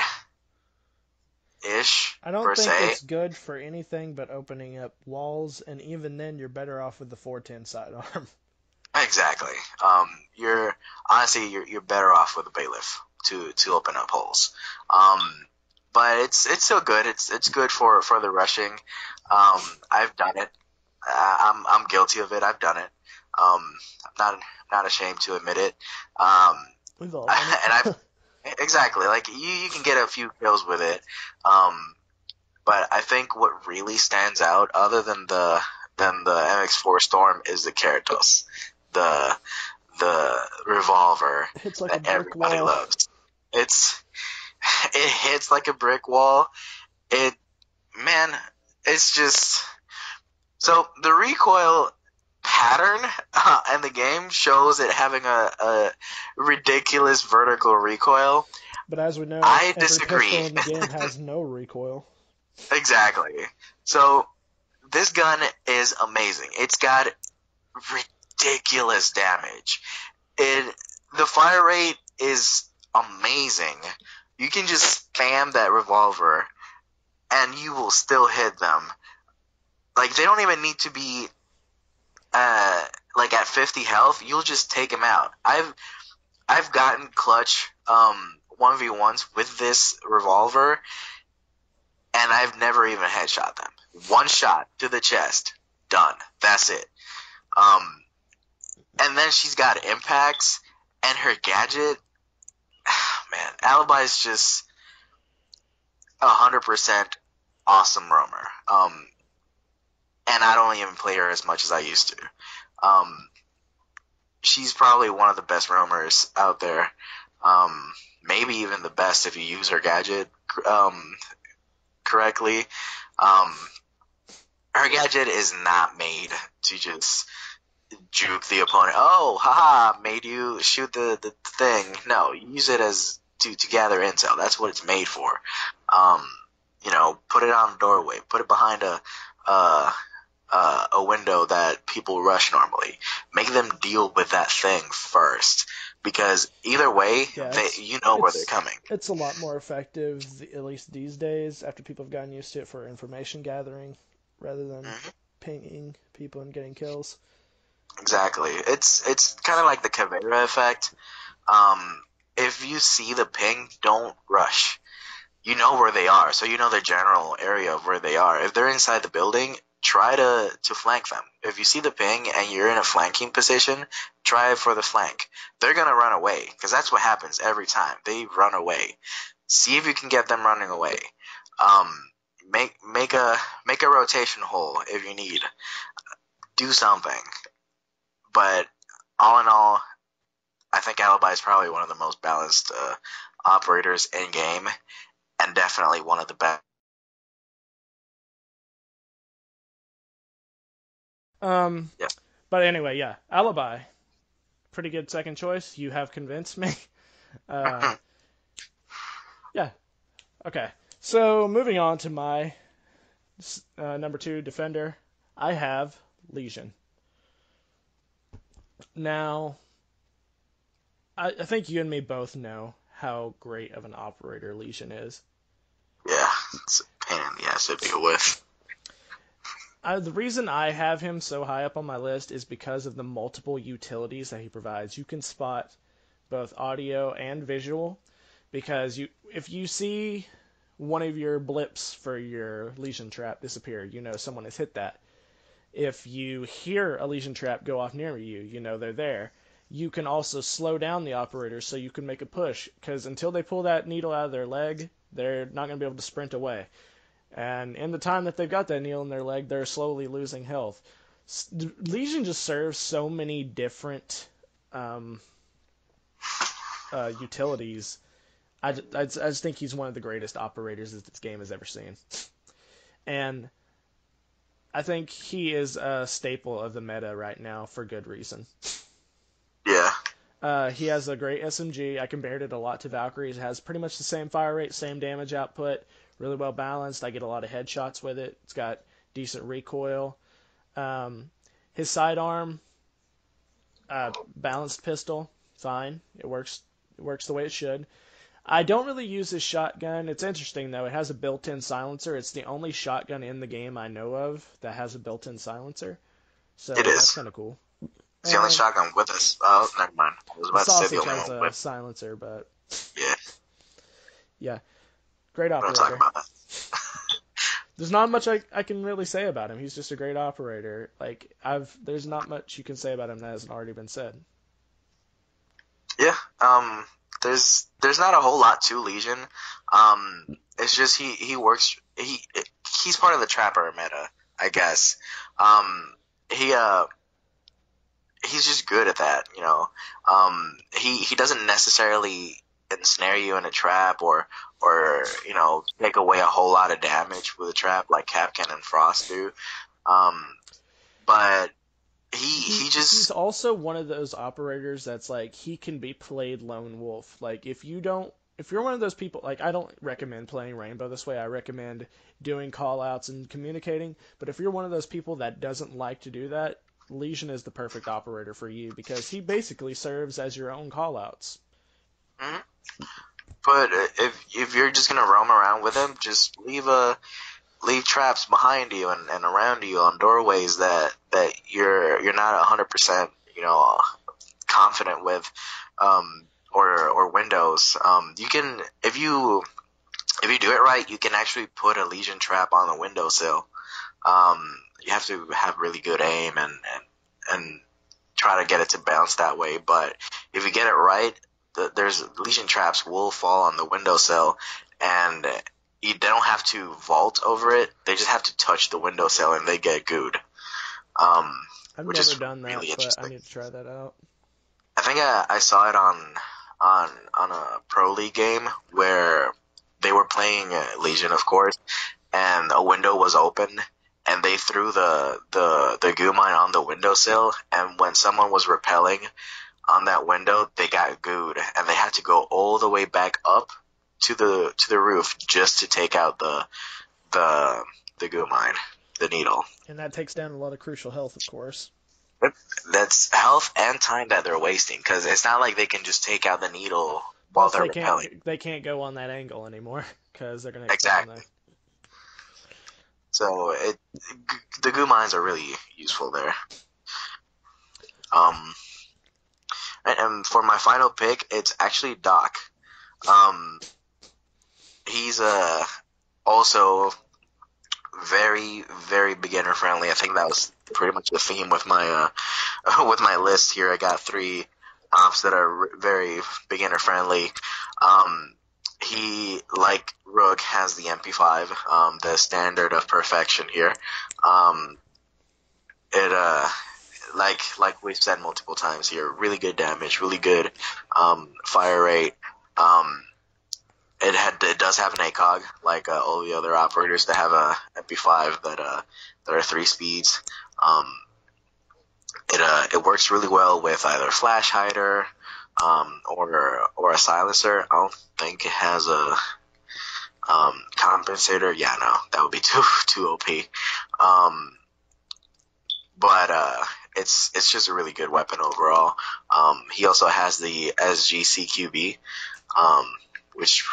ish I don't per think se. it's good for anything but opening up walls, and even then, you're better off with the 410 sidearm. Exactly. You're honestly you're better off with a bailiff to open up holes. Um, but it's still good. It's good for the rushing. I've done it. I'm guilty of it. I've done it. I'm not ashamed to admit it. Um, We've all done and I've it. exactly like you can get a few kills with it. Um, but I think what really stands out, other than the MX4 Storm, is the Keratos, the the revolver It's like a that brick everybody wall. loves. It's it hits like a brick wall. It man, it's just so the recoil pattern in the game shows it having a ridiculous vertical recoil. But as we know, I every disagree. pistol in the game has no recoil. Exactly. So this gun is amazing. It's got ridiculous damage. It the fire rate is amazing. You can just spam that revolver and you will still hit them. Like they don't even need to be uh like at 50 health. You'll just take them out. I've gotten clutch 1v1s with this revolver and I've never even headshot them. One shot to the chest, done. That's it. Um, and then she's got impacts and her gadget. Man, Alibi is just 100% awesome roamer. And I don't even play her as much as I used to. Um, she's probably one of the best roamers out there. Um, maybe even the best if you use her gadget um, correctly. Um, her gadget is not made to just juke the opponent. Oh, haha, made you shoot the thing. No, use it as to gather intel. That's what it's made for. Um, put it on a doorway. Put it behind a a window that people rush normally. Make them deal with that thing first, because either way, Yeah, you know where they're coming. it's a lot more effective, at least these days, after people have gotten used to it for information gathering rather than Hmm. pinging people and getting kills. Exactly. It's kind of like the Caveira effect. Um, if you see the ping, don't rush. You know where they are, so you know the general area of where they are. If they're inside the building, try to flank them. If you see the ping and you're in a flanking position, try for the flank. They're gonna run away because that's what happens every time. They run away. See if you can get them running away. Um, make a rotation hole if you need. Do something. But all in all, I think Alibi is probably one of the most balanced operators in game, and definitely one of the best. Um, Yeah. but anyway, yeah, Alibi, pretty good second choice. You have convinced me. Uh, yeah, okay. So moving on to my number two defender, I have Legion. Now, I think you and me both know how great of an operator Legion is. Yeah, it's a pain in the ass to deal with. The reason I have him so high up on my list is because of the multiple utilities that he provides. You can spot both audio and visual because if you see one of your blips for your Legion trap disappear, you know someone has hit that. If you hear a Legion trap go off near you, you know they're there. You can also slow down the operator so you can make a push because until they pull that needle out of their leg, they're not going to be able to sprint away. And in the time that they've got that needle in their leg, they're slowly losing health. Legion just serves so many different um, utilities. I just think he's one of the greatest operators that this game has ever seen. And I think he is a staple of the meta right now for good reason. Yeah. He has a great SMG. I compared it a lot to Valkyrie's. It has pretty much the same fire rate, same damage output, really well balanced. I get a lot of headshots with it. It's got decent recoil. Um, his sidearm, balanced pistol, fine. It works. It works the way it should. I don't really use his shotgun. It's interesting though. It has a built-in silencer. It's the only shotgun in the game I know of that has a built-in silencer. It So that's is. kind of cool. It's the only And shotgun with us. Oh, never mind. I was the about to say the sausage only has one a with. silencer, but Yeah, yeah, great we don't talk operator. about that. There's not much I can really say about him. He's just a great operator. There's not much you can say about him that hasn't already been said. Yeah. There's not a whole lot to Legion. It's just he works. He's part of the trapper meta, I guess. He he's just good at that, you know. He doesn't necessarily ensnare you in a trap or take away a whole lot of damage with a trap like Capcan and Frost do. Um, but he He's just also one of those operators that's like he can be played lone wolf. Like if you're one of those people, like I don't recommend playing Rainbow this way. I recommend doing call outs and communicating. But if you're one of those people that doesn't like to do that, Legion is the perfect operator for you because he basically serves as your own call outs. mhm. But if you're just gonna roam around with him, just leave traps behind you and around you on doorways that you're not 100% confident with, or windows. You can if you do it right, you can actually put a Legion trap on the windowsill. You have to have really good aim and try to get it to bounce that way. But if you get it right, there's Legion traps will fall on the windowsill, and you don't have to vault over it. They just have to touch the windowsill, and they get gooed. I've Which never is done really that, but I interesting. need to try that out. I think I saw it on a pro league game where they were playing Legion, of course, and a window was open, and they threw the goo mine on the windowsill, and when someone was rappelling on that window, they got gooed, and they had to go all the way back up to the roof just to take out the goo mine, the needle. And that takes down a lot of crucial health, of course. That's health and time that they're wasting, because it's not like they can just take out the needle while Plus, they're repelling. they can't go on that angle anymore because they're gonna explode on Exactly. that. So the goo mines are really useful there. Um, and for my final pick, it's actually Doc. Um, he's also very very beginner friendly. I think that was pretty much the theme with my with my list here. I got three ops that are very beginner friendly. Um, he, like Rook, has the MP5, the standard of perfection here. Um, it like we've said multiple times here, really good damage, really good fire rate. Um, it does have an ACOG like all the other operators that have a MP5 that are 3 speeds. Um, it works really well with either flash hider or a silencer. I don't think it has a compensator. Yeah, no, that would be too OP. Um, but it's just a really good weapon overall. He also has the SGCQB, um, which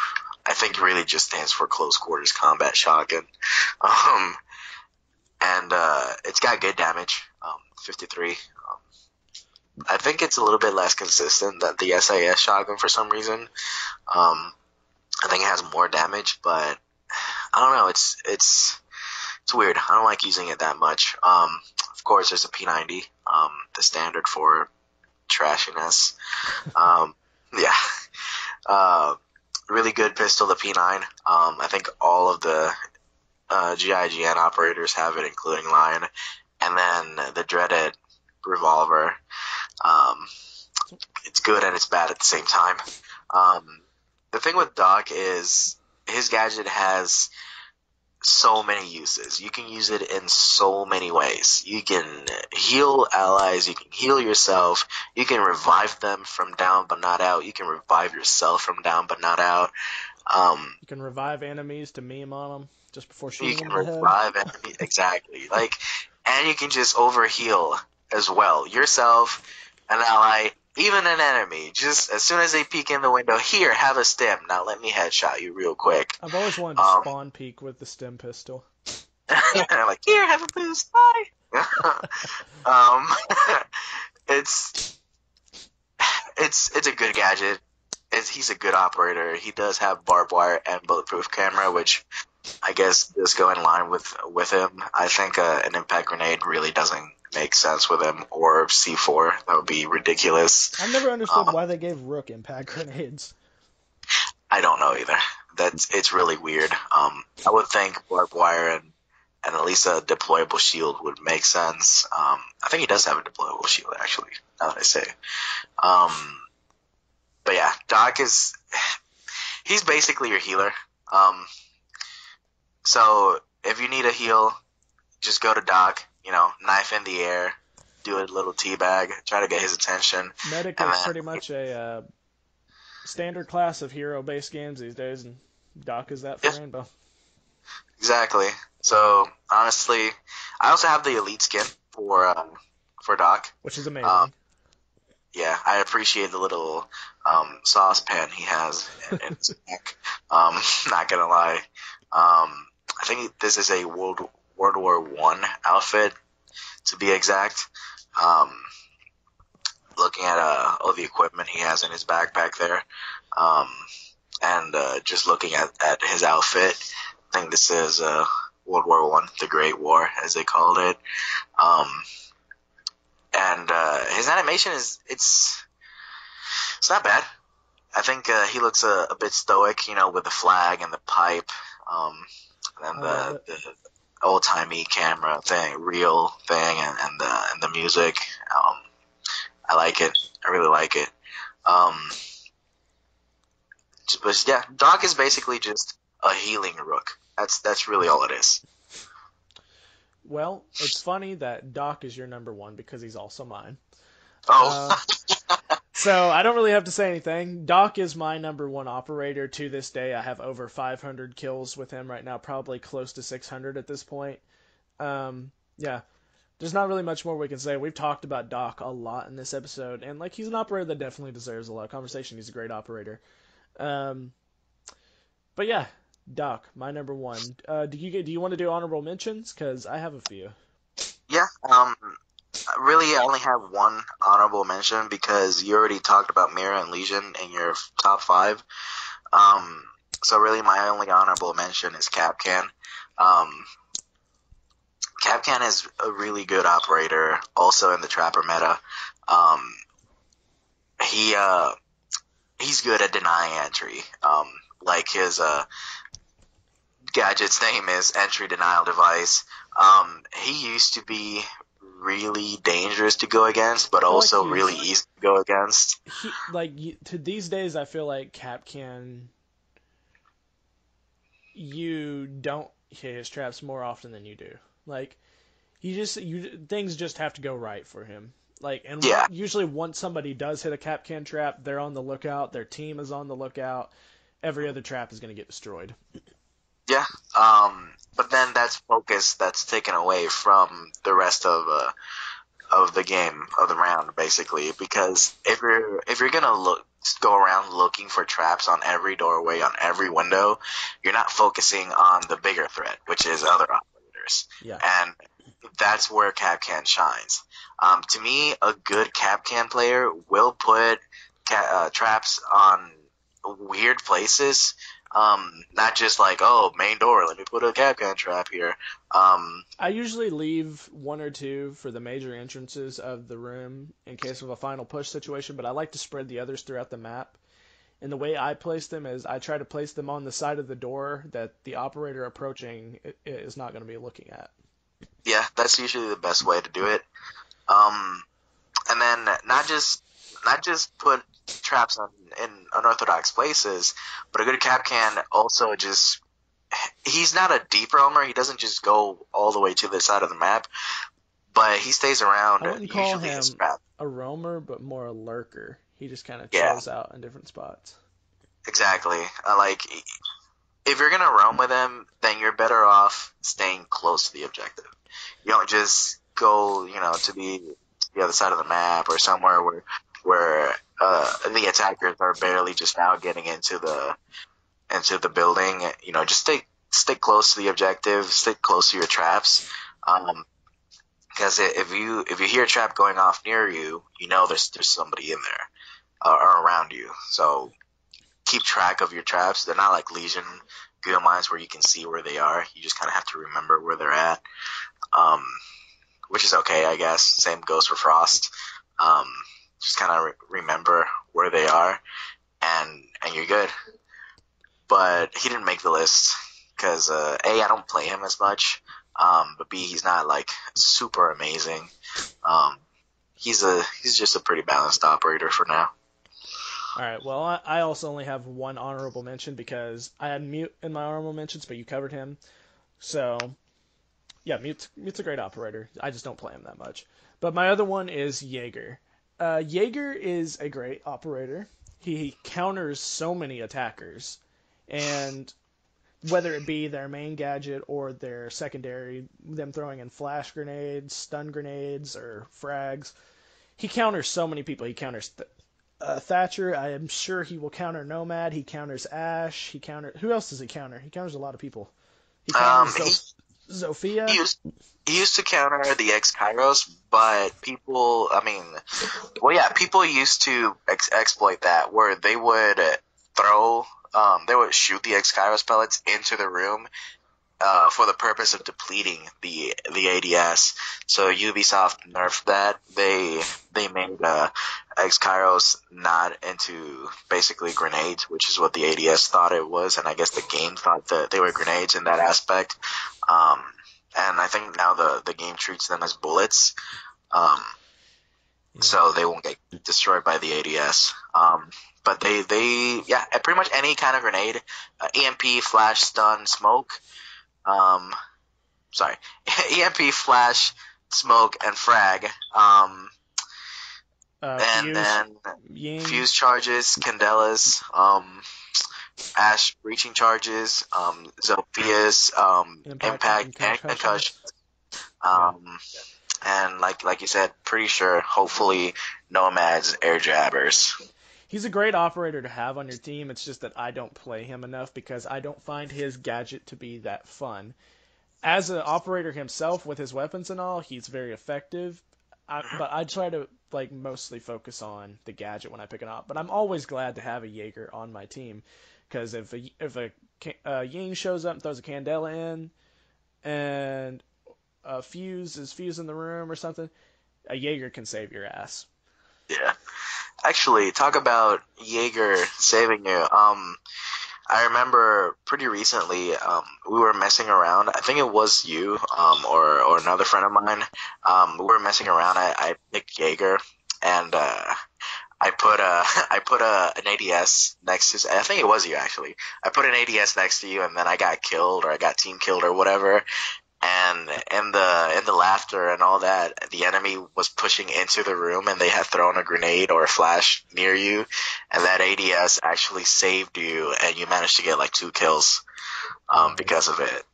I think really just stands for close quarters combat shotgun. Um, and it's got good damage, 53. I think it's a little bit less consistent than the SAS shotgun for some reason. I think it has more damage, but I don't know. It's weird. I don't like using it that much. Of course, there's a P90, the standard for trashiness. Yeah. Really good pistol, the P9. I think all of the GIGN operators have it, including Lion, and then the dreaded Revolver. Um, it's good and it's bad at the same time. Um, the thing with Doc is his gadget has so many uses. You can use it in so many ways. You can heal allies, you can heal yourself, you can revive them from down but not out, you can revive yourself from down but not out. Um, You can revive enemies to meme on them just before you shooting them can in the head. revive enemies, exactly. Like, and you can just overheal as well. Yourself, an ally, even an enemy. Just as soon as they peek in the window, here, have a stim. Now let me headshot you real quick. I've always wanted to Um, spawn peek with the stim pistol. like, here, have a boost. Bye. um, it's it's a good gadget. He's a good operator. He does have barbed wire and bulletproof camera, which I guess does go in line with him. I think an impact grenade really doesn't make sense with him, or C4. That would be ridiculous. I've never understood Um, why they gave Rook impact grenades. I don't know either. It's really weird. I would think barbed wire and at least a deployable shield would make sense. I think he does have a deployable shield actually. Now that I say, um, but yeah, Doc is he's basically your healer. Um, so if you need a heal, just go to Doc. You know, knife in the air, do a little teabag, try to get his attention, Medic and is then pretty much a standard class of hero-based games these days, and Doc is that for yeah, Rainbow. exactly. So honestly, I also have the elite skin for Doc. Which is Um, amazing. yeah, I appreciate the little saucepan he has in his neck. Not gonna lie. I think this is a World War One outfit to be exact. Um, looking at all the equipment he has in his backpack there, um, and just looking at his outfit, I think this is World War One, the Great War, as they called it. Um, and his animation is it's not bad. I think he looks a bit stoic, you know, with the flag and the pipe, um, and I love the, it. the old timey camera thing, real thing, and the music. I like it. I really like it. Um, but yeah, Doc is basically just a healing rook. That's really all it is. Well, it's funny that Doc is your number one because he's also mine. Oh, Uh, so I don't really have to say anything. Doc is my number one operator to this day. I have over 500 kills with him right now, probably close to 600 at this point. Yeah, there's not really much more we can say. We've talked about Doc a lot in this episode, and like he's an operator that definitely deserves a lot of conversation. He's a great operator. Um, but yeah, Doc, my number one. Do you want to do honorable mentions? Because I have a few. yeah. Really, I only have one honorable mention because you already talked about Mira and Legion in your top five. Um, so really, my only honorable mention is Capcan. Um, Capcan is a really good operator, also in the Trapper meta. Um, he he's good at denying entry. Like his gadget's name is Entry Denial Device. He used to be really dangerous to go against, but I feel like also really he's easy to go against. he like to these days. I feel like Capcan, you don't hit his traps more often than you do. Like things just have to go right for him. Like and Yeah, usually once somebody does hit a Capcan trap, they're on the lookout. Their team is on the lookout. Every other trap is going to get destroyed. yeah. But then that's focus that's taken away from the rest of the game of the round, basically. Because if you're gonna go around looking for traps on every doorway, on every window, you're not focusing on the bigger threat, which is other operators, Yeah. and that's where Capcan shines. To me, a good Capcan player will put traps on weird places. Not just like, oh, main door, let me put a Capcan trap here. Um, I usually leave one or two for the major entrances of the room in case of a final push situation, but I like to spread the others throughout the map And the way I place them is I try to place them on the side of the door that the operator approaching is not going to be looking at. Yeah, that's usually the best way to do it. Um, and then not just put traps in unorthodox places, but a good cap can also just he's not a deep roamer. He doesn't just go all the way to the side of the map, but he stays I around wouldn't call usually his him trap. a roamer, but more a lurker. He just kind of Yeah, chills out in different spots. exactly. Like if you're gonna roam with him, then you're better off staying close to the objective. You don't just go, to the other side of the map or somewhere where the attackers are barely just now getting into the building. Just stick close to the objective, stick close to your traps. Because if you hear a trap going off near you, there's somebody in there or around you. So keep track of your traps. They're not like Legion Guild mines where you can see where they are. You just kind of have to remember where they're at, um, which is okay, I guess. Same goes for Frost. Um, just kind of remember where they are, and you're good. But he didn't make the list because A, I don't play him as much, but B, he's not like super amazing. Um, he's just a pretty balanced operator for now. All right. Well, I also only have one honorable mention because I had Mute in my honorable mentions, but you covered him. So yeah, Mute's a great operator. I just don't play him that much. But my other one is Jaeger. Jaeger is a great operator. He counters so many attackers, and whether it be their main gadget or their secondary, them throwing in flash grenades, stun grenades, or frags, he counters so many people. He counters Thatcher. I am sure he will counter Nomad. He counters Ash. Who else does he counter? He counters a lot of people. He Um, counters he he Zofia. used he used to counter the X Kairos, but people, I mean, well, yeah, people used to exploit that where they would shoot the X Kairos pellets into the room for the purpose of depleting the ADS. So Ubisoft nerfed that. They made X Kairos not into basically grenades, which is what the ADS thought it was, and I guess the game thought that they were grenades in that aspect. Um, and I think now the game treats them as bullets, um, Yeah. so they won't get destroyed by the ADS. But yeah, pretty much any kind of grenade, EMP, flash, stun, smoke. Um, sorry, EMP, flash, smoke, and frag. And Fuse, then Ying, fuse charges, candelas, ash breaching charges, Zophia's, Impact, and impact, and concussion. concussions. Yeah. Um, and like you said, pretty sure, hopefully, Nomad's air jabbers. He's a great operator to have on your team. It's just that I don't play him enough because I don't find his gadget to be that fun. As an operator himself with his weapons and all, he's very effective. But I try to like mostly focus on the gadget when I pick it up. But I'm always glad to have a Jaeger on my team because if a Ying shows up and throws a Candela in and a Fuse is Fuse in the room or something, a Jaeger can save your ass. Yeah. Actually, talk about Jaeger saving you. I remember pretty recently, we were messing around. I think it was you, or another friend of mine. We were messing around. I picked Jaeger, and I put a I put an ADS next to. I think it was you actually. I put an ADS next to you, and then I got killed, or I got team killed, or whatever. And in the laughter and all that, the enemy was pushing into the room, and they had thrown a grenade or a flash near you, and that ADS actually saved you, and you managed to get like 2 kills because Nice. of it.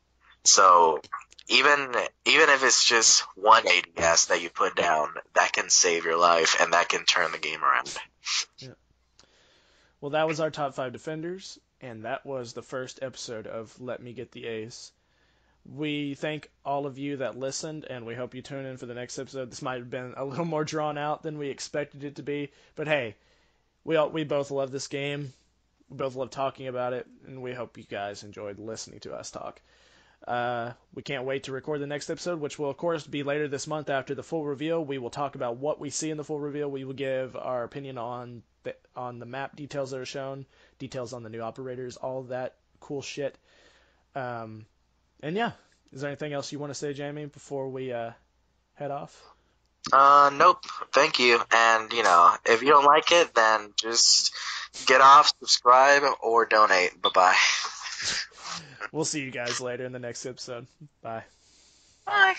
So even if it's just one ADS that you put down, that can save your life, and that can turn the game around. Yeah. Well, that was our top five defenders, and that was the first episode of Let Me Get the Ace. We thank all of you that listened, and we hope you tune in for the next episode. This might have been a little more drawn out than we expected it to be, but hey, we both love this game. We both love talking about it, and we hope you guys enjoyed listening to us talk. We can't wait to record the next episode, which will, of course, be later this month after the full reveal. We will talk about what we see in the full reveal. We will give our opinion on the map details that are shown, details on the new operators, all of that cool shit. Um, and yeah, is there anything else you want to say, Jamie, before we head off? Nope. Thank you. And if you don't like it, then just get off, subscribe, or donate. Bye bye. We'll see you guys later in the next episode. Bye. Bye.